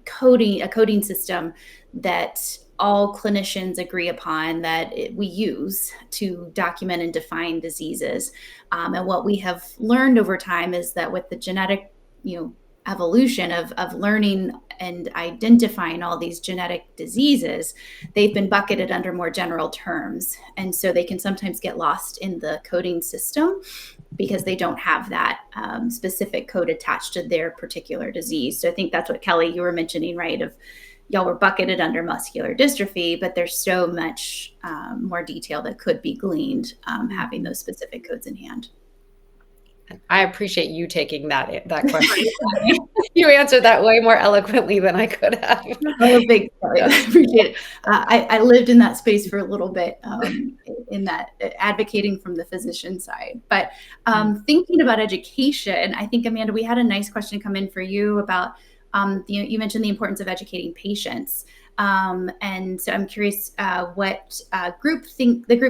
coding system that all clinicians agree upon that we use to document and define diseases. And what we have learned over time is that with the genetic, evolution of learning and identifying all these genetic diseases, they've been bucketed under more general terms. And so they can sometimes get lost in the coding system because they don't have that specific code attached to their particular disease. So I think that's what, Kelly, you were mentioning, right? Of y'all were bucketed under muscular dystrophy, but there's so much more detail that could be gleaned having those specific codes in hand. I appreciate you taking that question. You answered that way more eloquently than I could have. Oh, big sorry. I appreciate it. I lived in that space for a little bit in that advocating from the physician side. But thinking about education, I think, Amanda, we had a nice question come in for you about you mentioned the importance of educating patients. And so I'm curious what the group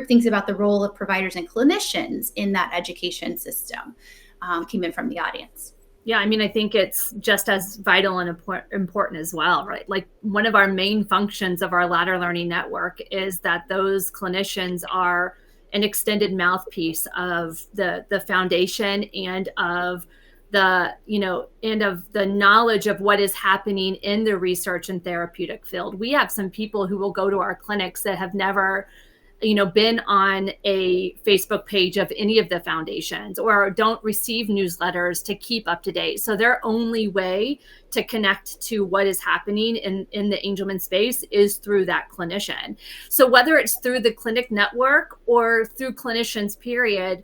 thinks about the role of providers and clinicians in that education system. Came in from the audience. Yeah, I think it's just as vital and important as well, right? Like one of our main functions of our ladder learning network is that those clinicians are an extended mouthpiece of the foundation and of the knowledge of what is happening in the research and therapeutic field. We have some people who will go to our clinics that have never, been on a Facebook page of any of the foundations or don't receive newsletters to keep up to date. So their only way to connect to what is happening in the Angelman space is through that clinician. So whether it's through the clinic network or through clinicians, period,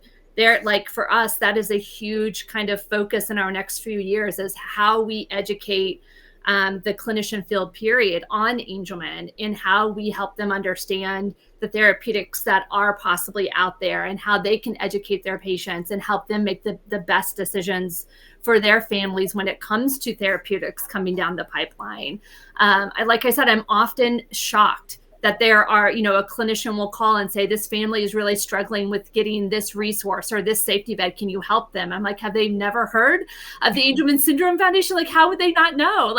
for us, that is a huge kind of focus in our next few years is how we educate the clinician field, period, on Angelman and how we help them understand the therapeutics that are possibly out there and how they can educate their patients and help them make the best decisions for their families when it comes to therapeutics coming down the pipeline. Like I said, I'm often shocked that there are, a clinician will call and say, this family is really struggling with getting this resource or this safety bed. Can you help them? I'm like, have they never heard of the Angelman Syndrome Foundation? Like, how would they not know?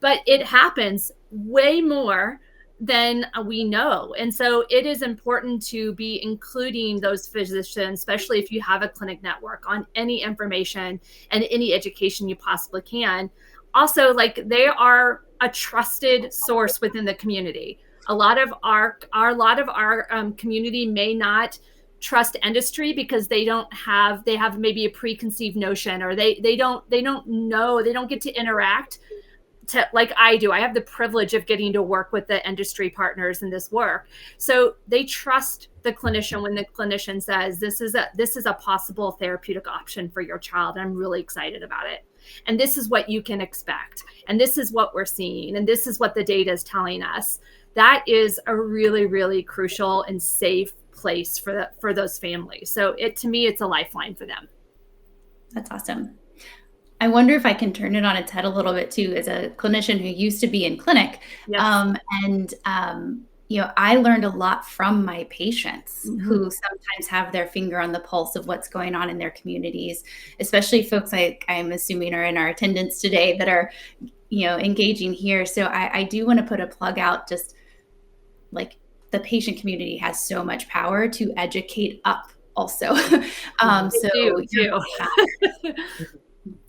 But it happens way more than we know. And so it is important to be including those physicians, especially if you have a clinic network, on any information and any education you possibly can. Also, they are a trusted source within the community. A lot of our community may not trust industry because they have maybe a preconceived notion, or they don't know, they don't get to interact like I do. I have the privilege of getting to work with the industry partners in this work. So they trust the clinician when the clinician says, this is a possible therapeutic option for your child. I'm really excited about it. And this is what you can expect. And this is what we're seeing. And this is what the data is telling us. That is a really, really crucial and safe place for those families. So to me, it's a lifeline for them. That's awesome. I wonder if I can turn it on its head a little bit too, as a clinician who used to be in clinic. Yes. I learned a lot from my patients who Mm-hmm. sometimes have their finger on the pulse of what's going on in their communities, especially folks like I'm assuming are in our attendance today that are, engaging here. So I do want to put a plug out, just like the patient community has so much power to educate up also. They do too.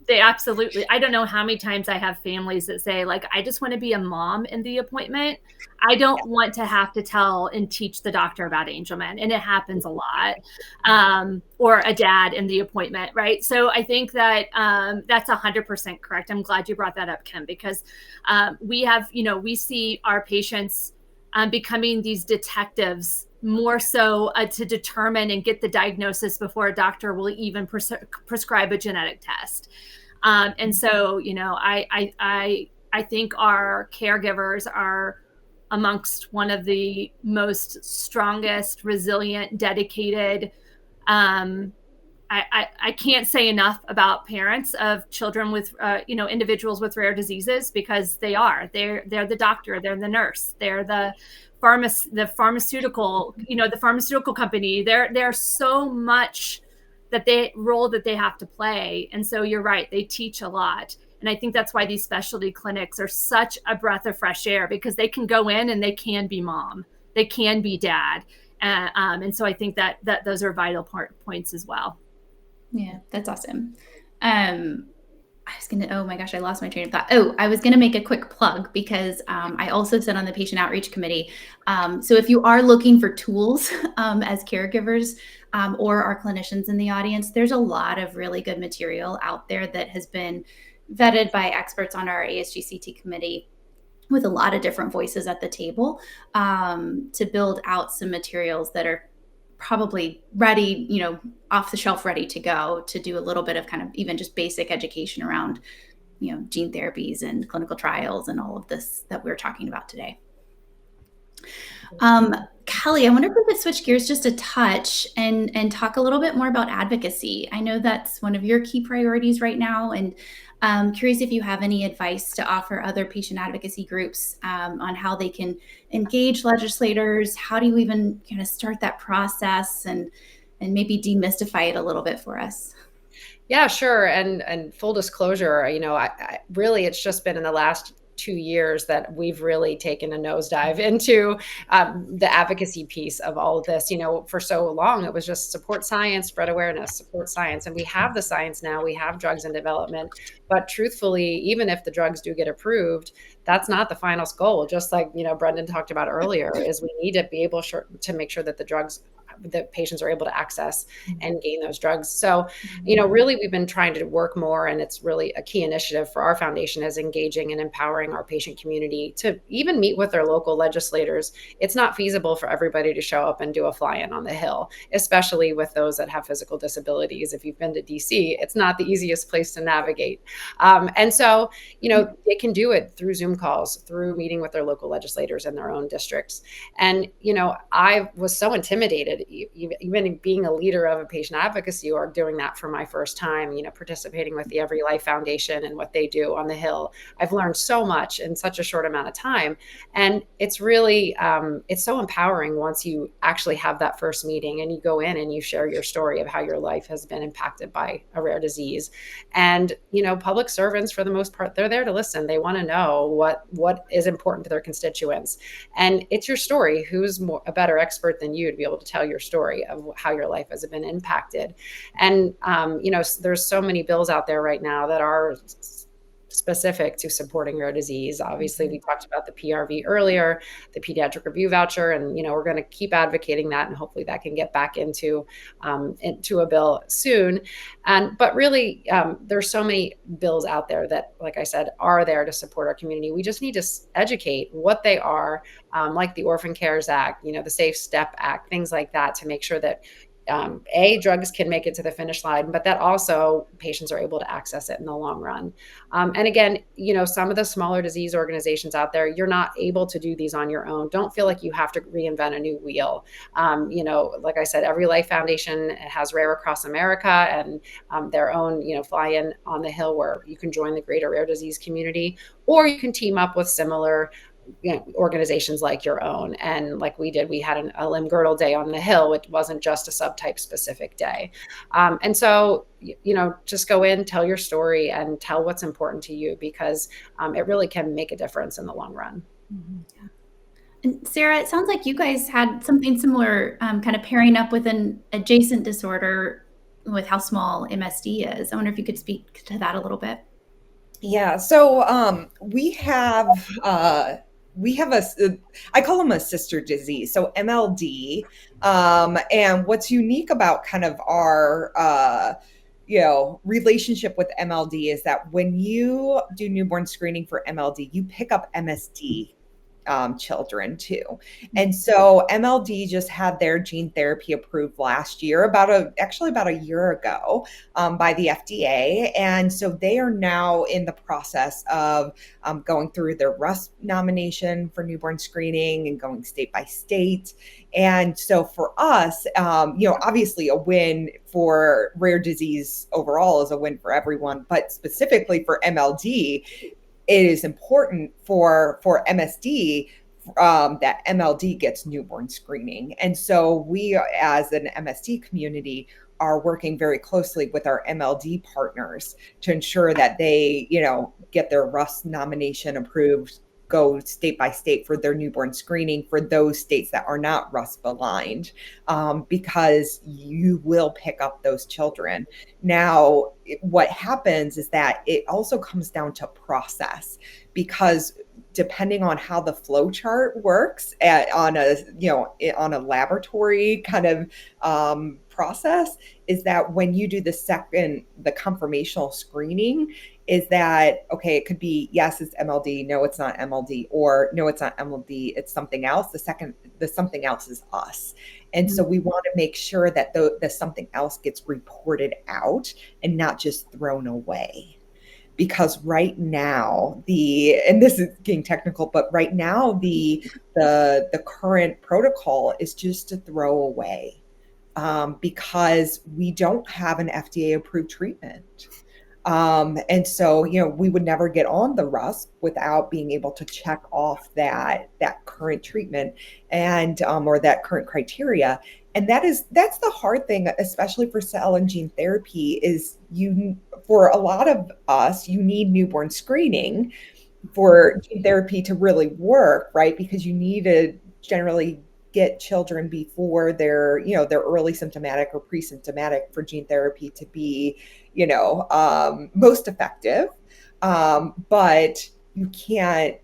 They absolutely. I don't know how many times I have families that say, like, I just want to be a mom in the appointment. I don't want to have to tell and teach the doctor about Angelman. And it happens a lot. Or a dad in the appointment, right? So I think that that's 100% correct. I'm glad you brought that up, Kim, because we see our patients becoming these detectives more so to determine and get the diagnosis before a doctor will even prescribe a genetic test. And so, I think our caregivers are amongst one of the most strongest, resilient, dedicated. I can't say enough about parents of children with, individuals with rare diseases, because they're the doctor, they're the nurse, they're the pharmaceutical company. There's so much role that they have to play. And so you're right, they teach a lot. And I think that's why these specialty clinics are such a breath of fresh air, because they can go in and they can be mom, they can be dad. And so I think that those are vital points as well. Yeah, that's awesome. Oh my gosh, I lost my train of thought. Oh, I was going to make a quick plug because I also sit on the patient outreach committee. So if you are looking for tools as caregivers or our clinicians in the audience, there's a lot of really good material out there that has been vetted by experts on our ASGCT committee, with a lot of different voices at the table to build out some materials that are probably ready, off the shelf, ready to go, to do a little bit of kind of even just basic education around, gene therapies and clinical trials and all of this that we're talking about today. Kelly, I wonder if we could switch gears just a touch and talk a little bit more about advocacy. I know that's one of your key priorities right now, and I'm curious if you have any advice to offer other patient advocacy groups on how they can engage legislators. How do you even kind of start that process and maybe demystify it a little bit for us? Yeah, sure. And full disclosure, I really, it's just been in the last 2 years that we've really taken a nosedive into the advocacy piece of all of this. For so long, it was just support science, spread awareness, support science. And we have the science now, we have drugs in development. But truthfully, even if the drugs do get approved, that's not the final goal. Just like, Brendan talked about earlier, is we need to be able to make sure that the patients are able to access and gain those drugs. So, really, we've been trying to work more, and it's really a key initiative for our foundation, is engaging and empowering our patient community to even meet with their local legislators. It's not feasible for everybody to show up and do a fly-in on the Hill, especially with those that have physical disabilities. If you've been to DC, it's not the easiest place to navigate. And so, they can do it through Zoom calls, through meeting with their local legislators in their own districts. And, I was so intimidated, even being a leader of a patient advocacy org, doing that for my first time, participating with the Every Life Foundation and what they do on the Hill. I've learned so much in such a short amount of time. And it's really, it's so empowering once you actually have that first meeting and you go in and you share your story of how your life has been impacted by a rare disease. And, public servants, for the most part, they're there to listen. They want to know what is important to their constituents. And it's your story. Who's a better expert than you to be able to tell your story of how your life has been impacted? And, there's so many bills out there right now that are specific to supporting rare disease. Obviously, we talked about the PRV earlier, the pediatric review voucher, and we're going to keep advocating that, and hopefully that can get back into a bill soon. But really, there's so many bills out there that, like I said, are there to support our community. We just need to educate what they are, like the Orphan Cares Act, the Safe Step Act, things like that, to make sure that drugs can make it to the finish line, but that also patients are able to access it in the long run. And again, some of the smaller disease organizations out there, you're not able to do these on your own. Don't feel like you have to reinvent a new wheel. Like I said, Every Life Foundation has Rare Across America and their own, Fly In on the Hill, where you can join the greater rare disease community, or you can team up with similar organizations like your own. And like we did, we had a limb-girdle day on the Hill. It wasn't just a subtype specific day. And so, just go in, tell your story, and tell what's important to you, because it really can make a difference in the long run. Yeah. And Sarah, it sounds like you guys had something similar, kind of pairing up with an adjacent disorder with how small MSD is. I wonder if you could speak to that a little bit. Yeah, so we have I call them a sister disease, so MLD. And what's unique about kind of our relationship with MLD is that when you do newborn screening for MLD, you pick up MSD children too. And so MLD just had their gene therapy approved last year, about a year ago, by the FDA. And so they are now in the process of going through their RUS nomination for newborn screening and going state by state. And so for us, obviously a win for rare disease overall is a win for everyone, but specifically for MLD, it is important for MSD that MLD gets newborn screening. And so we, as an MSD community, are working very closely with our MLD partners to ensure that they, get their RUS nomination approved, go state by state for their newborn screening for those states that are not RUS aligned, because you will pick up those children. Now, what happens is that it also comes down to process, because depending on how the flow chart works on a laboratory kind of process, is that when you do the conformational screening, is that, okay, it could be, yes, it's MLD, no, it's not MLD, or no, it's not MLD, it's something else. The something else is us. And so we want to make sure that the something else gets reported out and not just thrown away. Because right now, and this is getting technical, but right now the current protocol is just to throw away, because we don't have an FDA approved treatment. And so, we would never get on the RUS without being able to check off that current treatment and or that current criteria. And that's the hard thing, especially for cell and gene therapy, is for a lot of us, you need newborn screening for gene therapy to really work, right? Because you need to generally get children before they're early symptomatic or pre-symptomatic for gene therapy to be, most effective. But you can't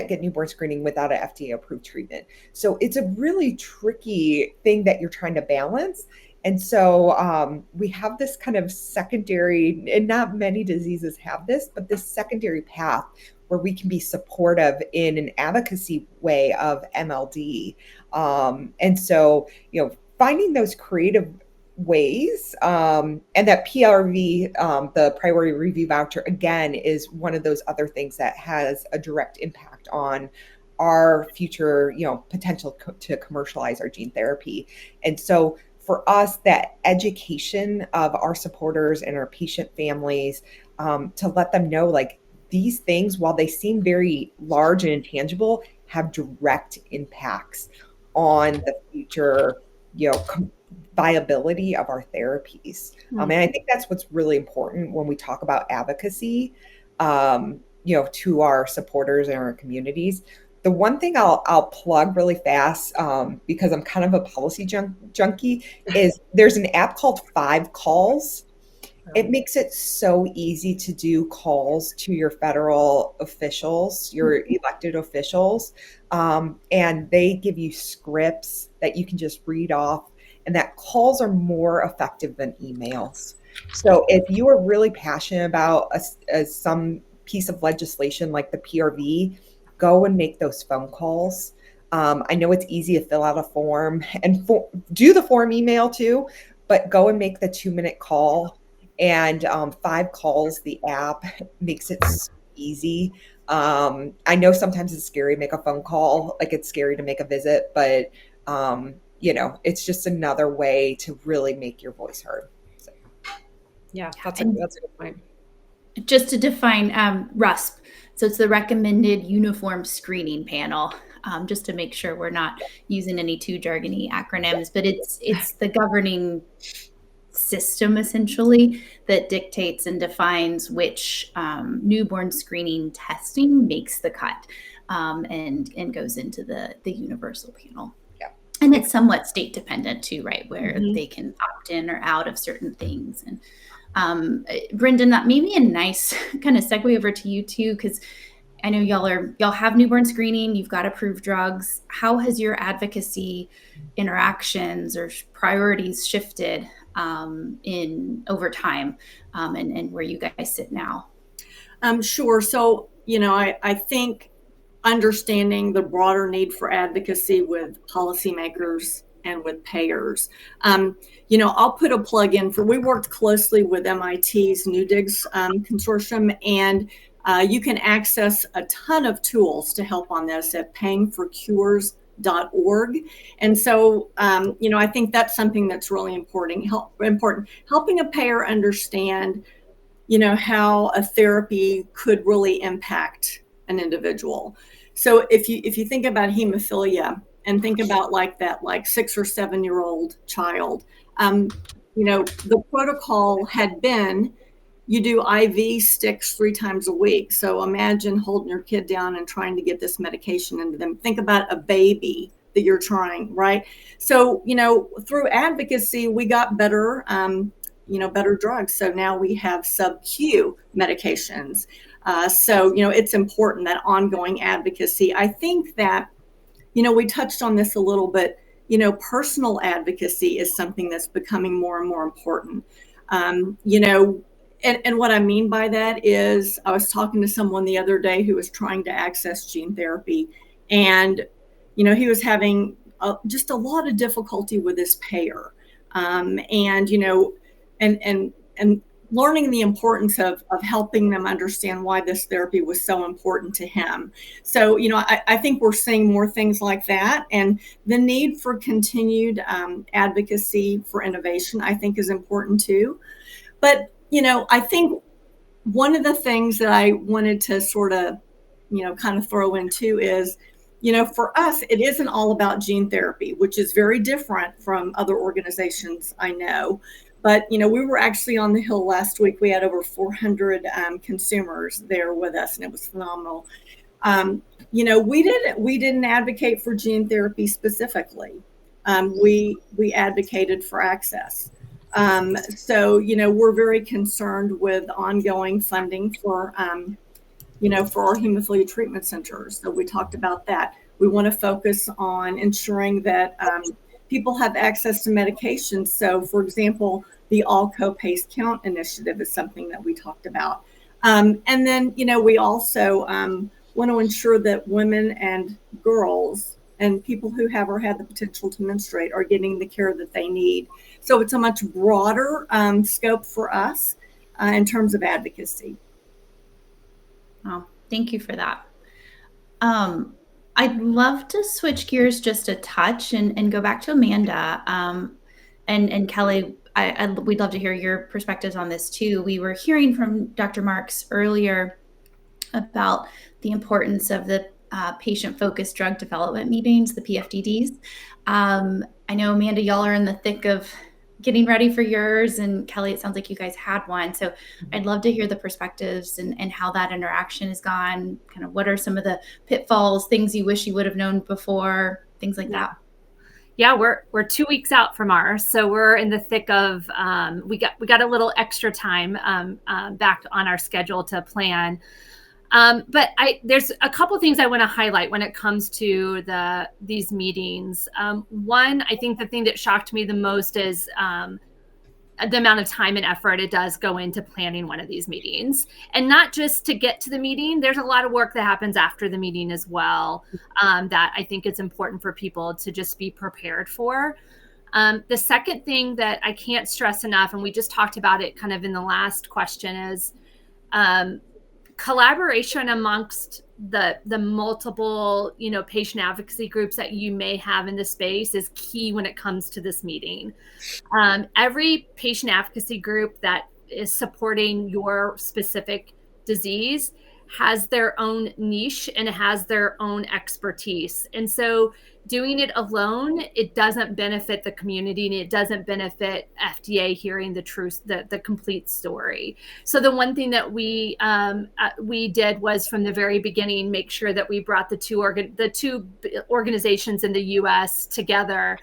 get newborn screening without an FDA approved treatment. So it's a really tricky thing that you're trying to balance. And so we have this kind of secondary, and not many diseases have this, but this secondary path where we can be supportive in an advocacy way of MLD. And so, finding those creative ways, and that PRV, the priority review voucher, again, is one of those other things that has a direct impact on our future, potential to commercialize our gene therapy. And so for us, that education of our supporters and our patient families, to let them know, like, these things, while they seem very large and intangible, have direct impacts on the future, viability of our therapies. And I think that's what's really important when we talk about advocacy, to our supporters and our communities. The one thing I'll plug really fast, because I'm kind of a policy junkie, is there's an app called 5 Calls. It makes it so easy to do calls to your federal officials, your elected officials, and they give you scripts that you can just read off, and that calls are more effective than emails. So if you are really passionate about some piece of legislation like the PRV, go and make those phone calls. I know it's easy to fill out a form and do the form email too, but go and make the 2-minute call. And 5 calls, the app makes it so easy. I know sometimes it's scary to make a phone call, like it's scary to make a visit, but it's just another way to really make your voice heard. So. Yeah, that's a good point. Just to define RUSP, so it's the Recommended Uniform Screening Panel, just to make sure we're not using any too jargony acronyms, but it's the governing system essentially that dictates and defines which newborn screening testing makes the cut and goes into the universal panel. Yeah. And it's somewhat state dependent too, right? Where they can opt in or out of certain things. And Brendan, that may be a nice kind of segue over to you too, because I know y'all have newborn screening, you've got approved drugs. How has your advocacy interactions or priorities shifted in over time and where you guys sit now? Sure. So, I think understanding the broader need for advocacy with policymakers and with payers. I'll put a plug in we worked closely with MIT's NewDigs consortium, and you can access a ton of tools to help on this at payingforcures.org. And so, I think that's something that's really important, helping a payer understand, how a therapy could really impact an individual. So if you think about hemophilia and think about that 6 or 7 year old child, the protocol had been, you do IV sticks 3 times a week. So imagine holding your kid down and trying to get this medication into them. Think about a baby that you're trying, right? So, through advocacy, we got better, better drugs. So now we have sub-Q medications. So, it's important, that ongoing advocacy. I think that, we touched on this a little bit, personal advocacy is something that's becoming more and more important. And what I mean by that is, I was talking to someone the other day who was trying to access gene therapy, and, he was having just a lot of difficulty with his payer. And learning the importance of helping them understand why this therapy was so important to him. So, I think we're seeing more things like that, and the need for continued advocacy for innovation, I think, is important too. But, I think one of the things that I wanted to sort of, kind of throw in too is, for us, it isn't all about gene therapy, which is very different from other organizations I know. But, we were actually on the Hill last week. We had over 400 consumers there with us, and it was phenomenal. We didn't advocate for gene therapy specifically. We advocated for access. So, we're very concerned with ongoing funding for our hemophilia treatment centers. So we talked about that. We want to focus on ensuring that people have access to medications. So, for example, the All Co-Pays Count initiative is something that we talked about. And then, we also want to ensure that women and girls and people who have or had the potential to menstruate are getting the care that they need. So it's a much broader scope for us in terms of advocacy. Oh, thank you for that. I'd love to switch gears just a touch and go back to Amanda and Kelly. We'd love to hear your perspectives on this too. We were hearing from Dr. Marks earlier about the importance of the patient-focused drug development meetings, the PFDDs. I know, Amanda, y'all are in the thick of getting ready for yours, and Kelly, it sounds like you guys had one. So I'd love to hear the perspectives and how that interaction has gone. Kind of what are some of the pitfalls, things you wish you would have known before, things like that. Yeah, we're 2 weeks out from ours, so we're in the thick of. We got a little extra time back on our schedule to plan. But there's a couple things I want to highlight when it comes to these meetings. One, I think the thing that shocked me the most is the amount of time and effort it does go into planning one of these meetings, and not just to get to the meeting. There's a lot of work that happens after the meeting as well, that I think it's important for people to just be prepared for. The second thing that I can't stress enough, and we just talked about it kind of in the last question, is collaboration amongst the multiple, patient advocacy groups that you may have in the space is key when it comes to this meeting. Every patient advocacy group that is supporting your specific disease has their own niche and has their own expertise. And so doing it alone, it doesn't benefit the community, and it doesn't benefit FDA hearing the truth, the complete story. So the one thing that we did was, from the very beginning, make sure that we brought the two organizations in the U.S. together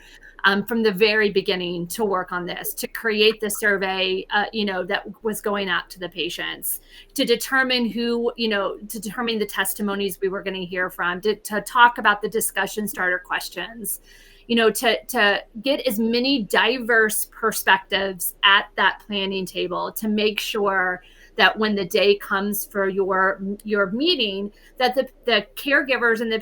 from the very beginning to work on this, to create the survey, that was going out to the patients, to determine the testimonies we were going to hear from, to talk about the discussion starter questions, to get as many diverse perspectives at that planning table, to make sure that when the day comes for your meeting, that the caregivers and the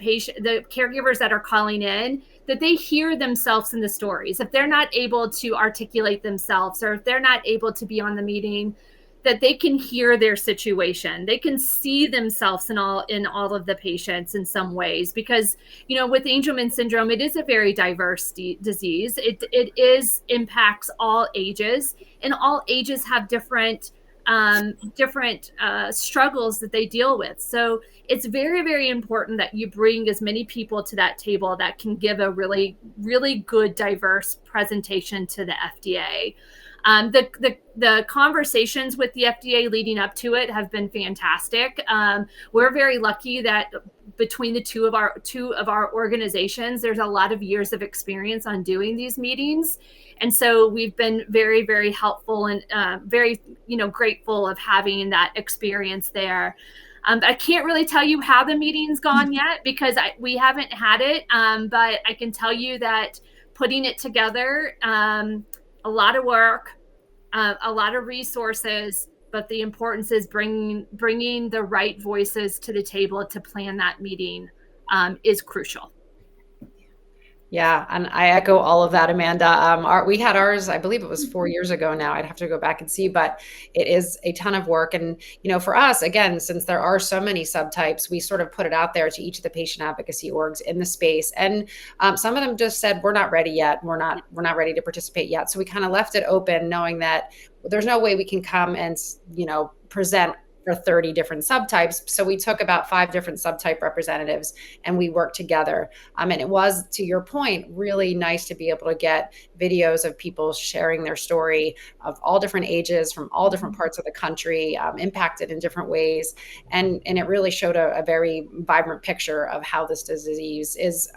caregivers that are calling in, that they hear themselves in the stories. If they're not able to articulate themselves, or if they're not able to be on the meeting, that they can hear their situation. They can see themselves in all of the patients in some ways, because, with Angelman syndrome, it is a very diverse disease. It impacts all ages, and all ages have different struggles that they deal with. So it's very, very important that you bring as many people to that table that can give a really, really good, diverse presentation to the FDA. The conversations with the FDA leading up to it have been fantastic. We're very lucky that between the two of our organizations, there's a lot of years of experience on doing these meetings. And so we've been very, very helpful and very, grateful of having that experience there. I can't really tell you how the meeting's gone yet, because we haven't had it. But I can tell you that putting it together, a lot of work, a lot of resources, but the importance is bringing the right voices to the table to plan that meeting is crucial. Yeah, and I echo all of that, Amanda. We had ours, I believe it was 4 years ago now. I'd have to go back and see, but it is a ton of work. And, for us, again, since there are so many subtypes, we sort of put it out there to each of the patient advocacy orgs in the space. And some of them just said, we're not ready yet. We're not ready to participate yet. So we kind of left it open, knowing that there's no way we can come and, present for 30 different subtypes. So we took about 5 different subtype representatives and we worked together. And it was, to your point, really nice to be able to get videos of people sharing their story of all different ages from all different parts of the country, impacted in different ways. And it really showed a very vibrant picture of how this disease is,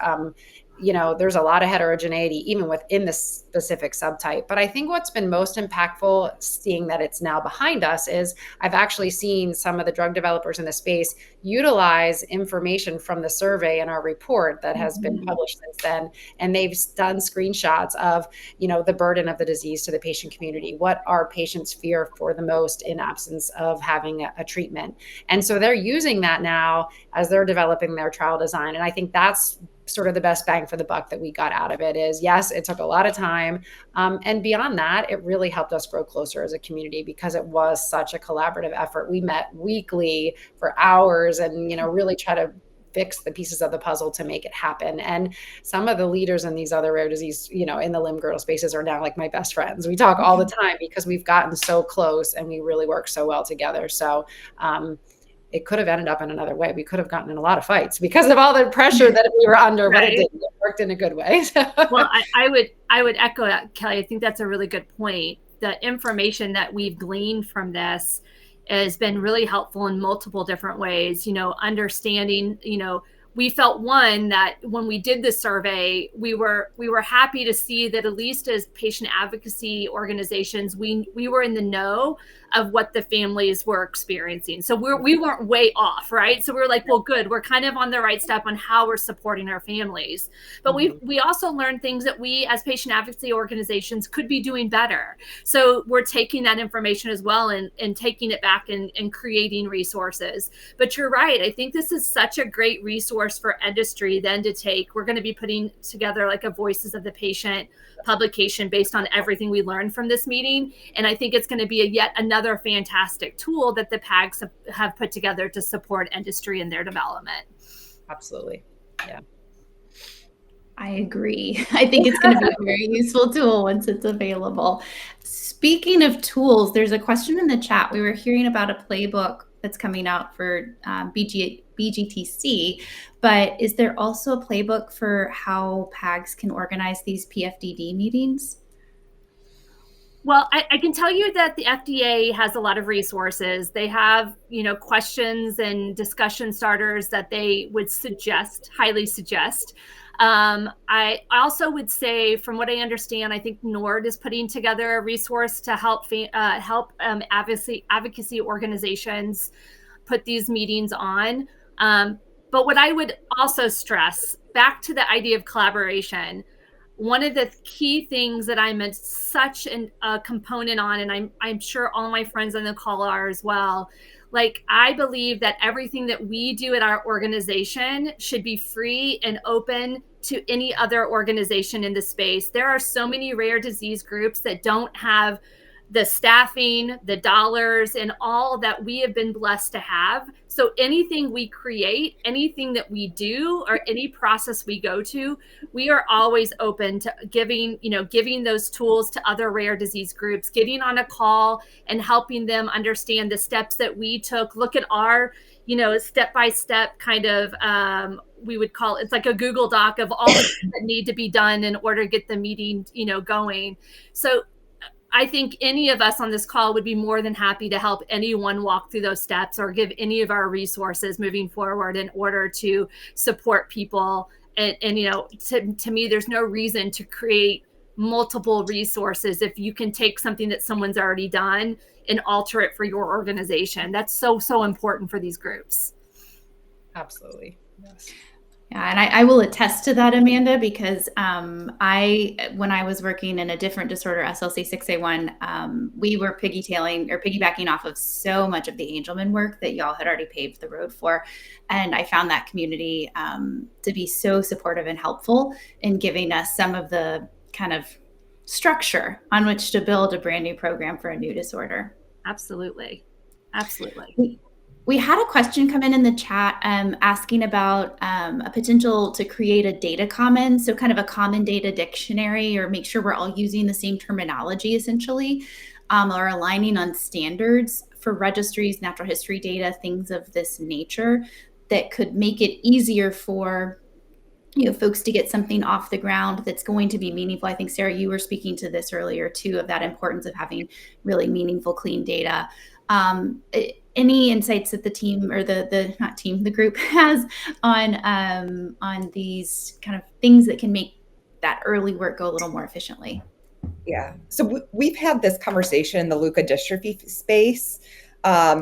there's a lot of heterogeneity even within the specific subtype. But I think what's been most impactful, seeing that it's now behind us, is I've actually seen some of the drug developers in the space utilize information from the survey in our report that has been published since then. And they've done screenshots of, the burden of the disease to the patient community. What our patients fear for the most in absence of having a treatment. And so they're using that now as they're developing their trial design. And I think that's sort of the best bang for the buck that we got out of it. Is, yes, it took a lot of time. And beyond that, it really helped us grow closer as a community, because it was such a collaborative effort. We met weekly for hours and, really try to fix the pieces of the puzzle to make it happen. And some of the leaders in these other rare disease, in the limb-girdle spaces are now like my best friends. We talk all the time because we've gotten so close and we really work so well together. So, it could have ended up in another way. We could have gotten in a lot of fights because of all the pressure that we were under, but it didn't. It worked in a good way. Well, I would echo that, Kelly. I think that's a really good point. The information that we've gleaned from this has been really helpful in multiple different ways. Understanding, we felt, one, that when we did the survey, we were happy to see that at least as patient advocacy organizations, we were in the know of what the families were experiencing. So we weren't way off, right? So we were like, well, good, we're kind of on the right step on how we're supporting our families. But we also learned things that we as patient advocacy organizations could be doing better. So we're taking that information as well and taking it back and creating resources. But you're right. I think this is such a great resource for industry then to take. We're going to be putting together like a Voices of the Patient publication based on everything we learned from this meeting. And I think it's going to be yet another fantastic tool that the PAGs have put together to support industry in their development. Absolutely. Yeah. I agree. I think it's going to be a very useful tool once it's available. Speaking of tools, there's a question in the chat. We were hearing about a playbook that's coming out for BGTC, but is there also a playbook for how PAGs can organize these PFDD meetings? Well, I can tell you that the FDA has a lot of resources. They have, questions and discussion starters that they would highly suggest. I also would say, from what I understand, I think NORD is putting together a resource to help advocacy organizations put these meetings on. But what I would also stress, back to the idea of collaboration, one of the key things that I'm such a component on, and I'm sure all my friends on the call are as well, like, I believe that everything that we do at our organization should be free and open to any other organization in the space. There are so many rare disease groups that don't have the staffing, the dollars, and all that we have been blessed to have. So anything we create, anything that we do, or any process we go to, we are always open to giving those tools to other rare disease groups, getting on a call and helping them understand the steps that we took. Look at our, step-by-step kind of, we would call it's like a Google Doc of all the things that need to be done in order to get the meeting, going. So I think any of us on this call would be more than happy to help anyone walk through those steps or give any of our resources moving forward in order to support people. And to me, there's no reason to create multiple resources if you can take something that someone's already done and alter it for your organization. That's so important for these groups. Absolutely. Yes. Yeah, and I will attest to that, Amanda, because when I was working in a different disorder, SLC 6A1, we were piggybacking off of so much of the Angelman work that y'all had already paved the road for. And I found that community to be so supportive and helpful in giving us some of the kind of structure on which to build a brand new program for a new disorder. Absolutely. We had a question come in the chat asking about a potential to create a data commons, so kind of a common data dictionary, or make sure we're all using the same terminology essentially, or aligning on standards for registries, natural history data, things of this nature that could make it easier for folks to get something off the ground that's going to be meaningful. I think, Sarah, you were speaking to this earlier too, of that importance of having really meaningful, clean data. Any insights that the team or the group has on these kind of things that can make that early work go a little more efficiently? Yeah. So we've had this conversation in the leukodystrophy space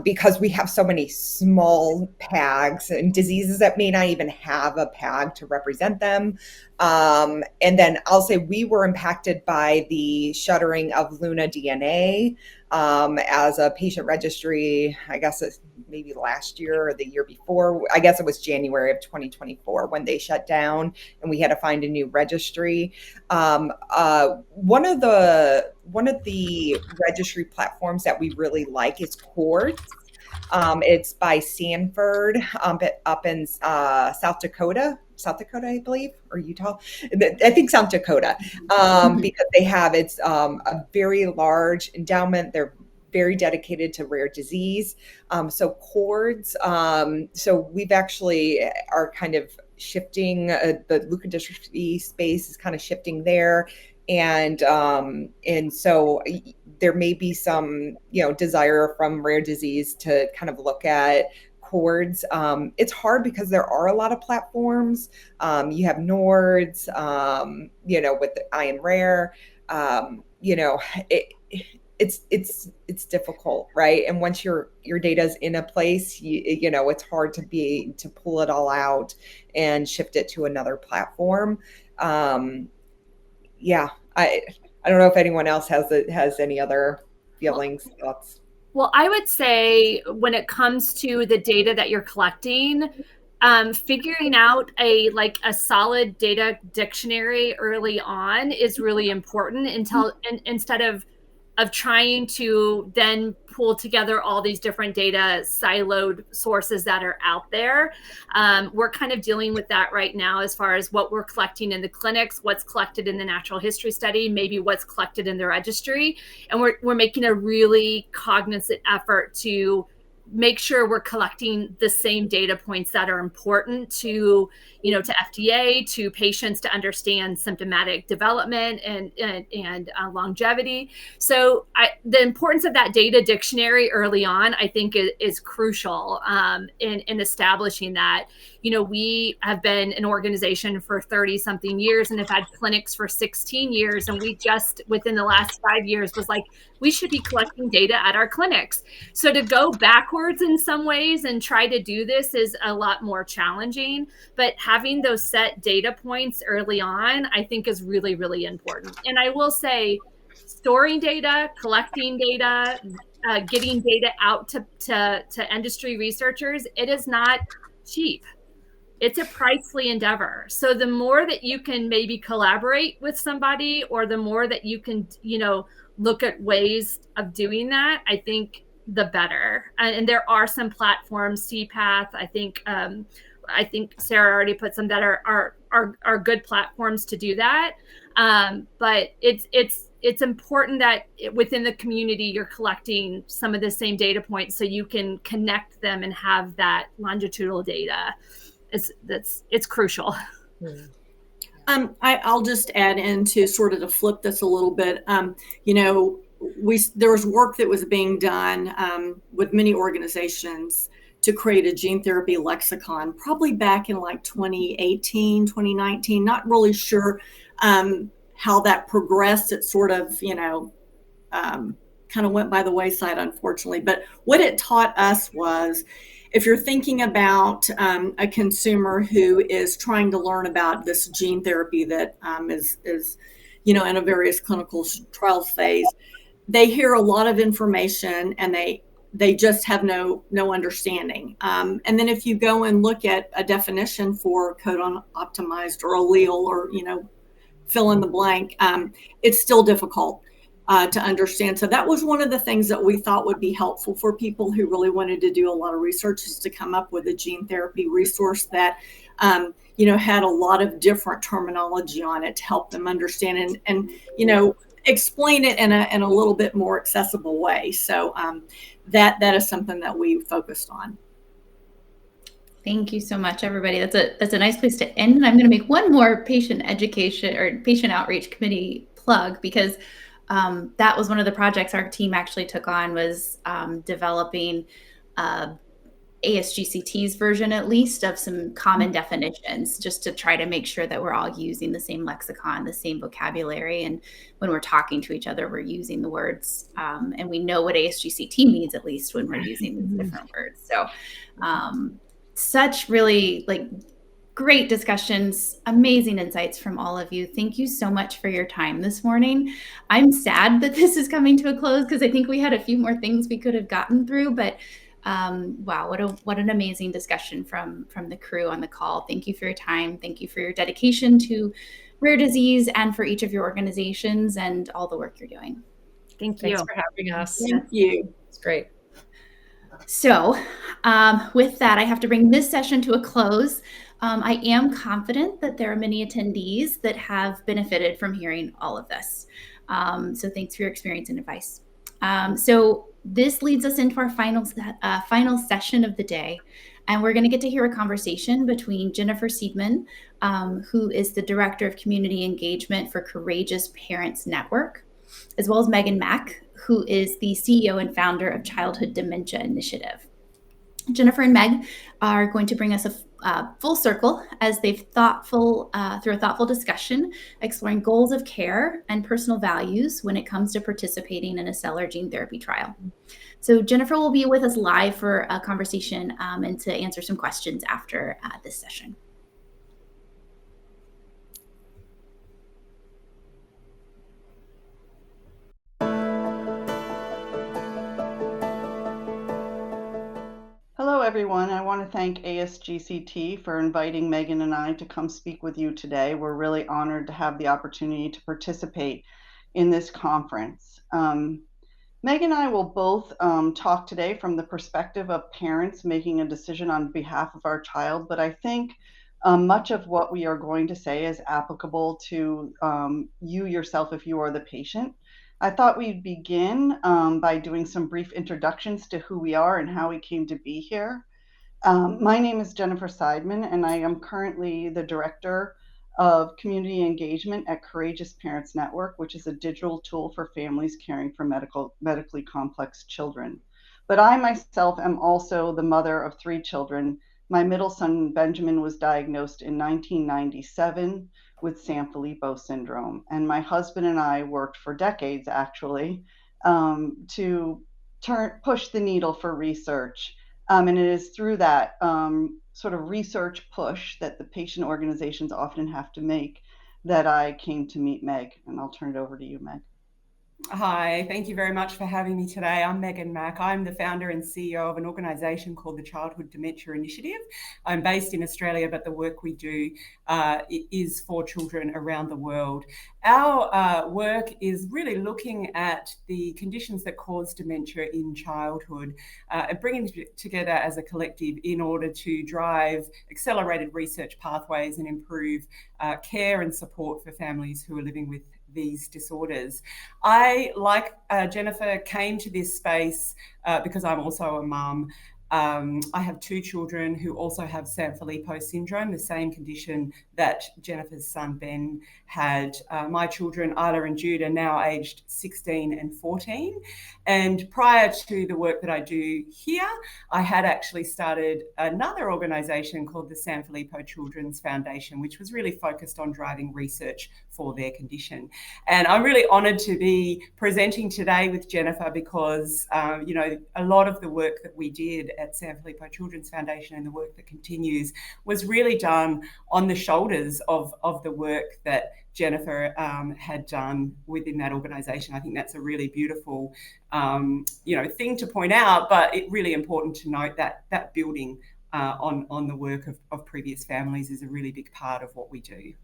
because we have so many small PAGs and diseases that may not even have a PAG to represent them. And then I'll say we were impacted by the shuttering of Luna DNA as a patient registry, I guess it's maybe last year or the year before. I guess it was January of 2024 when they shut down and we had to find a new registry. One of the registry platforms that we really like is Quartz. It's by Sanford up in South Dakota, I believe, or Utah. I think South Dakota, because they have a very large endowment. They're very dedicated to rare disease. So Quartz. So we've actually are kind of shifting. The leukodystrophy space is kind of shifting there. And so there may be some, desire from rare disease to kind of look at chords. It's hard because there are a lot of platforms. You have Nords, with the Iron Rare, it's difficult, right? And once your data's in a place, it's hard to pull it all out and shift it to another platform. I don't know if anyone else has any other feelings, thoughts. Well, I would say when it comes to the data that you're collecting, figuring out a solid data dictionary early on is really important instead of trying to then pull together all these different data siloed sources that are out there. We're kind of dealing with that right now as far as what we're collecting in the clinics, what's collected in the natural history study, maybe what's collected in the registry. And we're making a really cognizant effort to make sure we're collecting the same data points that are important to FDA, to patients, to understand symptomatic development and longevity. So the importance of that data dictionary early on, I think, is crucial in establishing that. We have been an organization for 30 something years and have had clinics for 16 years. And we just within the last 5 years was like, we should be collecting data at our clinics. So to go backwards in some ways and try to do this is a lot more challenging. But having those set data points early on, I think, is really, really important. And I will say, storing data, collecting data, getting data out to industry researchers, it is not cheap. It's a pricely endeavor. So the more that you can maybe collaborate with somebody, or the more that you can, look at ways of doing that, I think the better. And there are some platforms, CPATH, I think Sarah already put some that are good platforms to do that. But it's important that within the community, you're collecting some of the same data points so you can connect them and have that longitudinal data. It's crucial. I'll just add in to sort of to flip this a little bit. There was work that was being done with many organizations to create a gene therapy lexicon, probably back in like 2018, 2019. Not really sure how that progressed. It sort of, kind of went by the wayside, unfortunately. But what it taught us was, if you're thinking about a consumer who is trying to learn about this gene therapy that is in a various clinical trials phase, they hear a lot of information and they just have no understanding. And then if you go and look at a definition for codon optimized or allele, or fill in the blank, it's still difficult to understand. So that was one of the things that we thought would be helpful for people who really wanted to do a lot of research, is to come up with a gene therapy resource that had a lot of different terminology on it to help them understand and explain it in a little bit more accessible way. So that is something that we focused on. Thank you so much, everybody. That's a nice place to end. And I'm going to make one more patient education or patient outreach committee plug, because that was one of the projects our team actually took on, was developing ASGCT's version, at least, of some common definitions, just to try to make sure that we're all using the same lexicon, the same vocabulary. And when we're talking to each other, we're using the words, and we know what ASGCT means, at least when we're using these different words. So such really great discussions, amazing insights from all of you. Thank you so much for your time this morning. I'm sad that this is coming to a close, because I think we had a few more things we could have gotten through, but wow, what an amazing discussion from the crew on the call. Thank you for your time. Thank you for your dedication to rare disease, and for each of your organizations and all the work you're doing. Thank you. Thanks for having us. Thank you. It's great. So with that, I have to bring this session to a close. I am confident that there are many attendees that have benefited from hearing all of this. So thanks for your experience and advice. So this leads us into our final session of the day. And we're going to get to hear a conversation between Jennifer Seidman, who is the Director of Community Engagement for Courageous Parents Network, as well as Megan Mack, who is the CEO and founder of Childhood Dementia Initiative. Jennifer and Meg are going to bring us a full circle as they've through a thoughtful discussion, exploring goals of care and personal values when it comes to participating in a cell or gene therapy trial. So Jennifer will be with us live for a conversation and to answer some questions after this session. Hello, everyone. I want to thank ASGCT for inviting Megan and I to come speak with you today. We're really honored to have the opportunity to participate in this conference. Meg and I will both talk today from the perspective of parents making a decision on behalf of our child, but I think much of what we are going to say is applicable to you yourself if you are the patient. I thought we'd begin by doing some brief introductions to who we are and how we came to be here. My name is Jennifer Seidman, and I am currently the Director of Community Engagement at Courageous Parents Network, which is a digital tool for families caring for medically complex children. But I myself am also the mother of 3 children. My middle son, Benjamin, was diagnosed in 1997 with Sanfilippo syndrome. And my husband and I worked for decades, actually, to push the needle for research. And it is through that sort of research push that the patient organizations often have to make that I came to meet Meg. And I'll turn it over to you, Meg. Hi, thank you very much for having me today. I'm Megan Mack. I'm the founder and CEO of an organisation called the Childhood Dementia Initiative. I'm based in Australia, but the work we do is for children around the world. Our work is really looking at the conditions that cause dementia in childhood and bringing together as a collective in order to drive accelerated research pathways and improve care and support for families who are living with these disorders. I, like Jennifer, came to this space because I'm also a mum. I have 2 children who also have Sanfilippo syndrome, the same condition that Jennifer's son Ben had. My children, Isla and Jude, are now aged 16 and 14. And prior to the work that I do here, I had actually started another organisation called the Sanfilippo Children's Foundation, which was really focused on driving research for their condition. And I'm really honoured to be presenting today with Jennifer because, you know, a lot of the work that we did at Sanfilippo Children's Foundation and the work that continues was really done on the shoulders of the work that Jennifer had done within that organisation. I think that's a really beautiful, you know, thing to point out, but it's really important to note that that building on the work of previous families is a really big part of what we do.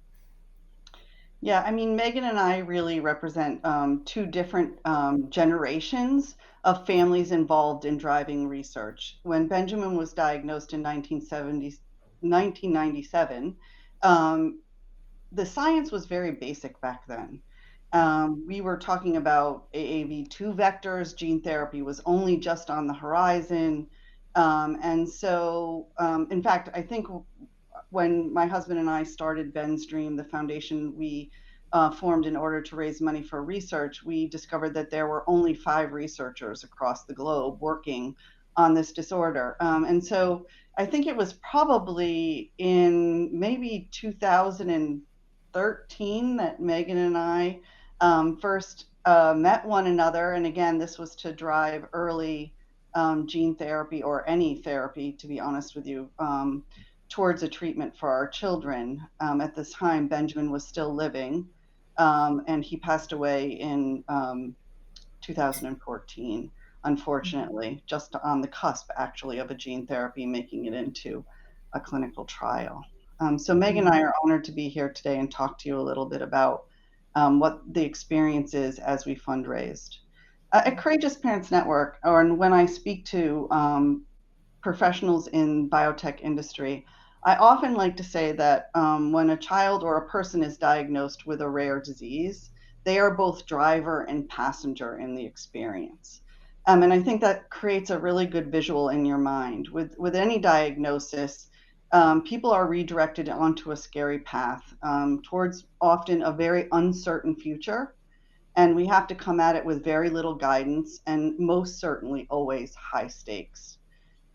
Yeah, I mean, Megan and I really represent 2 different generations of families involved in driving research. When Benjamin was diagnosed in 1997, the science was very basic back then. We were talking about AAV2 vectors, gene therapy was only just on the horizon. And so, in fact, I think when my husband and I started Ben's Dream, the foundation we formed in order to raise money for research, we discovered that there were only 5 researchers across the globe working on this disorder. And so I think it was probably in maybe 2013 that Megan and I first met one another. And again, this was to drive early gene therapy or any therapy, to be honest with you, towards a treatment for our children. At this time, Benjamin was still living, and he passed away in 2014, unfortunately, just on the cusp, actually, of a gene therapy making it into a clinical trial. So Meg and I are honored to be here today and talk to you a little bit about what the experience is as we fundraised. At Courageous Parents Network, or when I speak to professionals in biotech industry, I often like to say that when a child or a person is diagnosed with a rare disease, they are both driver and passenger in the experience. And I think that creates a really good visual in your mind. With any diagnosis, people are redirected onto a scary path towards often a very uncertain future. And we have to come at it with very little guidance and most certainly always high stakes.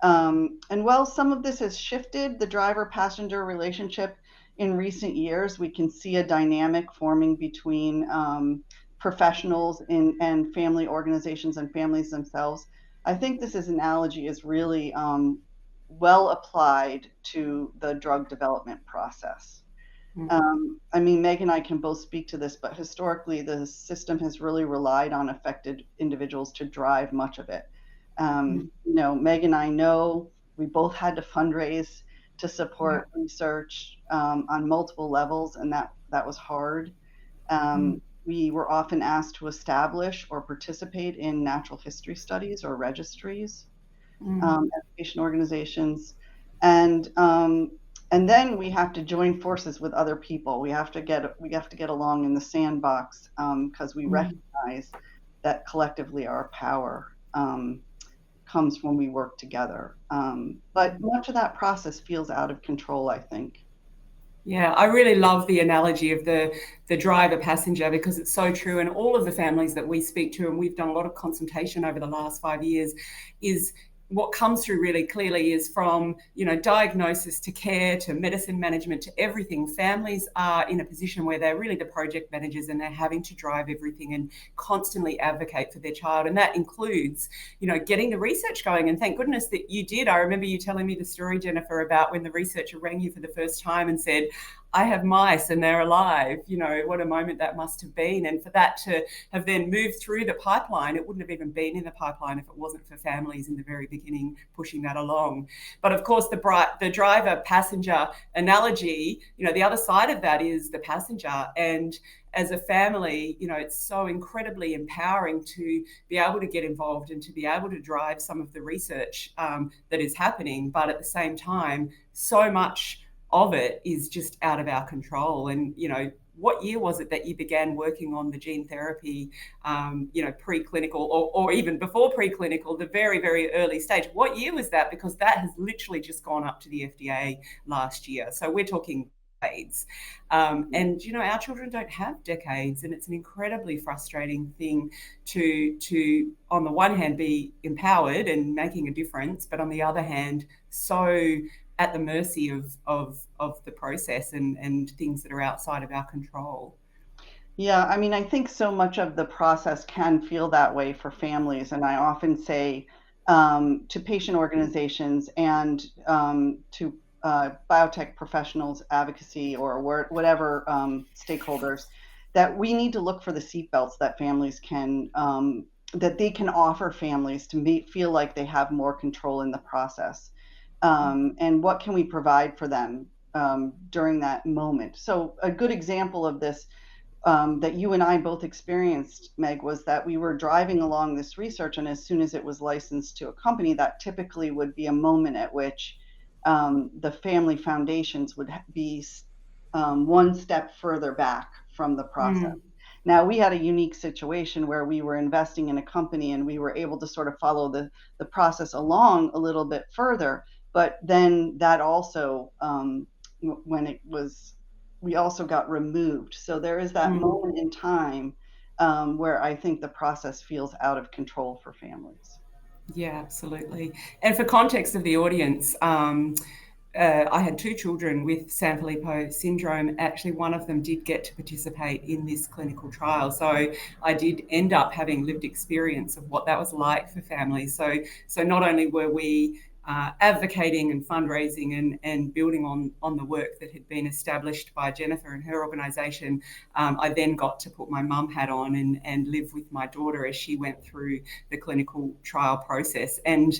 And while some of this has shifted the driver-passenger relationship in recent years, we can see a dynamic forming between professionals and family organizations and families themselves. I think this analogy is really well applied to the drug development process. I mean, Meg and I can both speak to this, but historically, the system has really relied on affected individuals to drive much of it. You know, Meg and I know we both had to fundraise to support research on multiple levels, and that was hard. We were often asked to establish or participate in natural history studies or registries, education organizations, and then we have to join forces with other people. We have to get along in the sandbox because we recognize that collectively our power comes when we work together. But much of that process feels out of control, I think. Yeah, I really love the analogy of the driver passenger, because it's so true. And all of the families that we speak to, and we've done a lot of consultation over the last 5 years, is what comes through really clearly is from, you know, diagnosis to care to medicine management to everything. Families are in a position where they're really the project managers and they're having to drive everything and constantly advocate for their child. And that includes, you know, getting the research going. And thank goodness that you did. I remember you telling me the story, Jennifer, about when the researcher rang you for the first time and said, I have mice and they're alive. You know, what a moment that must have been. And for that to have then moved through the pipeline, it wouldn't have even been in the pipeline if it wasn't for families in the very beginning pushing that along. But of course, the driver passenger analogy, you know, the other side of that is the passenger. And as a family, you know, it's so incredibly empowering to be able to get involved and to be able to drive some of the research that is happening. But at the same time, so much of it is just out of our control. And, you know, what year was it that you began working on the gene therapy, you know, preclinical or even before preclinical, the very, very early stage? What year was that? Because that has literally just gone up to the FDA last year. So we're talking decades. And, you know, our children don't have decades, and it's an incredibly frustrating thing to on the one hand, be empowered and making a difference, but on the other hand, so at the mercy of the process and things that are outside of our control. Yeah, I mean, I think so much of the process can feel that way for families. And I often say to patient organizations and to biotech professionals, advocacy, or whatever stakeholders, that we need to look for the seatbelts that families can, that they can offer families to feel like they have more control in the process. And what can we provide for them during that moment? So a good example of this that you and I both experienced, Meg, was that we were driving along this research, and as soon as it was licensed to a company, that typically would be a moment at which the family foundations would be one step further back from the process. Now, we had a unique situation where we were investing in a company and we were able to sort of follow the process along a little bit further. But then that also, we also got removed. So there is that moment in time where I think the process feels out of control for families. Yeah, absolutely. And for context of the audience, I had 2 children with Sanfilippo syndrome. Actually, one of them did get to participate in this clinical trial. So I did end up having lived experience of what that was like for families. So not only were we advocating and fundraising and building on the work that had been established by Jennifer and her organisation, I then got to put my mum hat on and live with my daughter as she went through the clinical trial process. And,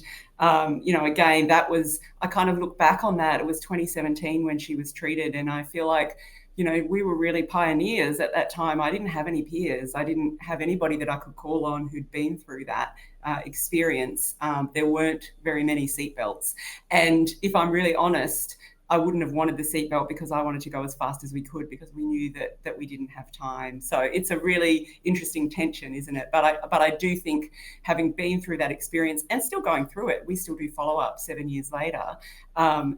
you know, again, that was, I kind of look back on that. It was 2017 when she was treated, and I feel like, you know, we were really pioneers at that time. I didn't have any peers. I didn't have anybody that I could call on who'd been through that experience. There weren't very many seatbelts. And if I'm really honest, I wouldn't have wanted the seatbelt because I wanted to go as fast as we could, because we knew that we didn't have time. So it's a really interesting tension, isn't it? But I do think, having been through that experience and still going through it, we still do follow-up 7 years later.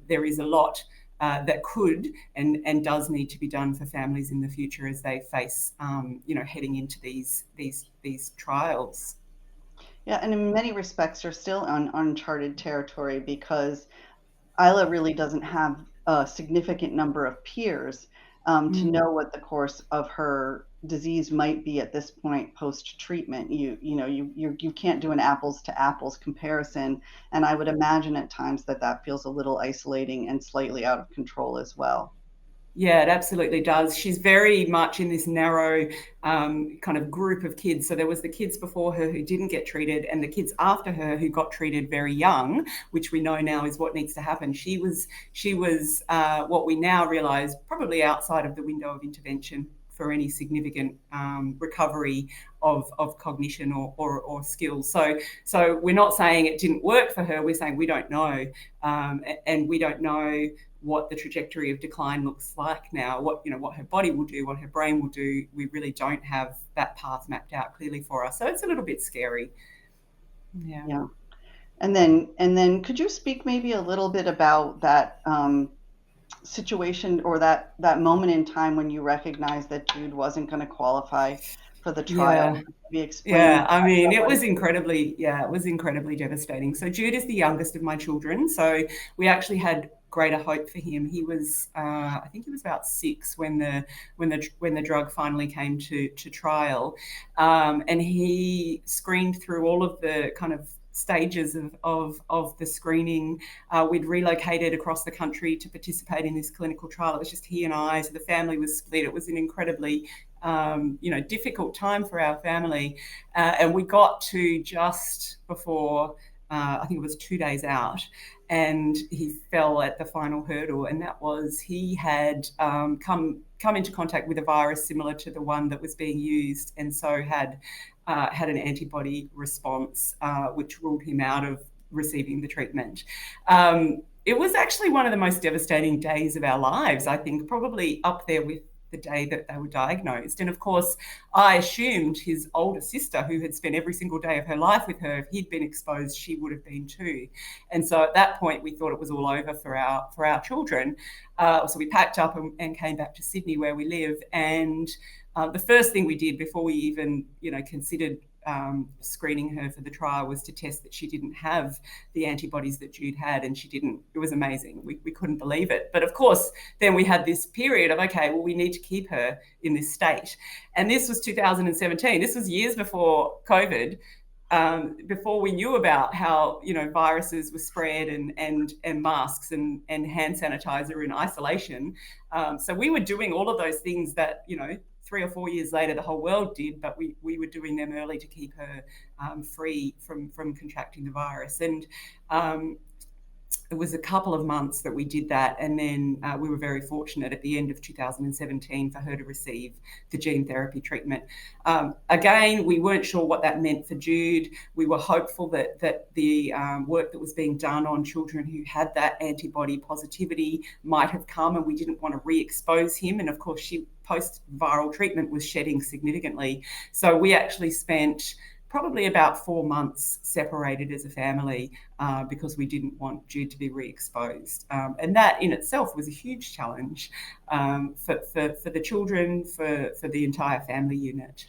There is a lot that could and does need to be done for families in the future as they face, you know, heading into these trials. Yeah, and in many respects, you're still on uncharted territory because Isla really doesn't have a significant number of peers to know what the course of her disease might be at this point post treatment. You can't do an apples to apples comparison, and I would imagine at times that feels a little isolating and slightly out of control as well. Yeah, it absolutely does. She's very much in this narrow kind of group of kids. So there was the kids before her who didn't get treated, and the kids after her who got treated very young, which we know now is what needs to happen. She was what we now realise probably outside of the window of intervention for any significant recovery of cognition or skills. So we're not saying it didn't work for her. We're saying we don't know, and we don't know what the trajectory of decline looks like now, what her body will do, what her brain will do. We really don't have that path mapped out clearly for us. So it's a little bit scary. Yeah. And then could you speak maybe a little bit about that situation or that moment in time when you recognized that Jude wasn't going to qualify for the trial? Yeah, I mean, it was incredibly devastating. So Jude is the youngest of my children. So we actually had greater hope for him. He was, I think he was about 6 when the drug finally came to trial, and he screened through all of the kind of stages of the screening. We'd relocated across the country to participate in this clinical trial. It was just he and I, so the family was split. It was an incredibly difficult time for our family, and we got to just before I think it was 2 days out, and he fell at the final hurdle, and that was he had come into contact with a virus similar to the one that was being used, and so had an antibody response, which ruled him out of receiving the treatment. It was actually one of the most devastating days of our lives, I think, probably up there with the day that they were diagnosed. And of course, I assumed his older sister, who had spent every single day of her life with her, if he'd been exposed, she would have been too. And so at that point, we thought it was all over for our children. So we packed up and came back to Sydney, where we live. And the first thing we did before we even, considered screening her for the trial was to test that she didn't have the antibodies that Jude had, and she didn't. It was amazing. We couldn't believe it. But of course, then we had this period of, okay, well, we need to keep her in this state. And this was 2017. This was years before COVID, before we knew about how, viruses were spread and masks and hand sanitizer and isolation. So we were doing all of those things that, 3 or 4 years later, the whole world did, but we were doing them early to keep her free from contracting the virus. And it was a couple of months that we did that. And then we were very fortunate at the end of 2017 for her to receive the gene therapy treatment. Again, we weren't sure what that meant for Jude. We were hopeful that the work that was being done on children who had that antibody positivity might have come, and we didn't want to re-expose him. And of course, she post-viral treatment was shedding significantly. So we actually spent probably about 4 months separated as a family because we didn't want Jude to be re-exposed. And that in itself was a huge challenge for the children, for the entire family unit.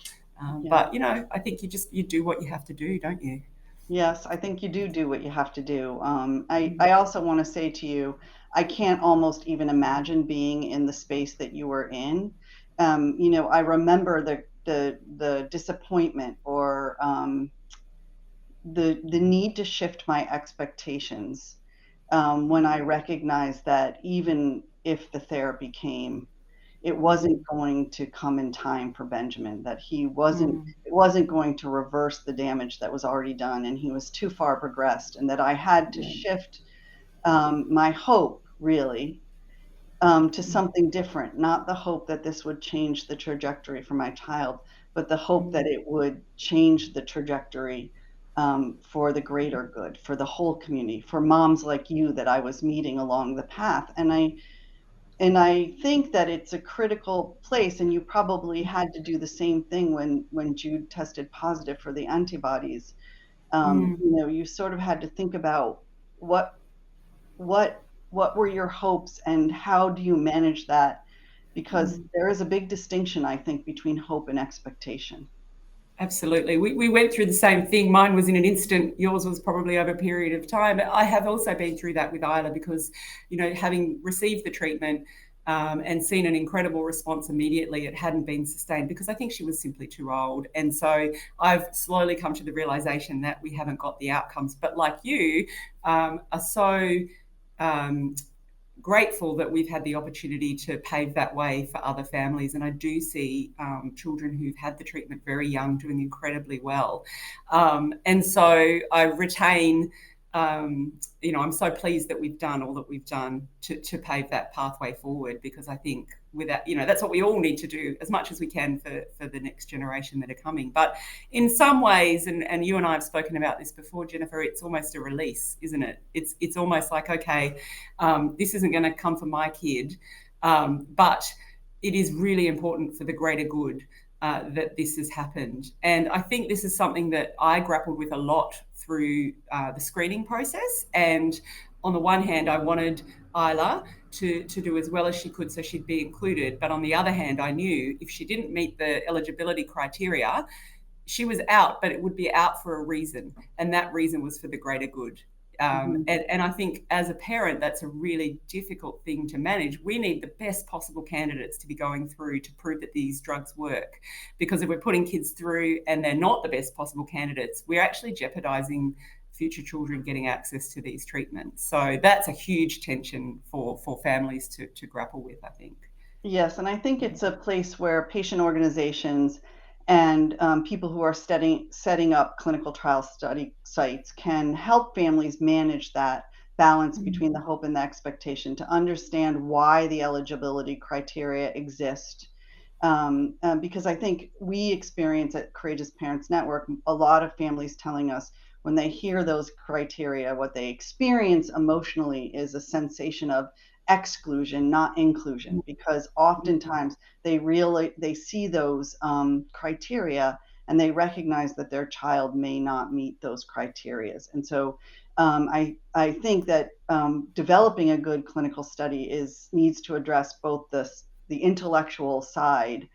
But, I think you do what you have to do, don't you? Yes, I think you do what you have to do. I also want to say to you, I can't almost even imagine being in the space that you were in. I remember the disappointment or the need to shift my expectations when I recognized that even if the therapy came, it wasn't going to come in time for Benjamin, that it wasn't going to reverse the damage that was already done, and he was too far progressed, and that I had to shift my hope really to something different, not the hope that this would change the trajectory for my child, but the hope that it would change the trajectory for the greater good, for the whole community, for moms like you that I was meeting along the path. And I think that it's a critical place, and you probably had to do the same thing when Jude tested positive for the antibodies. You sort of had to think about what were your hopes and how do you manage that? Because there is a big distinction, I think, between hope and expectation. Absolutely. We went through the same thing. Mine was in an instant. Yours was probably over a period of time. I have also been through that with Isla because, having received the treatment and seen an incredible response immediately, it hadn't been sustained because I think she was simply too old. And so I've slowly come to the realization that we haven't got the outcomes. But like you, are so grateful that we've had the opportunity to pave that way for other families. And I do see children who've had the treatment very young doing incredibly well. And so I retain, I'm so pleased that we've done all that we've done to pave that pathway forward, because I think without, that's what we all need to do as much as we can for the next generation that are coming. But in some ways, and you and I have spoken about this before, Jennifer, it's almost a release, isn't it? It's almost like, okay, this isn't going to come for my kid, but it is really important for the greater good that this has happened. And I think this is something that I grappled with a lot through the screening process. And on the one hand, I wanted Isla to do as well as she could so she'd be included. But on the other hand, I knew if she didn't meet the eligibility criteria, she was out, but it would be out for a reason. And that reason was for the greater good. And I think as a parent, that's a really difficult thing to manage. We need the best possible candidates to be going through to prove that these drugs work. Because if we're putting kids through and they're not the best possible candidates, we're actually jeopardizing future children getting access to these treatments. So that's a huge tension for families to grapple with, I think. Yes, and I think it's a place where patient organizations and people who are setting up clinical trial study sites can help families manage that balance between the hope and the expectation, to understand why the eligibility criteria exist. Because I think we experience at Courageous Parents Network a lot of families telling us when they hear those criteria, what they experience emotionally is a sensation of exclusion, not inclusion, because oftentimes they see those criteria and they recognize that their child may not meet those criteria. And so I think that developing a good clinical study needs to address both the intellectual side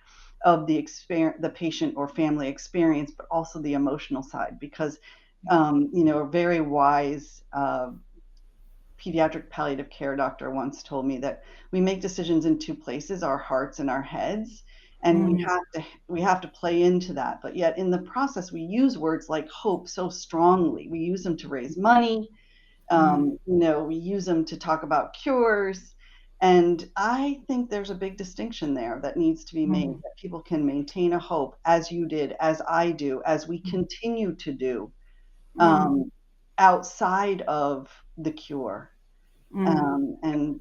of the patient or family experience, but also the emotional side, because a very wise pediatric palliative care doctor once told me that we make decisions in two places, our hearts and our heads, and we have to play into that. But yet in the process, we use words like hope so strongly. We use them to raise money. We use them to talk about cures. And I think there's a big distinction there that needs to be made, that people can maintain a hope, as you did, as I do, as we continue to do, outside of the cure. And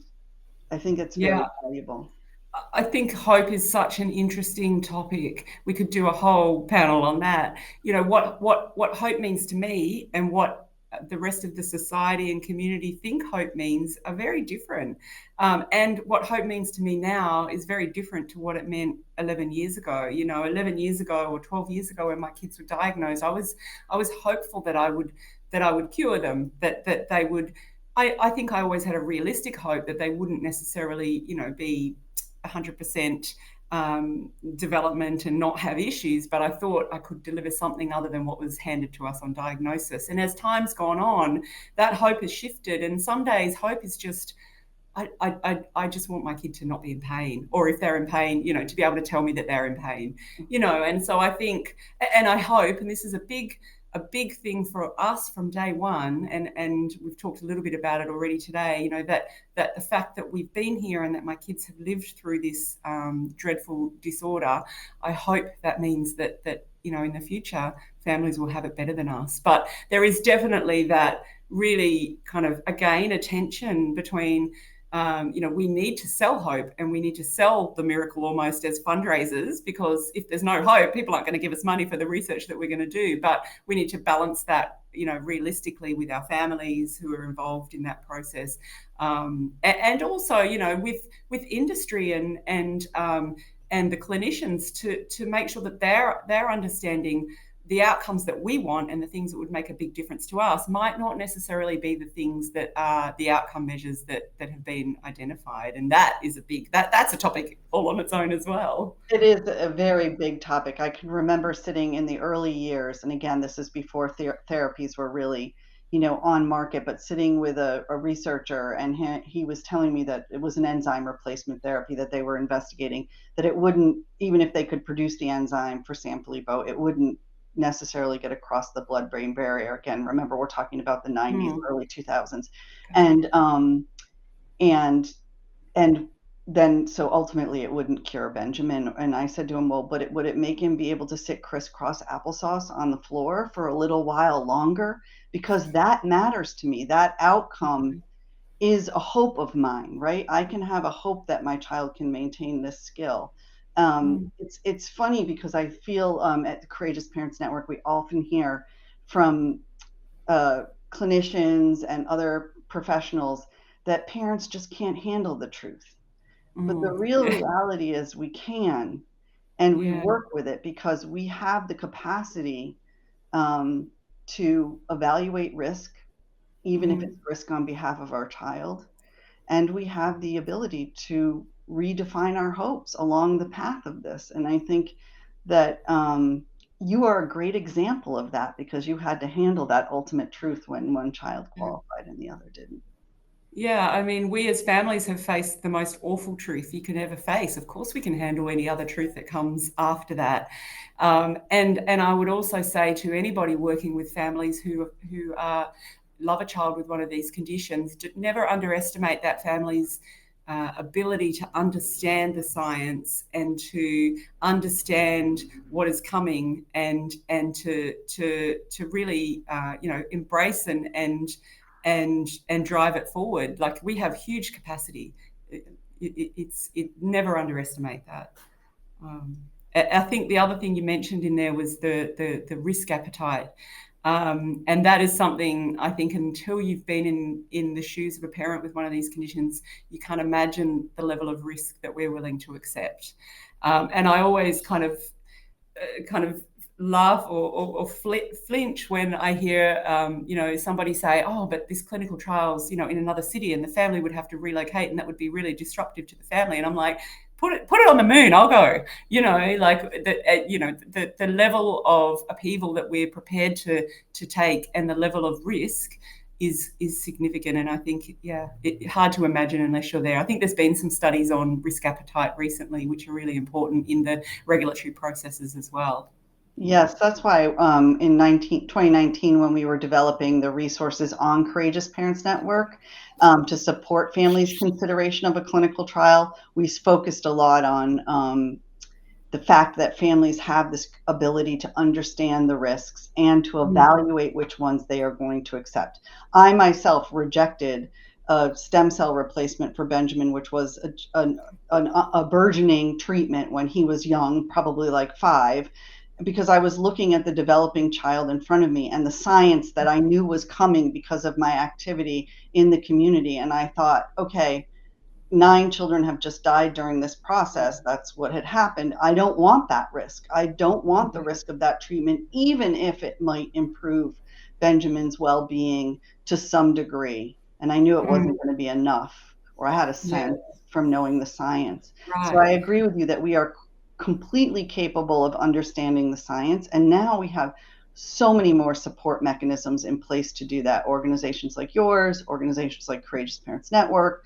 I think it's very valuable. I think hope is such an interesting topic. We could do a whole panel on that. What hope means to me and what the rest of the society and community think hope means are very different. And what hope means to me now is very different to what it meant 11 years ago. 11 years ago or 12 years ago when my kids were diagnosed, I was hopeful that I would cure them, that they would. I think I always had a realistic hope that they wouldn't necessarily, be 100% development and not have issues, but I thought I could deliver something other than what was handed to us on diagnosis. And as time's gone on, that hope has shifted. And some days hope is just, I just want my kid to not be in pain, or if they're in pain, to be able to tell me that they're in pain, And so I think, and I hope, and this is a big thing for us from day one, and we've talked a little bit about it already today, that the fact that we've been here and that my kids have lived through this dreadful disorder, I hope that means that in the future families will have it better than us. But there is definitely that really kind of, again, a tension between we need to sell hope and we need to sell the miracle almost as fundraisers, because if there's no hope, people aren't going to give us money for the research that we're going to do. But we need to balance that, realistically with our families who are involved in that process. And also, with industry and the clinicians to make sure that they're understanding the outcomes that we want and the things that would make a big difference to us might not necessarily be the things that are the outcome measures that have been identified. And that is that's a topic all on its own as well. It is a very big topic. I can remember sitting in the early years, and again, this is before therapies were really, on market, but sitting with a researcher, and he was telling me that it was an enzyme replacement therapy that they were investigating, that it wouldn't, even if they could produce the enzyme for Sanfilippo, it wouldn't necessarily get across the blood-brain barrier. Again, remember, we're talking about the 90s, early 2000s. And then, so ultimately it wouldn't cure Benjamin. And I said to him, well, but would it make him be able to sit crisscross applesauce on the floor for a little while longer? Because that matters to me. That outcome is a hope of mine, right? I can have a hope that my child can maintain this skill. It's funny because I feel at the Courageous Parents Network, we often hear from clinicians and other professionals that parents just can't handle the truth. But the real reality is we can, and we work with it because we have the capacity to evaluate risk, even if it's risk on behalf of our child. And we have the ability to redefine our hopes along the path of this. And I think that you are a great example of that because you had to handle that ultimate truth when one child qualified and the other didn't. Yeah, I mean, we as families have faced the most awful truth you can ever face. Of course, we can handle any other truth that comes after that. And I would also say to anybody working with families who love a child with one of these conditions, never underestimate that family's ability to understand the science and to understand what is coming and to really embrace and drive it forward. Like, we have huge capacity. It never underestimate that. I think the other thing you mentioned in there was the risk appetite. And that is something, I think, until you've been in the shoes of a parent with one of these conditions, you can't imagine the level of risk that we're willing to accept. And I always kind of laugh or flinch when I hear, somebody say, oh, but this clinical trial's, in another city and the family would have to relocate and that would be really disruptive to the family. And I'm like, put it on the moon, I'll go. The level of upheaval that we're prepared to take and the level of risk is significant. And I think, it's hard to imagine unless you're there. I think there's been some studies on risk appetite recently, which are really important in the regulatory processes as well. Yes, that's why in 2019, when we were developing the resources on Courageous Parents Network to support families' consideration of a clinical trial, we focused a lot on the fact that families have this ability to understand the risks and to evaluate which ones they are going to accept. I myself rejected a stem cell replacement for Benjamin, which was a burgeoning treatment when he was young, probably like 5, because I was looking at the developing child in front of me and the science that I knew was coming because of my activity in the community. And I thought, okay, 9 children have just died during this process. That's what had happened. I don't want that risk. I don't want the risk of that treatment, even if it might improve Benjamin's well-being to some degree. And I knew it wasn't going to be enough, or I had a sense from knowing the science. Right. So I agree with you that we are completely capable of understanding the science. And now we have so many more support mechanisms in place to do that. Organizations like yours, organizations like Courageous Parents Network,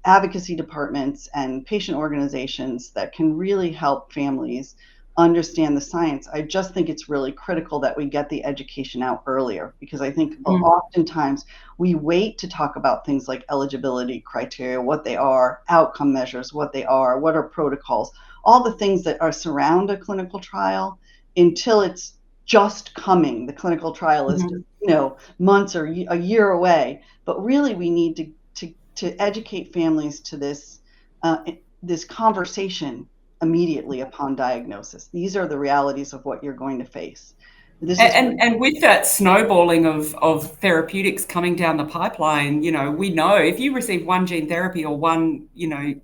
advocacy departments and patient organizations that can really help families understand the science. I just think it's really critical that we get the education out earlier, because I think oftentimes we wait to talk about things like eligibility criteria, what they are, outcome measures, what they are, what are protocols, all the things that are surround a clinical trial until it's just coming. The clinical trial is months or a year away, but really we need to educate families to this conversation immediately upon diagnosis. These are the realities of what you're going to face. And with that snowballing of therapeutics coming down the pipeline, we know if you receive one gene therapy or one,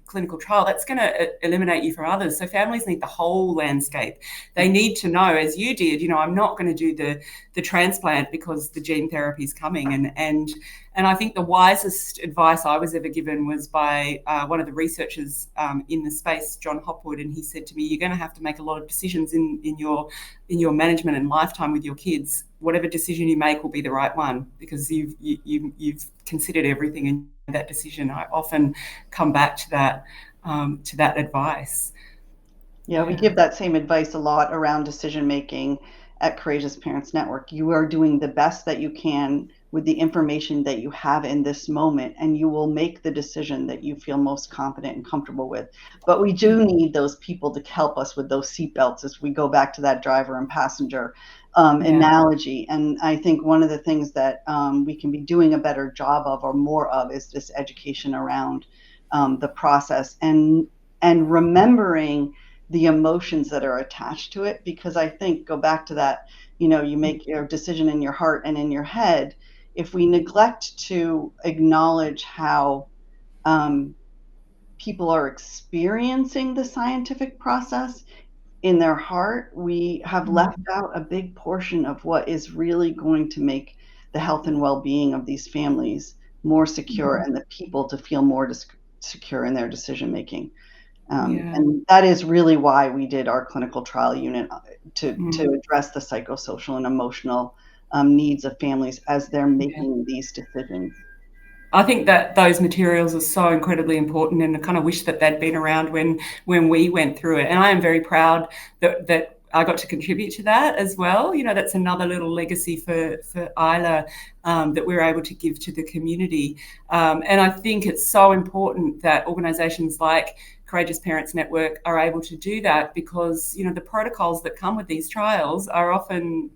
clinical trial, that's going to eliminate you from others. So families need the whole landscape. They need to know, as you did, I'm not going to do the transplant because the gene therapy is coming. And I think the wisest advice I was ever given was by one of the researchers in the space, John Hopwood, and he said to me, "You're going to have to make a lot of decisions in your management and lifetime with your kids. Whatever decision you make will be the right one because you've considered everything in that decision." I often come back to that advice. Yeah, we give that same advice a lot around decision making at Courageous Parents Network. You are doing the best that you can with the information that you have in this moment, and you will make the decision that you feel most confident and comfortable with. But we do need those people to help us with those seatbelts as we go back to that driver and passenger analogy. And I think one of the things that we can be doing a better job of or more of is this education around the process and remembering the emotions that are attached to it, because I think go back to that, you make your decision in your heart and in your head. If we neglect to acknowledge how people are experiencing the scientific process in their heart, we have left out a big portion of what is really going to make the health and well-being of these families more secure and the people to feel more secure in their decision making. And that is really why we did our clinical trial unit to address the psychosocial and emotional needs of families as they're making these decisions. I think that those materials are so incredibly important, and I kind of wish that they'd been around when we went through it. And I am very proud that I got to contribute to that as well. That's another little legacy for Isla that we're able to give to the community. And I think it's so important that organisations like Courageous Parents Network are able to do that because, the protocols that come with these trials are often,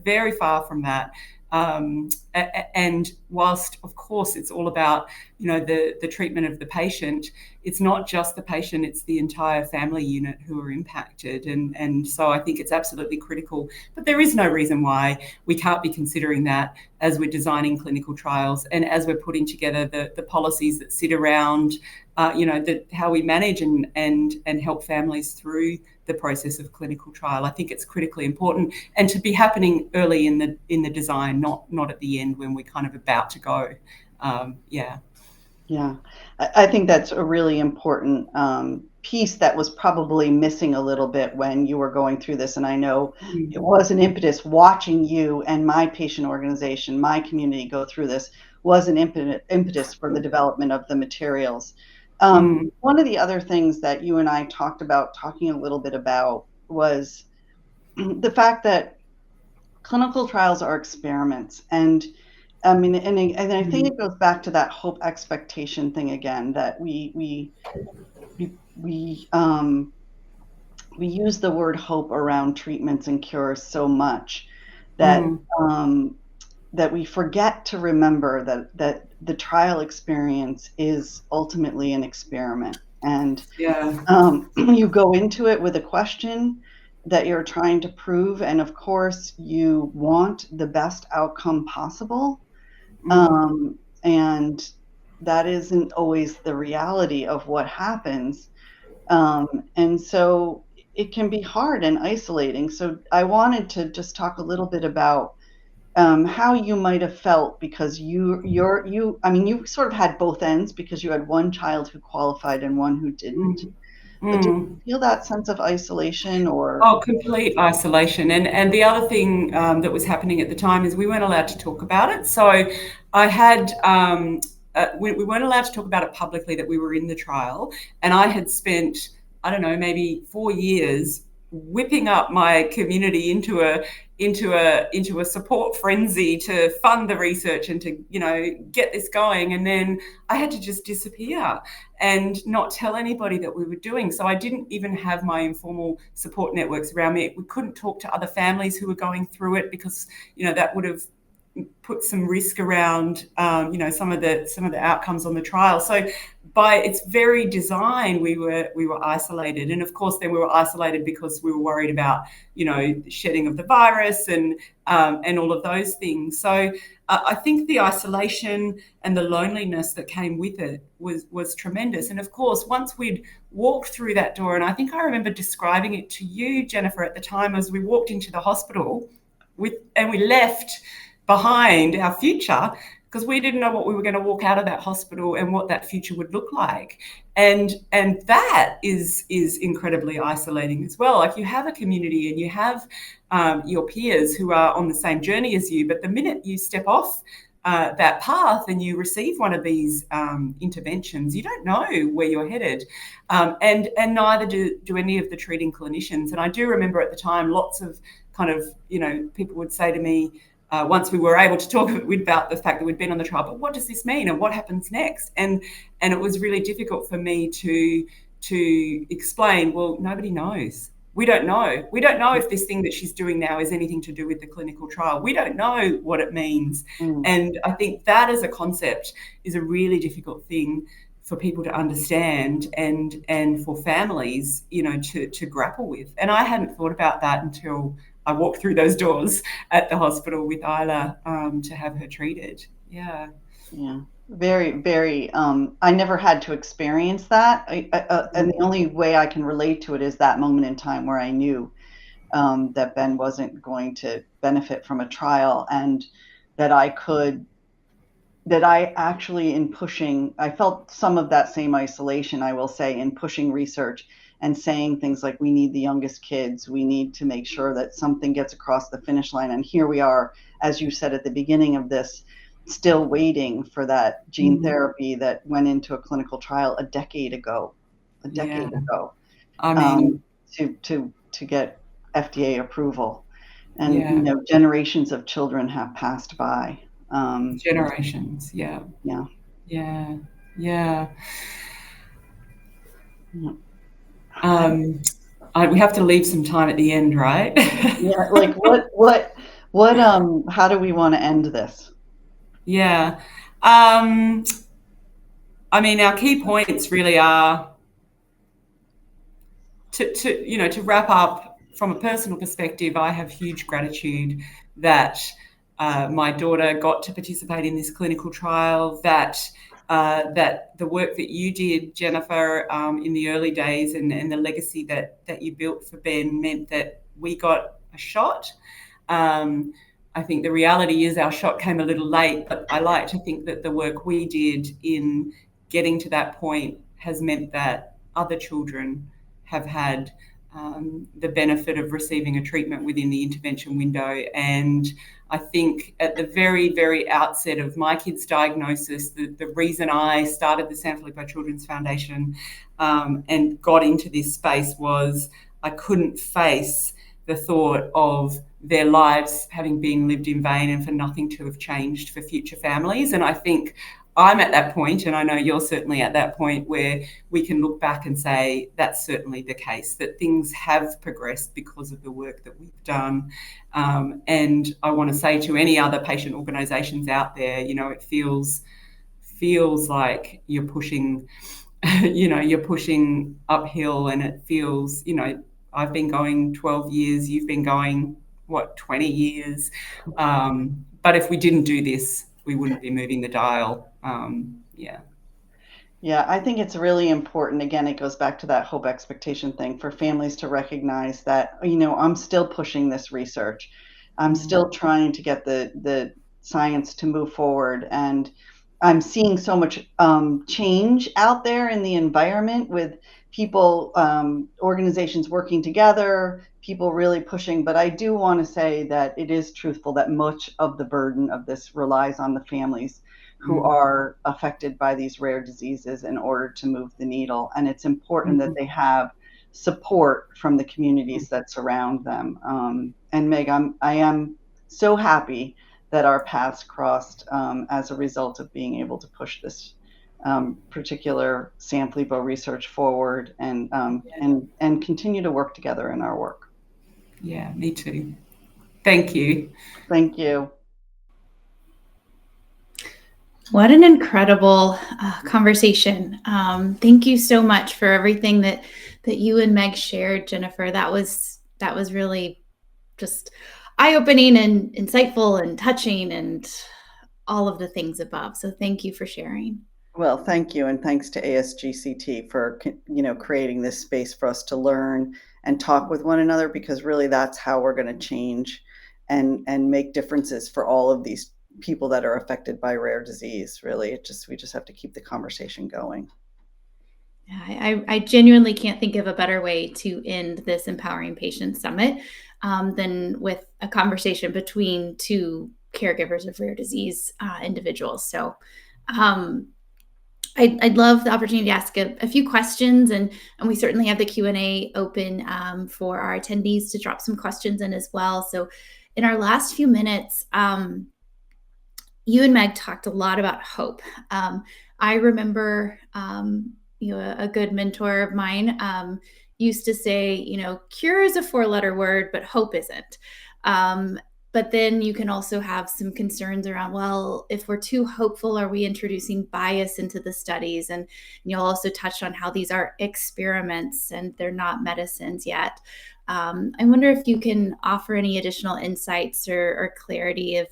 very far from that. And whilst, of course, it's all about, the treatment of the patient, it's not just the patient, it's the entire family unit who are impacted. And so I think it's absolutely critical. But there is no reason why we can't be considering that as we're designing clinical trials and as we're putting together the policies that sit around, how we manage and help families through the process of clinical trial. I think it's critically important, and to be happening early in the design, not at the end when we're kind of about to go. Yeah, I think that's a really important piece that was probably missing a little bit when you were going through this. And I know it was an impetus watching you and my patient organization, my community go through this was an impetus for the development of the materials. One of the other things that you and I talking a little bit about was the fact that clinical trials are experiments. And I mean, and I think it goes back to that hope expectation thing again, that we use the word hope around treatments and cures so much that that we forget to remember that the trial experience is ultimately an experiment. And you go into it with a question that you're trying to prove, and of course you want the best outcome possible. And that isn't always the reality of what happens. And so it can be hard and isolating. So I wanted to just talk a little bit about how you might have felt, because you sort of had both ends, because you had one child who qualified and one who didn't. But did you feel that sense of isolation or? Oh, complete isolation. And the other thing that was happening at the time is we weren't allowed to talk about it. So I had, we weren't allowed to talk about it publicly that we were in the trial. And I had spent, I don't know, maybe 4 years whipping up my community into a support frenzy to fund the research and to, get this going. And then I had to just disappear and not tell anybody that we were doing. So I didn't even have my informal support networks around me. We couldn't talk to other families who were going through it because, that would have put some risk around, some of the outcomes on the trial. So by its very design, we were isolated. And of course, then we were isolated because we were worried about, the shedding of the virus and all of those things. So I think the isolation and the loneliness that came with it was tremendous. And of course, once we'd walked through that door, and I think I remember describing it to you, Jennifer, at the time, as we walked into the hospital and we left behind our future, because we didn't know what we were going to walk out of that hospital and what that future would look like. And that is incredibly isolating as well. Like, you have a community and you have your peers who are on the same journey as you, but the minute you step off that path and you receive one of these interventions, you don't know where you're headed. And neither do any of the treating clinicians. And I do remember at the time, lots of people would say to me, once we were able to talk about the fact that we'd been on the trial, but what does this mean and what happens next? And it was really difficult for me to explain, well, nobody knows. We don't know. We don't know if this thing that she's doing now is anything to do with the clinical trial. We don't know what it means. And I think that as a concept is a really difficult thing for people to understand and for families, to grapple with. And I hadn't thought about that until I walked through those doors at the hospital with Isla to have her treated. Yeah. Very, very. I never had to experience that. And the only way I can relate to it is that moment in time where I knew that Ben wasn't going to benefit from a trial, and that I actually, in pushing, I felt some of that same isolation, I will say, in pushing research and saying things like, we need the youngest kids, we need to make sure that something gets across the finish line. And here we are, as you said at the beginning of this, still waiting for that gene therapy that went into a clinical trial a decade ago. I mean, to get FDA approval. And generations of children have passed by. Generations, yeah. We have to leave some time at the end, right? Yeah, like what how do we want to end this? Yeah. I mean, our key points really are to wrap up from a personal perspective. I have huge gratitude that my daughter got to participate in this clinical trial, that the work that you did, Jennifer, in the early days and the legacy that you built for Ben meant that we got a shot. I think the reality is our shot came a little late, but I like to think that the work we did in getting to that point has meant that other children have had the benefit of receiving a treatment within the intervention window. And I think at the very, very outset of my kid's diagnosis, the reason I started the Sanfilippo Children's Foundation and got into this space was I couldn't face the thought of their lives having been lived in vain and for nothing to have changed for future families. And I think I'm at that point, and I know you're certainly at that point, where we can look back and say that's certainly the case, that things have progressed because of the work that we've done. And I want to say to any other patient organisations out there, it feels like you're pushing, you're pushing uphill, and it feels, I've been going 12 years, you've been going, 20 years? But if we didn't do this, we wouldn't be moving the dial. Yeah, I think it's really important. Again, it goes back to that hope expectation thing for families to recognize that, I'm still pushing this research. I'm still trying to get the science to move forward. And I'm seeing so much change out there in the environment with people, organizations working together, people really pushing. But I do want to say that it is truthful that much of the burden of this relies on the families who are affected by these rare diseases in order to move the needle. And it's important that they have support from the communities that surround them. And Meg, I am so happy that our paths crossed as a result of being able to push this particular Sanfilippo research forward and continue to work together in our work. Yeah, me too. Thank you. Thank you. What an incredible conversation. Thank you so much for everything that you and Meg shared, Jennifer. That was really just eye-opening and insightful and touching and all of the things above. So thank you for sharing. Well, thank you, and thanks to ASGCT for creating this space for us to learn and talk with one another, because really that's how we're going to change and make differences for all of these people that are affected by rare disease. Really, we just have to keep the conversation going. Yeah, I genuinely can't think of a better way to end this Empowering Patients Summit than with a conversation between two caregivers of rare disease individuals. So I'd love the opportunity to ask a few questions, and we certainly have the Q&A open for our attendees to drop some questions in as well. So in our last few minutes, you and Meg talked a lot about hope. I remember, a good mentor of mine used to say, cure is a 4-letter word, but hope isn't. But then you can also have some concerns around, well, if we're too hopeful, are we introducing bias into the studies? And you'll also touch on how these are experiments and they're not medicines yet. I wonder if you can offer any additional insights or clarity of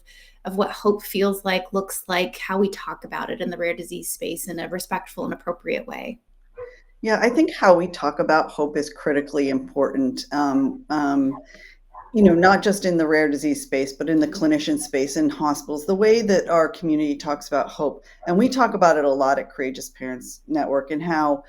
what hope feels like, looks like, how we talk about it in the rare disease space in a respectful and appropriate way. Yeah, I think how we talk about hope is critically important. Not just in the rare disease space, but in the clinician space in hospitals, the way that our community talks about hope. And we talk about it a lot at Courageous Parents Network, and how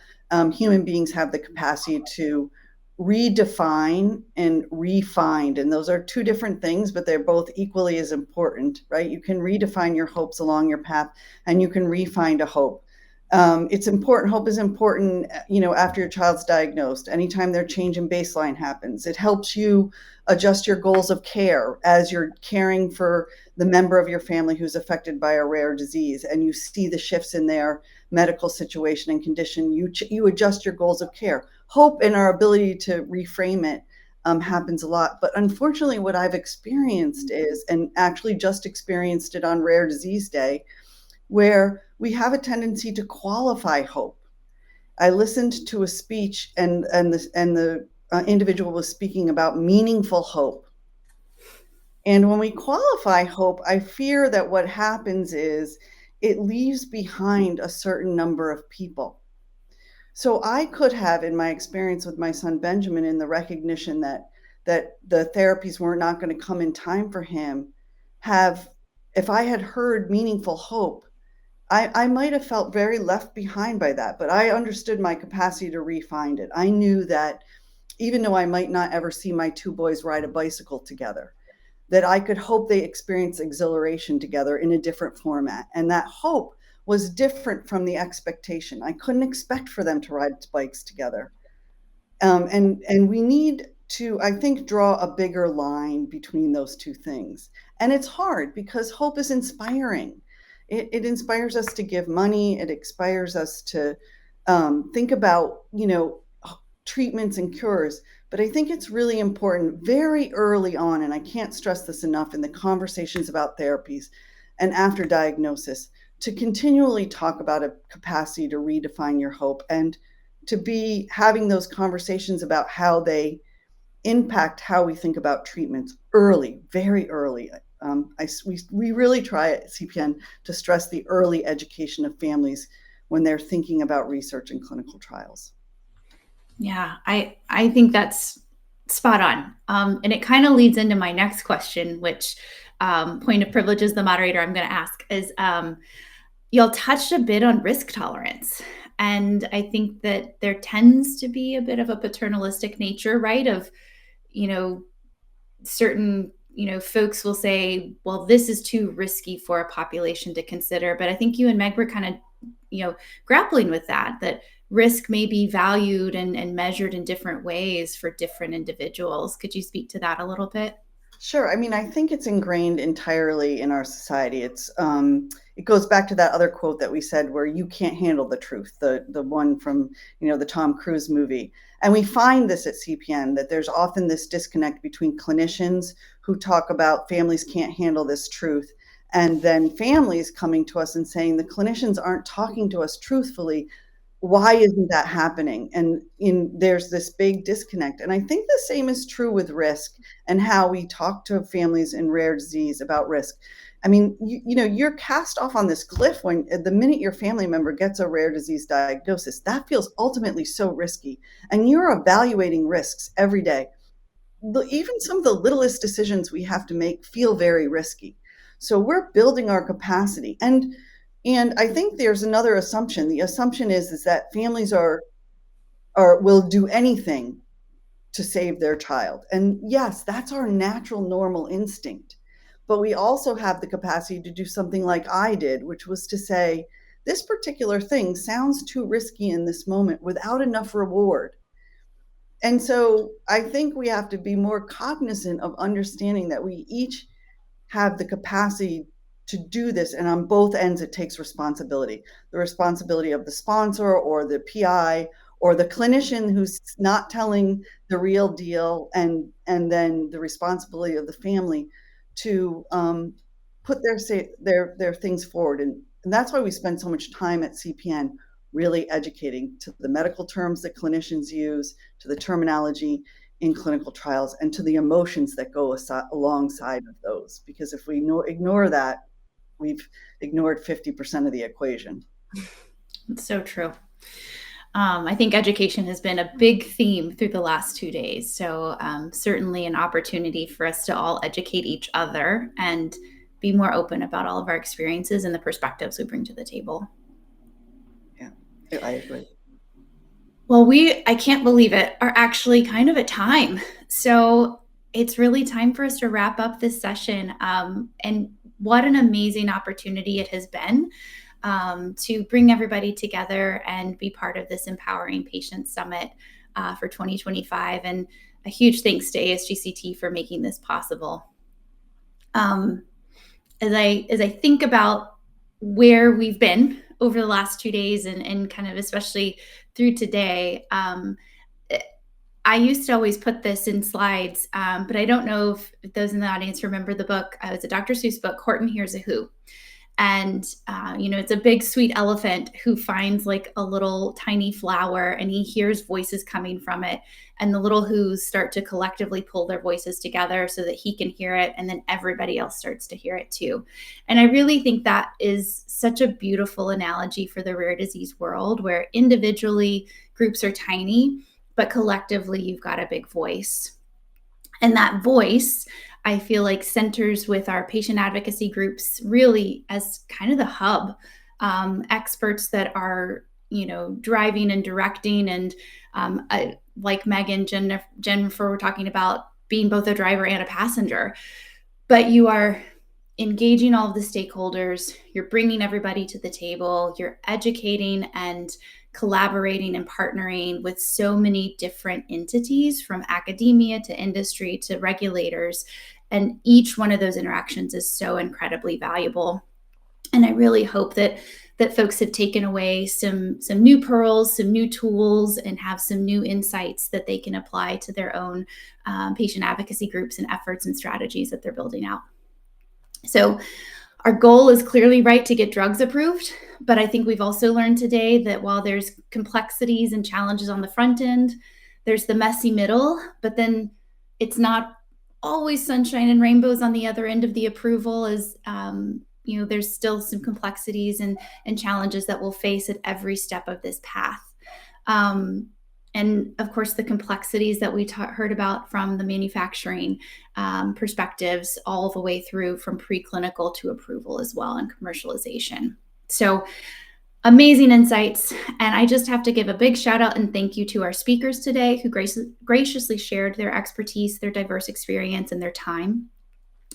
human beings have the capacity to redefine and refind. And those are two different things, but they're both equally as important, right? You can redefine your hopes along your path, and you can refind a hope. It's important. Hope is important, after your child's diagnosed, anytime their change in baseline happens. It helps you adjust your goals of care as you're caring for the member of your family who's affected by a rare disease, and you see the shifts in their medical situation and condition. You adjust your goals of care. Hope and our ability to reframe it happens a lot. But unfortunately, what I've experienced is, and actually just experienced it on Rare Disease Day, where we have a tendency to qualify hope. I listened to a speech, and the individual was speaking about meaningful hope. And when we qualify hope, I fear that what happens is it leaves behind a certain number of people. So I could have, in my experience with my son Benjamin, in the recognition that the therapies were not going to come in time for him, if I had heard meaningful hope, I might have felt very left behind by that, but I understood my capacity to refind it. I knew that even though I might not ever see my two boys ride a bicycle together, that I could hope they experience exhilaration together in a different format. And that hope was different from the expectation. I couldn't expect for them to ride bikes together. And we need to, I think, draw a bigger line between those two things. And it's hard because hope is inspiring. It inspires us to give money. It inspires us to think about, treatments and cures. But I think it's really important very early on, and I can't stress this enough, in the conversations about therapies and after diagnosis, to continually talk about a capacity to redefine your hope, and to be having those conversations about how they impact how we think about treatments early, very early. We really try at CPN to stress the early education of families when they're thinking about research and clinical trials. Yeah, I think that's spot on. And it kind of leads into my next question, which point of privilege as the moderator I'm going to ask is, y'all touched a bit on risk tolerance. And I think that there tends to be a bit of a paternalistic nature, right? Of, certain, folks will say, well, this is too risky for a population to consider. But I think you and Meg were kind of, grappling with that risk may be valued and measured in different ways for different individuals. Could you speak to that a little bit? Sure. I mean, I think it's ingrained entirely in our society. It goes back to that other quote that we said, where you can't handle the truth, the one from, the Tom Cruise movie. And we find this at CPN, that there's often this disconnect between clinicians who talk about families can't handle this truth, and then families coming to us and saying the clinicians aren't talking to us truthfully. Why isn't that happening? And there's this big disconnect. And I think the same is true with risk and how we talk to families in rare disease about risk. I mean, you're cast off on this cliff when the minute your family member gets a rare disease diagnosis. That feels ultimately so risky. And you're evaluating risks every day. Even some of the littlest decisions we have to make feel very risky. So we're building our capacity. And I think there's another assumption. The assumption is that families will do anything to save their child. And yes, that's our natural, normal instinct. But we also have the capacity to do something like I did, which was to say, this particular thing sounds too risky in this moment without enough reward. And so I think we have to be more cognizant of understanding that we each have the capacity to do this. And on both ends, it takes responsibility. The responsibility of the sponsor or the PI or the clinician who's not telling the real deal, and then the responsibility of the family to put their things forward. And that's why we spend so much time at CPN really educating to the medical terms that clinicians use, to the terminology in clinical trials, and to the emotions that go alongside of those. Because if we ignore that, we've ignored 50% of the equation. It's so true. I think education has been a big theme through the last 2 days. So certainly an opportunity for us to all educate each other and be more open about all of our experiences and the perspectives we bring to the table. Yeah, I agree. Well, I can't believe it, are actually kind of at time. So it's really time for us to wrap up this session. And what an amazing opportunity it has been to bring everybody together and be part of this Empowering Patients Summit for 2025. And a huge thanks to ASGCT for making this possible. As I think about where we've been over the last 2 days and kind of especially through today, I used to always put this in slides, but I don't know if those in the audience remember the book. It was a Dr. Seuss book, Horton Hears a Who. And, it's a big sweet elephant who finds like a little tiny flower and he hears voices coming from it. And the little who's start to collectively pull their voices together so that he can hear it. And then everybody else starts to hear it too. And I really think that is such a beautiful analogy for the rare disease world, where individually groups are tiny, but collectively you've got a big voice. And that voice, I feel like, centers with our patient advocacy groups really as kind of the hub, experts that are, driving and directing. And like Megan, Jennifer were talking about being both a driver and a passenger, but you are engaging all of the stakeholders, you're bringing everybody to the table, you're educating and collaborating and partnering with so many different entities, from academia to industry to regulators. And each one of those interactions is so incredibly valuable. And I really hope that folks have taken away some new pearls, some new tools, and have some new insights that they can apply to their own patient advocacy groups and efforts and strategies that they're building out. So our goal is clearly right to get drugs approved, but I think we've also learned today that while there's complexities and challenges on the front end, there's the messy middle, but then it's not always sunshine and rainbows on the other end of the approval. As there's still some complexities and challenges that we'll face at every step of this path. And of course, the complexities that we heard about from the manufacturing perspectives all the way through from preclinical to approval as well, and commercialization. So amazing insights. And I just have to give a big shout out and thank you to our speakers today who graciously shared their expertise, their diverse experience, and their time.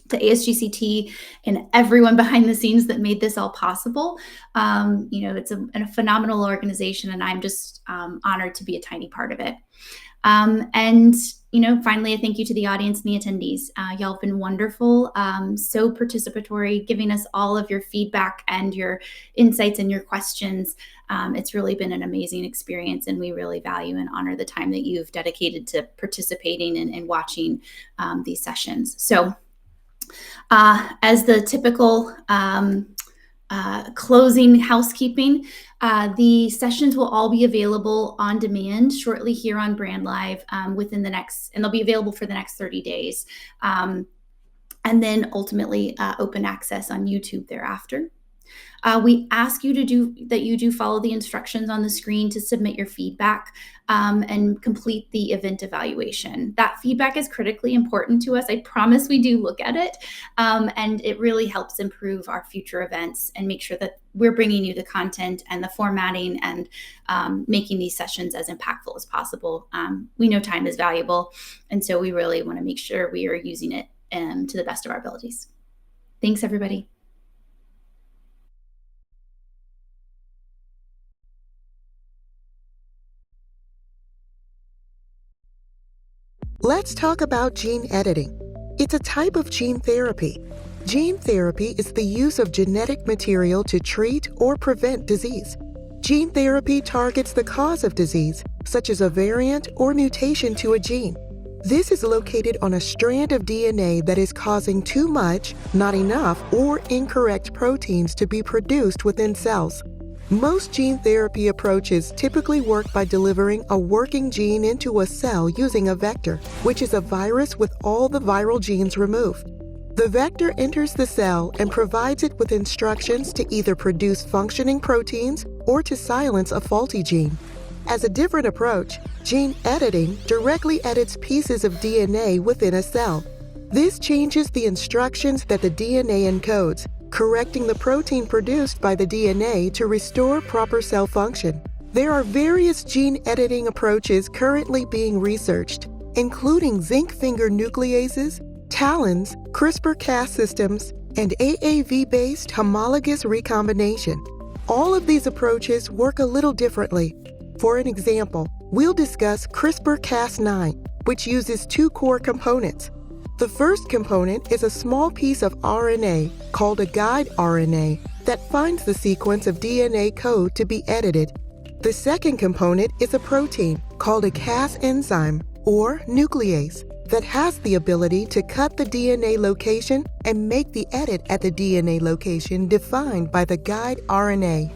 To ASGCT and everyone behind the scenes that made this all possible. It's a phenomenal organization, and I'm just honored to be a tiny part of it. And finally, a thank you to the audience and the attendees. Y'all have been wonderful, so participatory, giving us all of your feedback and your insights and your questions. It's really been an amazing experience, and we really value and honor the time that you've dedicated to participating and watching these sessions. So As the typical closing housekeeping, the sessions will all be available on demand shortly here on Brand Live and they'll be available for the next 30 days. And then ultimately open access on YouTube thereafter. We ask you that you do follow the instructions on the screen to submit your feedback and complete the event evaluation. That feedback is critically important to us. I promise we do look at it, and it really helps improve our future events and make sure that we're bringing you the content and the formatting and making these sessions as impactful as possible. We know time is valuable, and so we really want to make sure we are using it to the best of our abilities. Thanks, everybody. Let's talk about gene editing. It's a type of gene therapy. Gene therapy is the use of genetic material to treat or prevent disease. Gene therapy targets the cause of disease, such as a variant or mutation to a gene. This is located on a strand of DNA that is causing too much, not enough, or incorrect proteins to be produced within cells. Most gene therapy approaches typically work by delivering a working gene into a cell using a vector, which is a virus with all the viral genes removed. The vector enters the cell and provides it with instructions to either produce functioning proteins or to silence a faulty gene. As a different approach, gene editing directly edits pieces of DNA within a cell. This changes the instructions that the DNA encodes, correcting the protein produced by the DNA to restore proper cell function. There are various gene editing approaches currently being researched, including zinc finger nucleases, TALENs, CRISPR-Cas systems, and AAV-based homologous recombination. All of these approaches work a little differently. For an example, we'll discuss CRISPR-Cas9, which uses two core components. The first component is a small piece of RNA called a guide RNA that finds the sequence of DNA code to be edited. The second component is a protein called a Cas enzyme or nuclease that has the ability to cut the DNA location and make the edit at the DNA location defined by the guide RNA.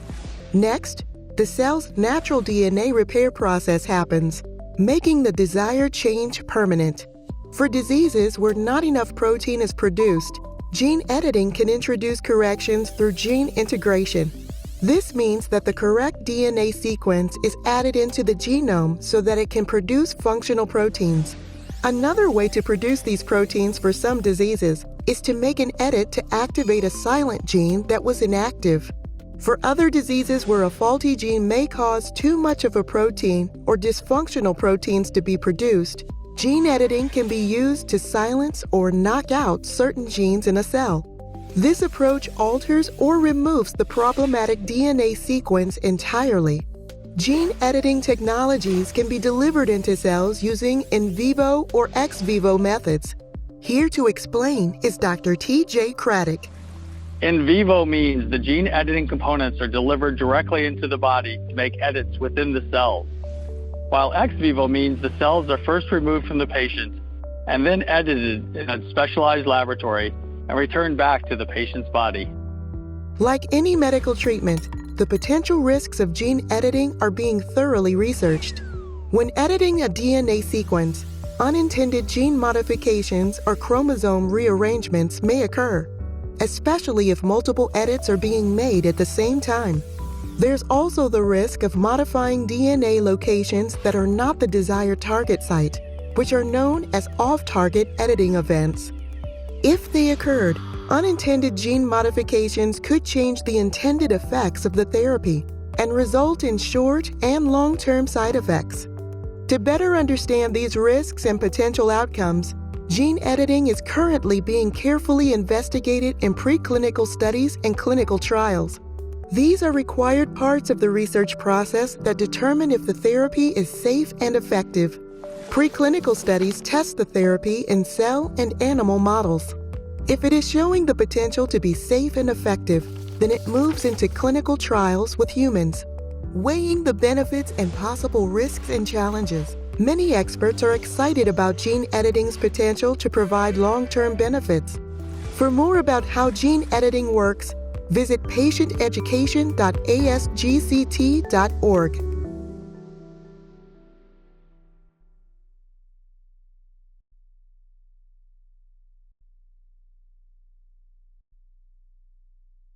Next, the cell's natural DNA repair process happens, making the desired change permanent. For diseases where not enough protein is produced, gene editing can introduce corrections through gene integration. This means that the correct DNA sequence is added into the genome so that it can produce functional proteins. Another way to produce these proteins for some diseases is to make an edit to activate a silent gene that was inactive. For other diseases where a faulty gene may cause too much of a protein or dysfunctional proteins to be produced, gene editing can be used to silence or knock out certain genes in a cell. This approach alters or removes the problematic DNA sequence entirely. Gene editing technologies can be delivered into cells using in vivo or ex vivo methods. Here to explain is Dr. T.J. Craddock. In vivo means the gene editing components are delivered directly into the body to make edits within the cells, while ex vivo means the cells are first removed from the patient and then edited in a specialized laboratory and returned back to the patient's body. Like any medical treatment, the potential risks of gene editing are being thoroughly researched. When editing a DNA sequence, unintended gene modifications or chromosome rearrangements may occur, especially if multiple edits are being made at the same time. There's also the risk of modifying DNA locations that are not the desired target site, which are known as off-target editing events. If they occurred, unintended gene modifications could change the intended effects of the therapy and result in short and long-term side effects. To better understand these risks and potential outcomes, gene editing is currently being carefully investigated in preclinical studies and clinical trials. These are required parts of the research process that determine if the therapy is safe and effective. Preclinical studies test the therapy in cell and animal models. If it is showing the potential to be safe and effective, then it moves into clinical trials with humans. Weighing the benefits and possible risks and challenges, many experts are excited about gene editing's potential to provide long-term benefits. For more about how gene editing works, visit patienteducation.asgct.org.